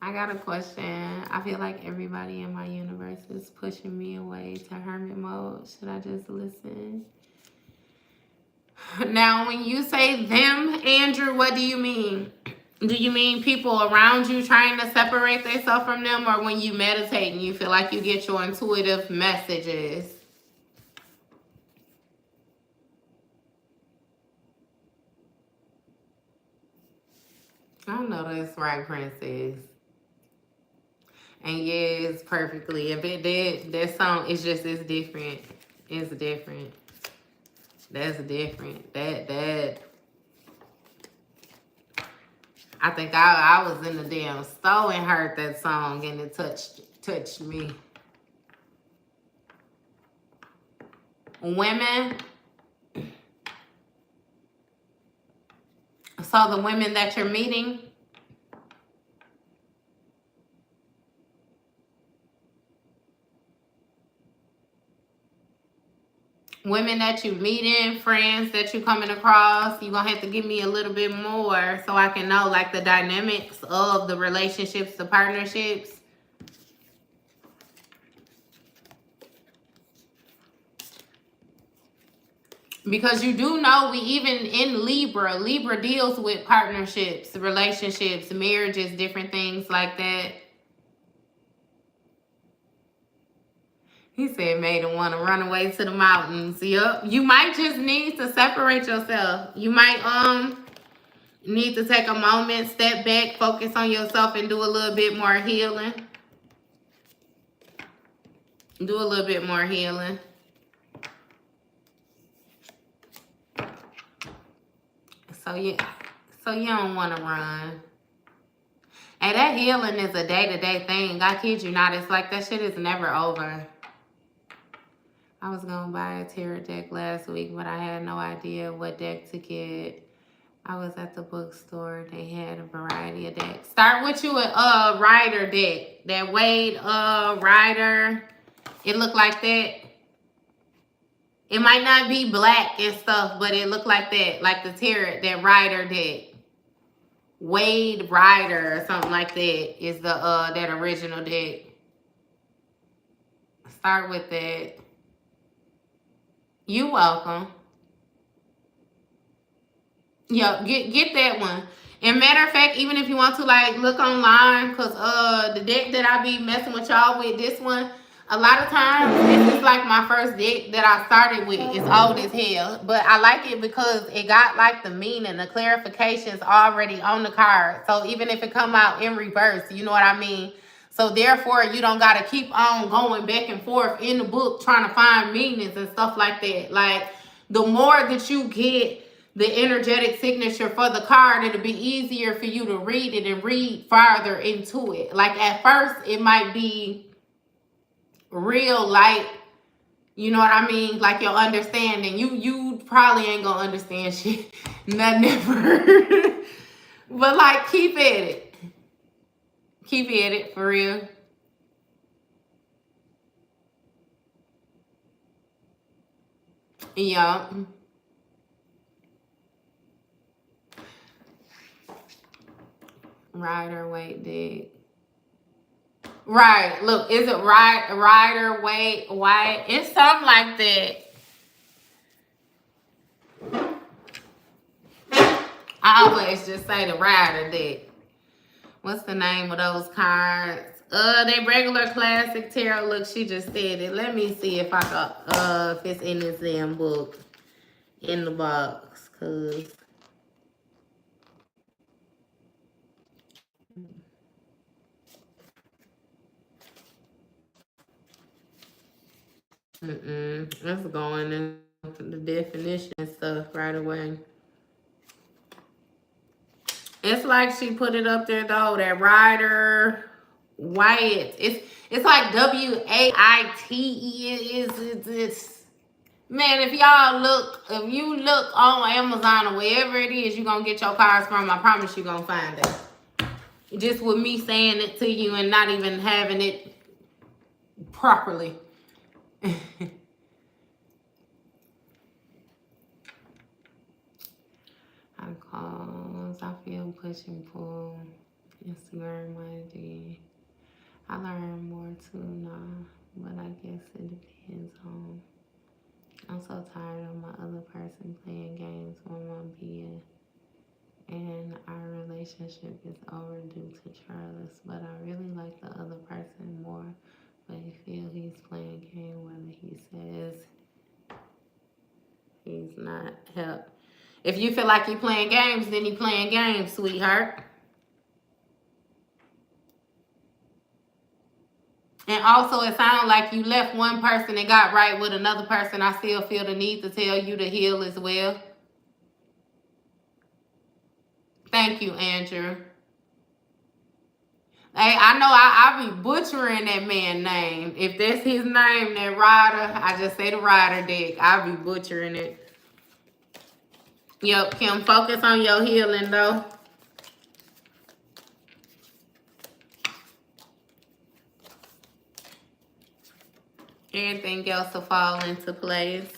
I got a question. I feel like everybody in my universe is pushing me away to hermit mode. Should I just listen? Now, when you say them, Andrew, what do you mean? Do you mean people around you trying to separate themselves from them, or when you meditate and you feel like you get your intuitive messages? I know that's right, princess. And yes, perfectly. If it did, that song is it's different. It's different. That's different. That I think I was in the damn store and heard that song and it touched me. Women. So the women that you're meeting, women that you meeting, friends that you coming across, you're gonna have to give me a little bit more so I can know like the dynamics of the relationships, the partnerships. Because you do know we even in Libra deals with partnerships, relationships, marriages, different things like that. He said made him want to run away to the mountains. Yup. You might just need to separate yourself. You might need to take a moment, step back, focus on yourself, and do a little bit more healing. Do a little bit more healing. So you don't want to run. And that healing is a day-to-day thing. I kid you not. It's like that shit is never over. I was going to buy a tarot deck last week, but I had no idea what deck to get. I was at the bookstore. They had a variety of decks. Start with you a Rider deck. That Wade Rider. It looked like that. It might not be black and stuff, but it looked like that. Like the tarot, that Rider deck. Wade Rider or something like that is the that original deck. Start with that. You welcome. Yep, get that one. And matter of fact, even if you want to like look online, cause the deck that I be messing with y'all with, this one, a lot of times this is like my first deck that I started with. It's old as hell, but I like it because it got like the meaning, the clarifications already on the card. So even if it come out in reverse, you know what I mean. So therefore, you don't gotta keep on going back and forth in the book trying to find meanings and stuff like that. Like the more that you get the energetic signature for the card, it'll be easier for you to read it and read farther into it. Like at first, it might be real light, you know what I mean? Like your understanding. You probably ain't gonna understand shit. Not never. But like keep at it. Keep at it for real. Yeah. Rider, Waite, Dick. Right. Look, is it Rider, Waite, White? It's something like that. I always just say the Rider deck. What's the name of those cards? They regular classic tarot. Look, she just said it. Let me see if I got if it's in this damn book in the box, cause Let's go into the definition and stuff right away. It's like she put it up there though. That Rider Wyatt. It's like Waite. It's man. If you look on Amazon or wherever it is, you gonna get your cards from. I promise you gonna find it. Just with me saying it to you and not even having it properly. I feel push and pull. Instagram ID. I learn more too now, but I guess it depends on. I'm so tired of my other person playing games when I'm being, and our relationship is overdue to trust. But I really like the other person more, but I feel he's playing game whether he says he's not help. If you feel like you're playing games, then you're playing games, sweetheart. And also, it sounds like you left one person and got right with another person. I still feel the need to tell you to heal as well. Thank you, Andrew. Hey, I know I be butchering that man's name. If that's his name, that Rider, I just say the Rider deck. I be butchering it. Yep, Kim, focus on your healing, though. Everything else will fall into place.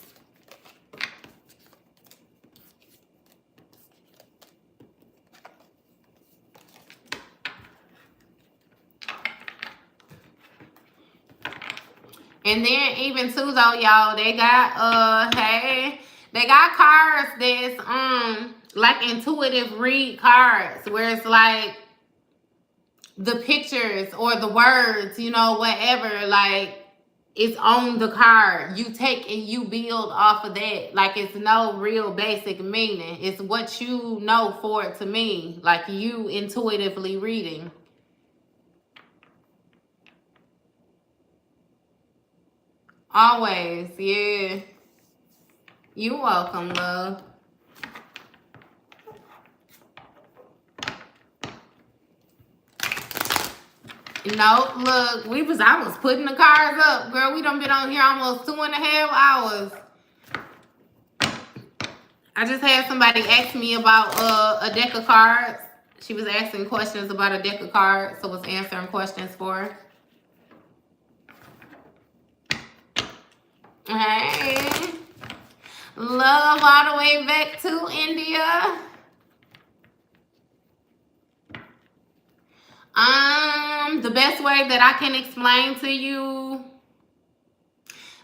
And then even too though, y'all, they got they got cards that's like intuitive read cards where it's like the pictures or the words, whatever, like it's on the card. You take and you build off of that. Like it's no real basic meaning. It's what you know for it to mean. Like you intuitively reading. Always, yeah. You're welcome, love. No, look, I was putting the cards up, girl. We done been on here almost 2.5 hours. I just had somebody ask me about a deck of cards. She was asking questions about a deck of cards, so I was answering questions for her. Hey. Love all the way back to India. The best way that I can explain to you,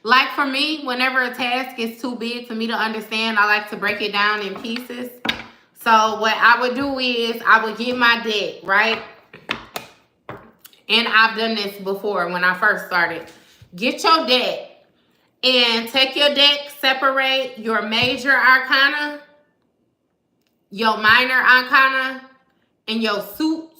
like for me, whenever a task is too big for me to understand, I like to break it down in pieces. So what I would do is I would get my deck, right? And I've done this before when I first started. Get your deck and take your deck, separate your major arcana, your minor arcana, and your suits.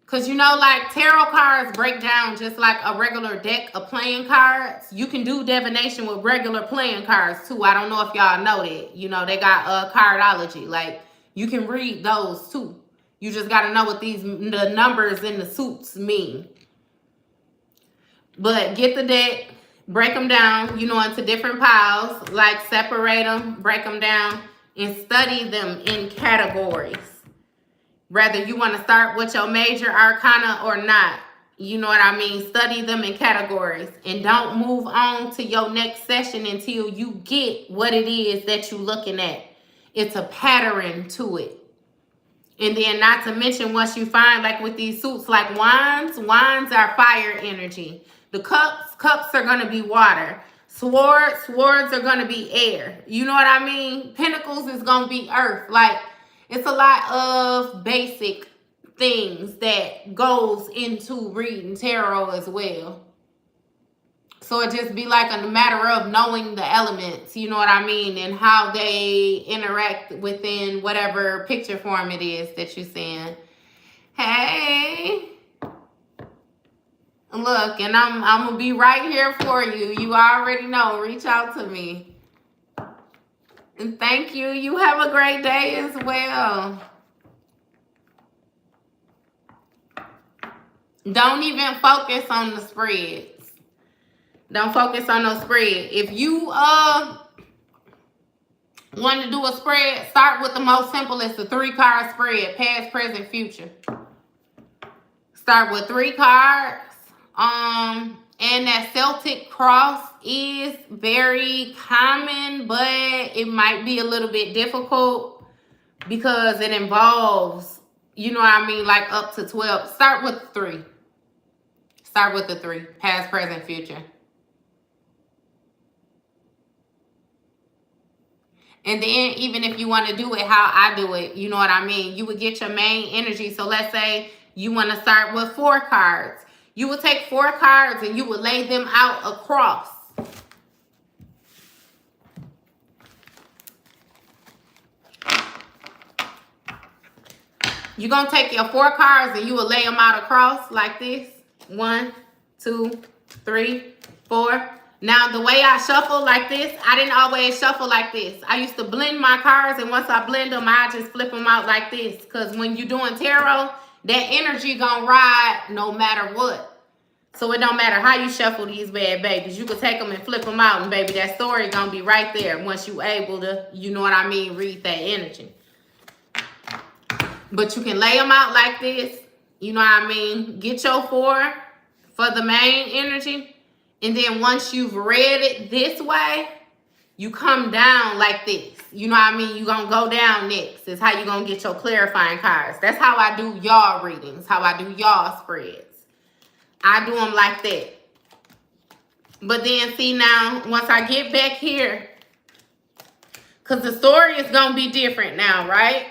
Because like tarot cards break down just like a regular deck of playing cards. You can do divination with regular playing cards too. I don't know if y'all know that. They got cardology. Like you can read those too. You just got to know what the numbers in the suits mean. But get the deck, break them down, into different piles. Like separate them, break them down, and study them in categories. Whether you want to start with your major arcana or not. You know what I mean? Study them in categories. And don't move on to your next session until you get what it is that you're looking at. It's a pattern to it. And then not to mention once you find, like with these suits, like wands are fire energy. The cups are going to be water. Swords are going to be air. You know what I mean? Pentacles is going to be earth. Like, it's a lot of basic things that goes into reading tarot as well. So it just be like a matter of knowing the elements, you know what I mean? And how they interact within whatever picture form it is that you're seeing. Hey. Look, and I'm gonna be right here for you. You already know. Reach out to me. And thank you. You have a great day as well. Don't even focus on the spreads. Don't focus on no spread. If you want to do a spread, start with the most simplest, the 3-card spread, past, present, future. Start with 3 cards. And that Celtic cross is very common, but it might be a little bit difficult because it involves, you know what I mean, like up to 12. Start with 3. Start with the 3. Past, present, future. And then even if you want to do it how I do it, you know what I mean, you would get your main energy. So let's say you want to start with 4 cards. You would take 4 cards and you would lay them out across. You're going to take your 4 cards and you will lay them out across like this. 1, 2, 3, 4. Now, the way I shuffle like this, I didn't always shuffle like this. I used to blend my cards, and once I blend them, I just flip them out like this. Because when you're doing tarot, that energy going to ride no matter what. So it don't matter how you shuffle these bad babies. You can take them and flip them out, and baby, that story going to be right there once you able to, you know what I mean, read that energy. But you can lay them out like this. You know what I mean? Get your 4 for the main energy. And then once you've read it this way, you come down like this. You know what I mean? You're going to go down next. Is how you're going to get your clarifying cards. That's how I do y'all readings. How I do y'all spreads. I do them like that. But then see now, once I get back here, because the story is going to be different now, right?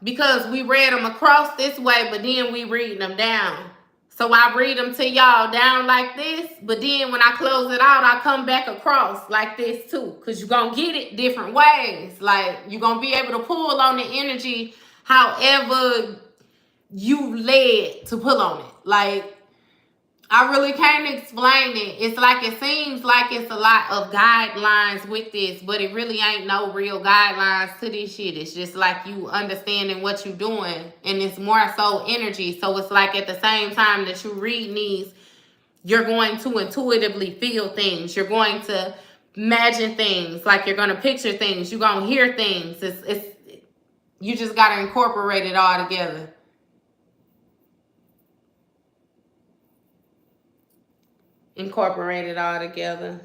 Because we read them across this way, but then we read them down. So I read them to y'all down like this, but then when I close it out, I come back across like this too. Because you're going to get it different ways. Like, you're going to be able to pull on the energy however you led to pull on it. Like, I really can't explain it. It's like, it seems like it's a lot of guidelines with this, but it really ain't no real guidelines to this shit. It's just like you understanding what you're doing, and it's more so energy. So it's like at the same time that you read these, you're going to intuitively feel things. You're going to imagine things, like you're going to picture things. You're going to hear things. You just got to incorporate it all together. Incorporate it all together.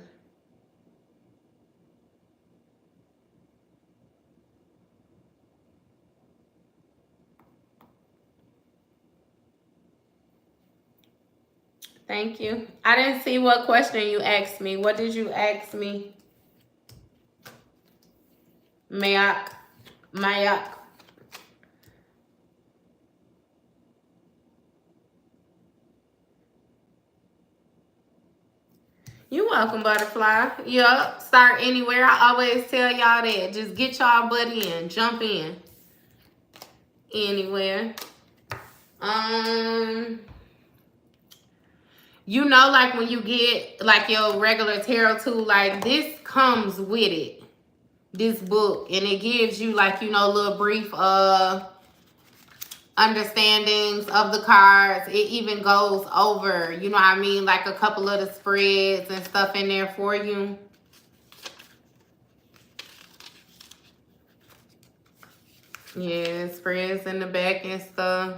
Thank you. I didn't see what question you asked me. What did you ask me? Mayak. You're welcome, butterfly. Yup. Start anywhere. I always tell y'all that. Just get y'all butt in. Jump in. Anywhere. You know, like when you get like your regular tarot tool, like this comes with it. This book. And it gives you like, you know, a little brief understandings of the cards. It even goes over, you know what I mean, like a couple of the spreads and stuff in there for you. Yeah, spreads in the back and stuff.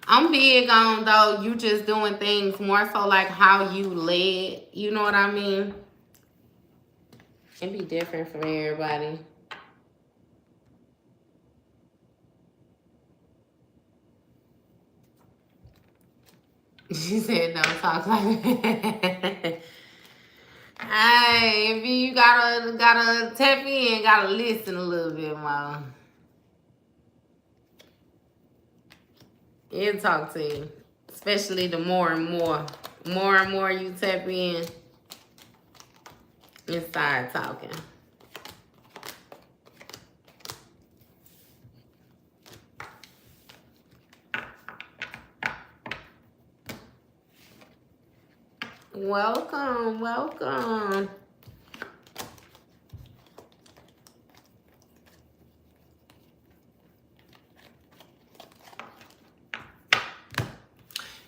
I'm big on, though, you just doing things more so like how you led. You know what I mean? It'd be different from everybody. She said, "Don't talk like that." Hey, if you gotta tap in, gotta listen a little bit more. It'll talk to you, especially the more and more you tap in and start talking. Welcome, welcome.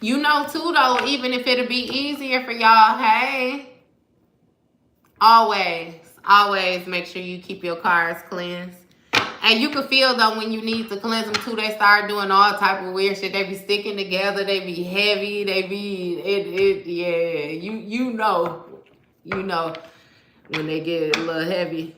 You know, too, though, even if it'll be easier for y'all, hey, always make sure you keep your cars cleansed. And you can feel, though, when you need to cleanse them, too, they start doing all type of weird shit. They be sticking together. They be heavy. They be, yeah, you know when they get a little heavy.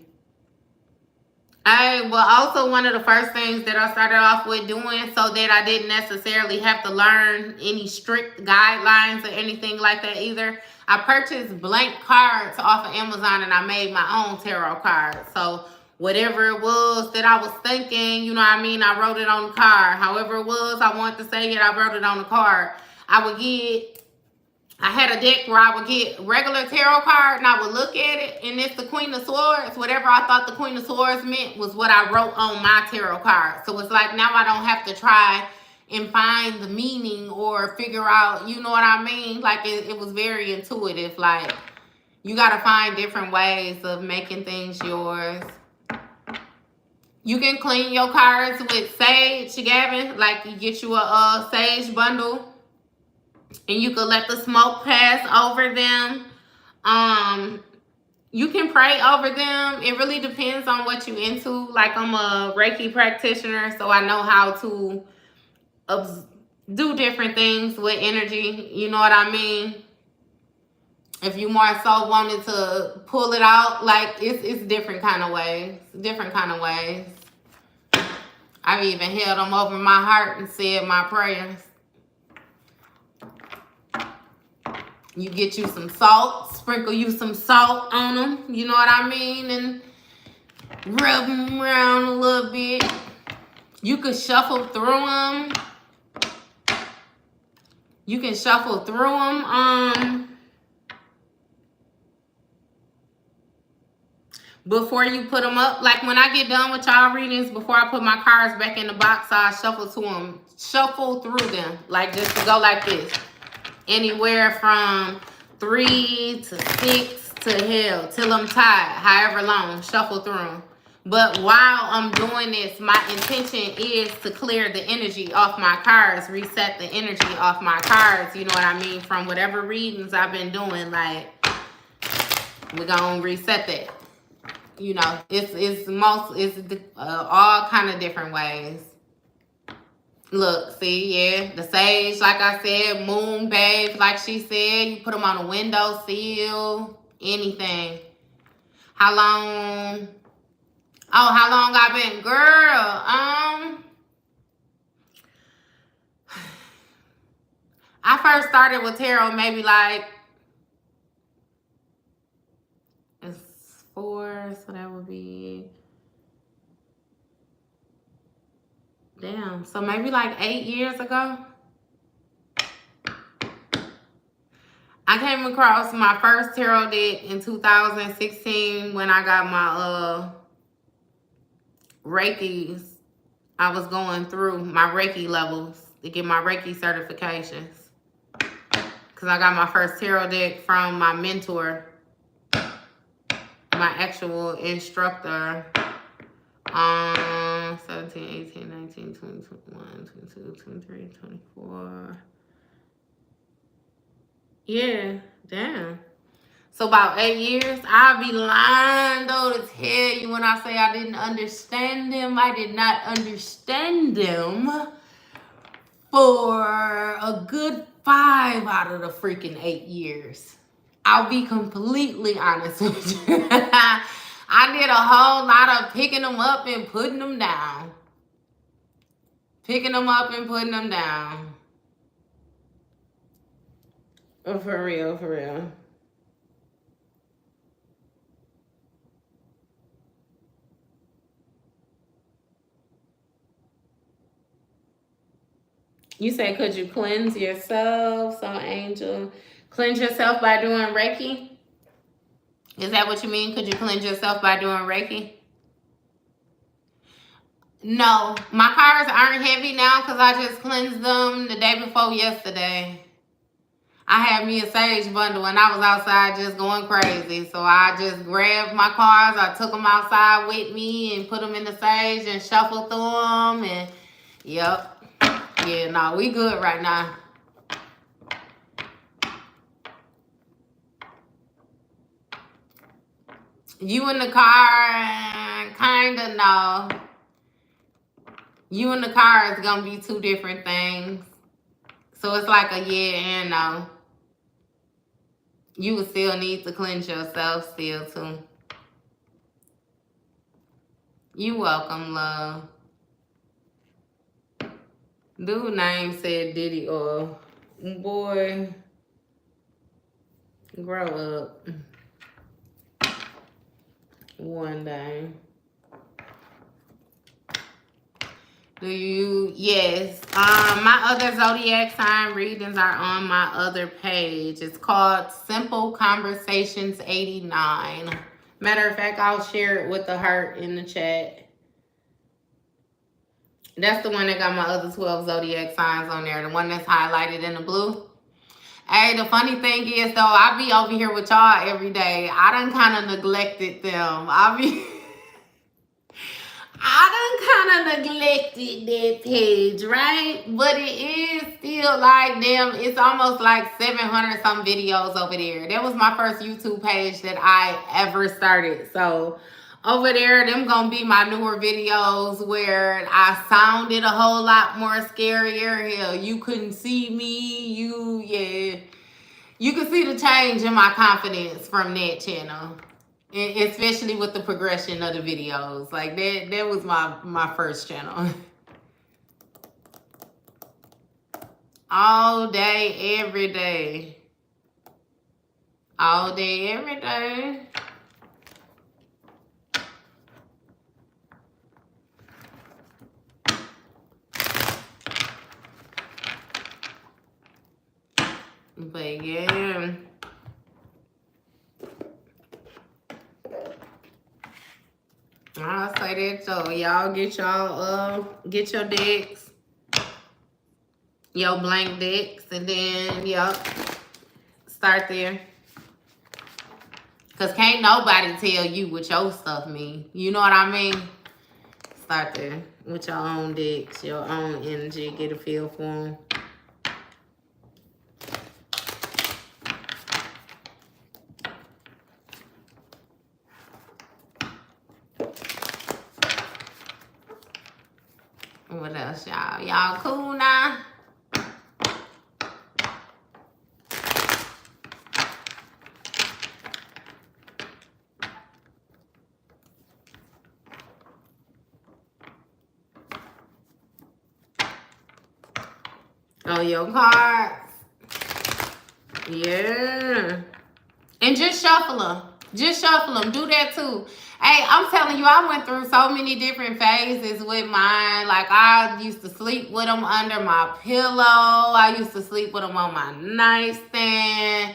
Also one of the first things that I started off with doing so that I didn't necessarily have to learn any strict guidelines or anything like that either, I purchased blank cards off of Amazon and I made my own tarot cards. So whatever it was that I was thinking, you know what I mean, I wrote it on the card. However it was I wanted to say it, I wrote it on the card. I had a deck where I would get regular tarot card and I would look at it and it's the Queen of Swords. Whatever I thought the Queen of Swords meant was what I wrote on my tarot card. So it's like now I don't have to try and find the meaning or figure out, you know what I mean? Like it was very intuitive. Like you got to find different ways of making things yours. You can clean your cards with sage, Gavin. Like you get you a sage bundle. And you can let the smoke pass over them. You can pray over them. It really depends on what you're into. Like I'm a Reiki practitioner, so I know how to do different things with energy. You know what I mean? If you more so wanted to pull it out, like it's different kind of ways. Different kind of ways. I've even held them over my heart and said my prayers. You get you some salt, sprinkle you some salt on them, you know what I mean? And rub them around a little bit. You could shuffle through them. You can shuffle through them before you put them up. Like when I get done with y'all readings, before I put my cards back in the box, I shuffle through them. Like just to go like this. Anywhere from 3 to 6 to hell till I'm tired, however long, shuffle through them. But while I'm doing this, my intention is to clear the energy off my cards, reset the energy off my cards, you know what I mean, from whatever readings I've been doing. Like we're gonna reset that. You know, it's all kind of different ways. Look, see, yeah, the sage, like I said, moon babe, like she said, you put them on a windowsill, anything. How long I been, girl? I first started with tarot maybe like, it's 4, so that would be, damn, so maybe like 8 years ago. I came across my first tarot deck in 2016 when I got my Reikis. I was going through my Reiki levels to get my Reiki certifications. Because I got my first tarot deck from my mentor, my actual instructor. 17, 18, 19, 20, 21, 22, 23, 24. Yeah, damn. So about 8 years. I'll be lying though to tell you when I say I didn't understand them. I did not understand them for a good 5 out of the freaking 8 years. I'll be completely honest with you. I did a whole lot of picking them up and putting them down. Picking them up and putting them down. Oh, for real, for real. You say, could you cleanse yourself? So, Angel, cleanse yourself by doing Reiki? Is that what you mean? Could you cleanse yourself by doing Reiki? No, my cards aren't heavy now because I just cleansed them the day before yesterday. I had me a sage bundle and I was outside just going crazy. So I just grabbed my cards. I took them outside with me and put them in the sage and shuffled through them. And yep. Yeah, no, we good right now. You in the car, kind of no. You in the car is going to be two different things. So it's like a yeah and no. You would still need to cleanse yourself still too. You welcome, love. Dude name said Diddy Oil. Boy, grow up. One day. Do you? Yes. My other zodiac sign readings are on my other page. It's called Simple Conversations 89. Matter of fact, I'll share it with the heart in the chat. That's the one that got my other 12 zodiac signs on there. The one that's highlighted in the blue. Hey, the funny thing is, though, I be over here with y'all every day. I done kind of neglected them. I done kind of neglected that page, right? But it is still like them. It's almost like 700 some videos over there. That was my first YouTube page that I ever started. So over there, them gonna be my newer videos where I sounded a whole lot more scarier. Hell, you couldn't see me. You can see the change in my confidence from that channel. Especially with the progression of the videos. Like that was my first channel. All day, every day. All day, every day. But yeah. I'll say that so y'all get your decks, your blank decks, and then start there. Cause can't nobody tell you what your stuff mean. You know what I mean? Start there with your own decks, your own energy, get a feel for them. What else, y'all? Y'all cool now? Oh, your cards. Yeah. And just shuffle them. Just shuffle them. Do that too. Hey, I'm telling you, I went through so many different phases with mine. Like, I used to sleep with them under my pillow. I used to sleep with them on my nightstand.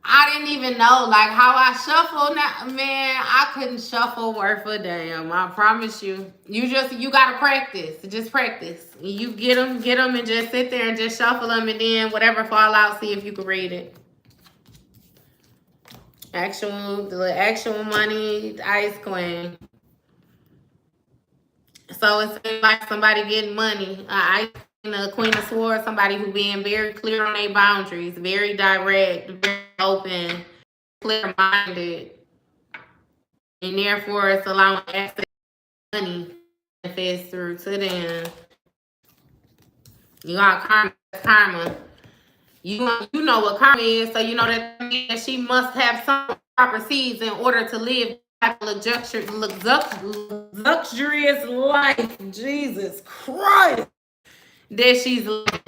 I didn't even know, like, how I shuffle now. Man, I couldn't shuffle worth a damn. I promise you. You got to practice. Just practice. You get them, and just sit there and just shuffle them. And then whatever fall out, see if you can read it. The actual money, Ice Queen. So it's like somebody getting money. Ice Queen, the Queen of Swords, somebody who being very clear on their boundaries, very direct, very open, clear-minded, and therefore it's allowing access to money to manifest through to them. You got karma. You know what karma is, so you know that she must have some proper seeds in order to live a luxurious life. Jesus Christ, that she's living.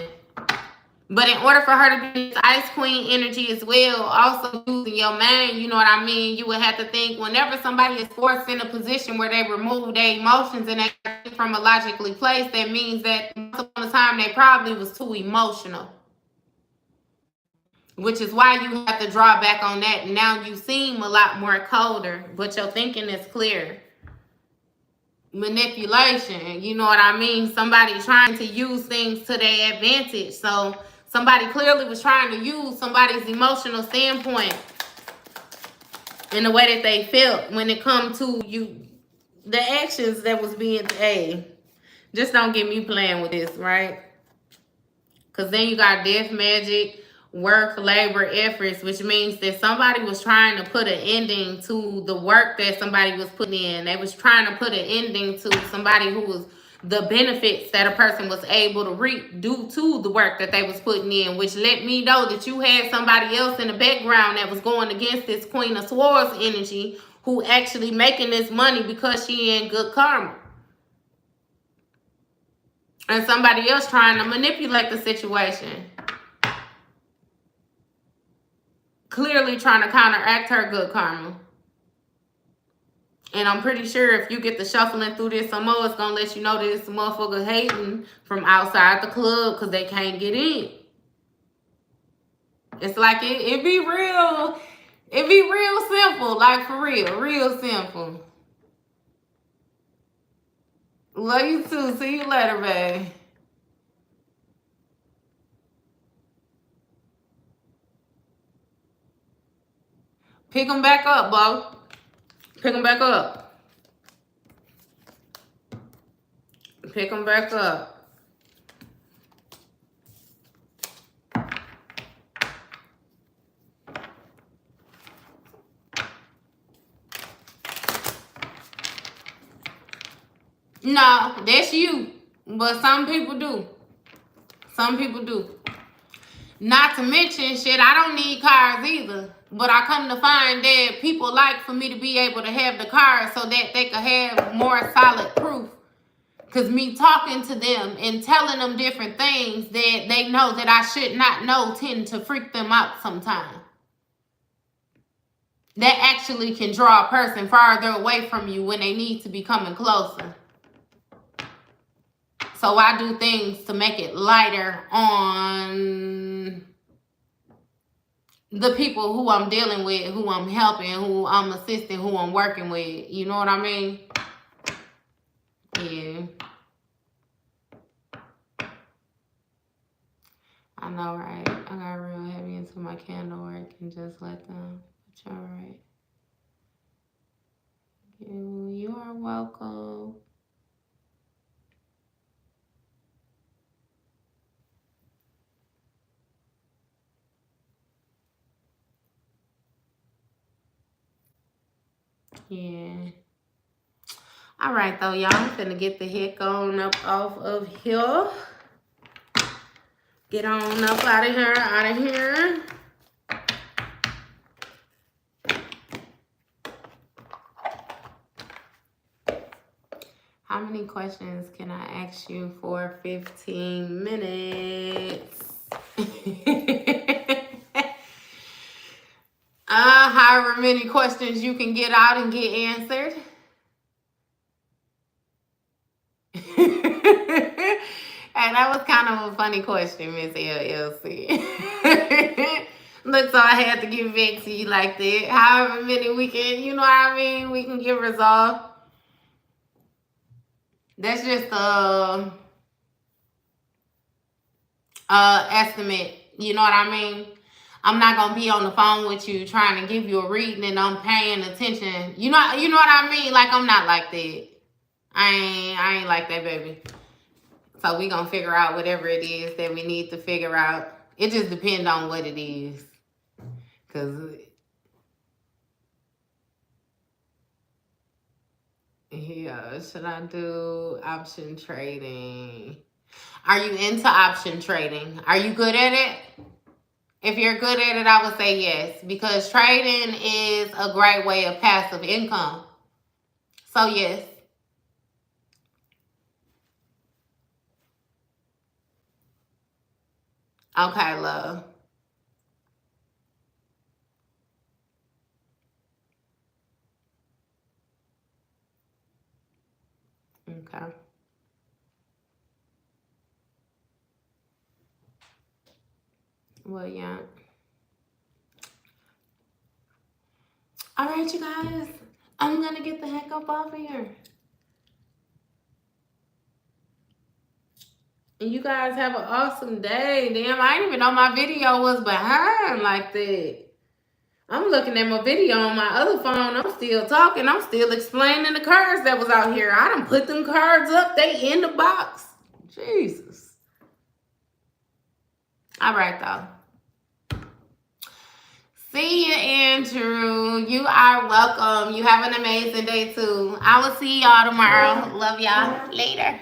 But in order for her to be this Ice Queen energy as well, also using your mind, you know what I mean? You would have to think whenever somebody is forced in a position where they remove their emotions and they think from a logically place, that means that most of the time they probably was too emotional. Which is why you have to draw back on that. Now you seem a lot more colder, but your thinking is clear. Manipulation, you know what I mean? Somebody trying to use things to their advantage. So Somebody clearly was trying to use somebody's emotional standpoint in the way that they felt when it come to you, the actions that was being, hey, just don't get me playing with this, right? Because then you got death magic, work, labor, efforts, which means that somebody was trying to put an ending to the work that somebody was putting in. They was trying to put an ending to somebody who was the benefits that a person was able to reap due to the work that they was putting in, which let me know that you had somebody else in the background that was going against this Queen of Swords energy who actually making this money because she in good karma. And somebody else trying to manipulate the situation. Clearly trying to counteract her good karma. And I'm pretty sure if you get the shuffling through this some more, it's going to let you know that this motherfucker hating from outside the club because they can't get in. It's like it be real. It be real simple. Like for real simple. Love you too. See you later, babe. Pick them back up, Bo. Pick them back up. Pick them back up. No, that's you. But some people do. Some people do. Not to mention, shit, I don't need cars either. But I come to find that people like for me to be able to have the cars so that they can have more solid proof. Because me talking to them and telling them different things that they know that I should not know tend to freak them out sometimes. That actually can draw a person farther away from you when they need to be coming closer. So I do things to make it lighter on the people who I'm dealing with, who I'm helping, who I'm assisting, who I'm working with. You know what I mean? Yeah. I know, right? I got real heavy into my candle work and just let them. But you're right. You are welcome. Yeah. All right, though, y'all. I'm finna get the heck on up off of here. Get on up out of here. How many questions can I ask you for 15 minutes? However many questions you can get out and get answered. And that was kind of a funny question, Miss LLC. Look, so I had to give back to you like that. However many we can, you know what I mean, we can get resolved. That's just estimate. You know what I mean? I'm not gonna be on the phone with you trying to give you a reading and I'm paying attention. You know what I mean? Like I'm not like that. I ain't like that, baby. So we gonna figure out whatever it is that we need to figure out. It just depends on what it is. Cause yeah, should I do option trading? Are you into option trading? Are you good at it? If you're good at it, I would say yes. Because trading is a great way of passive income. So yes. Okay, love. Okay. Well, yeah. All right, you guys. I'm going to get the heck up off of here. And you guys have an awesome day. Damn, I didn't even know my video was behind like that. I'm looking at my video on my other phone. I'm still talking. I'm still explaining the cards that was out here. I done put them cards up. They in the box. Jesus. All right, though. See you, Andrew. You are welcome. You have an amazing day, too. I will see y'all tomorrow. Love y'all. Later.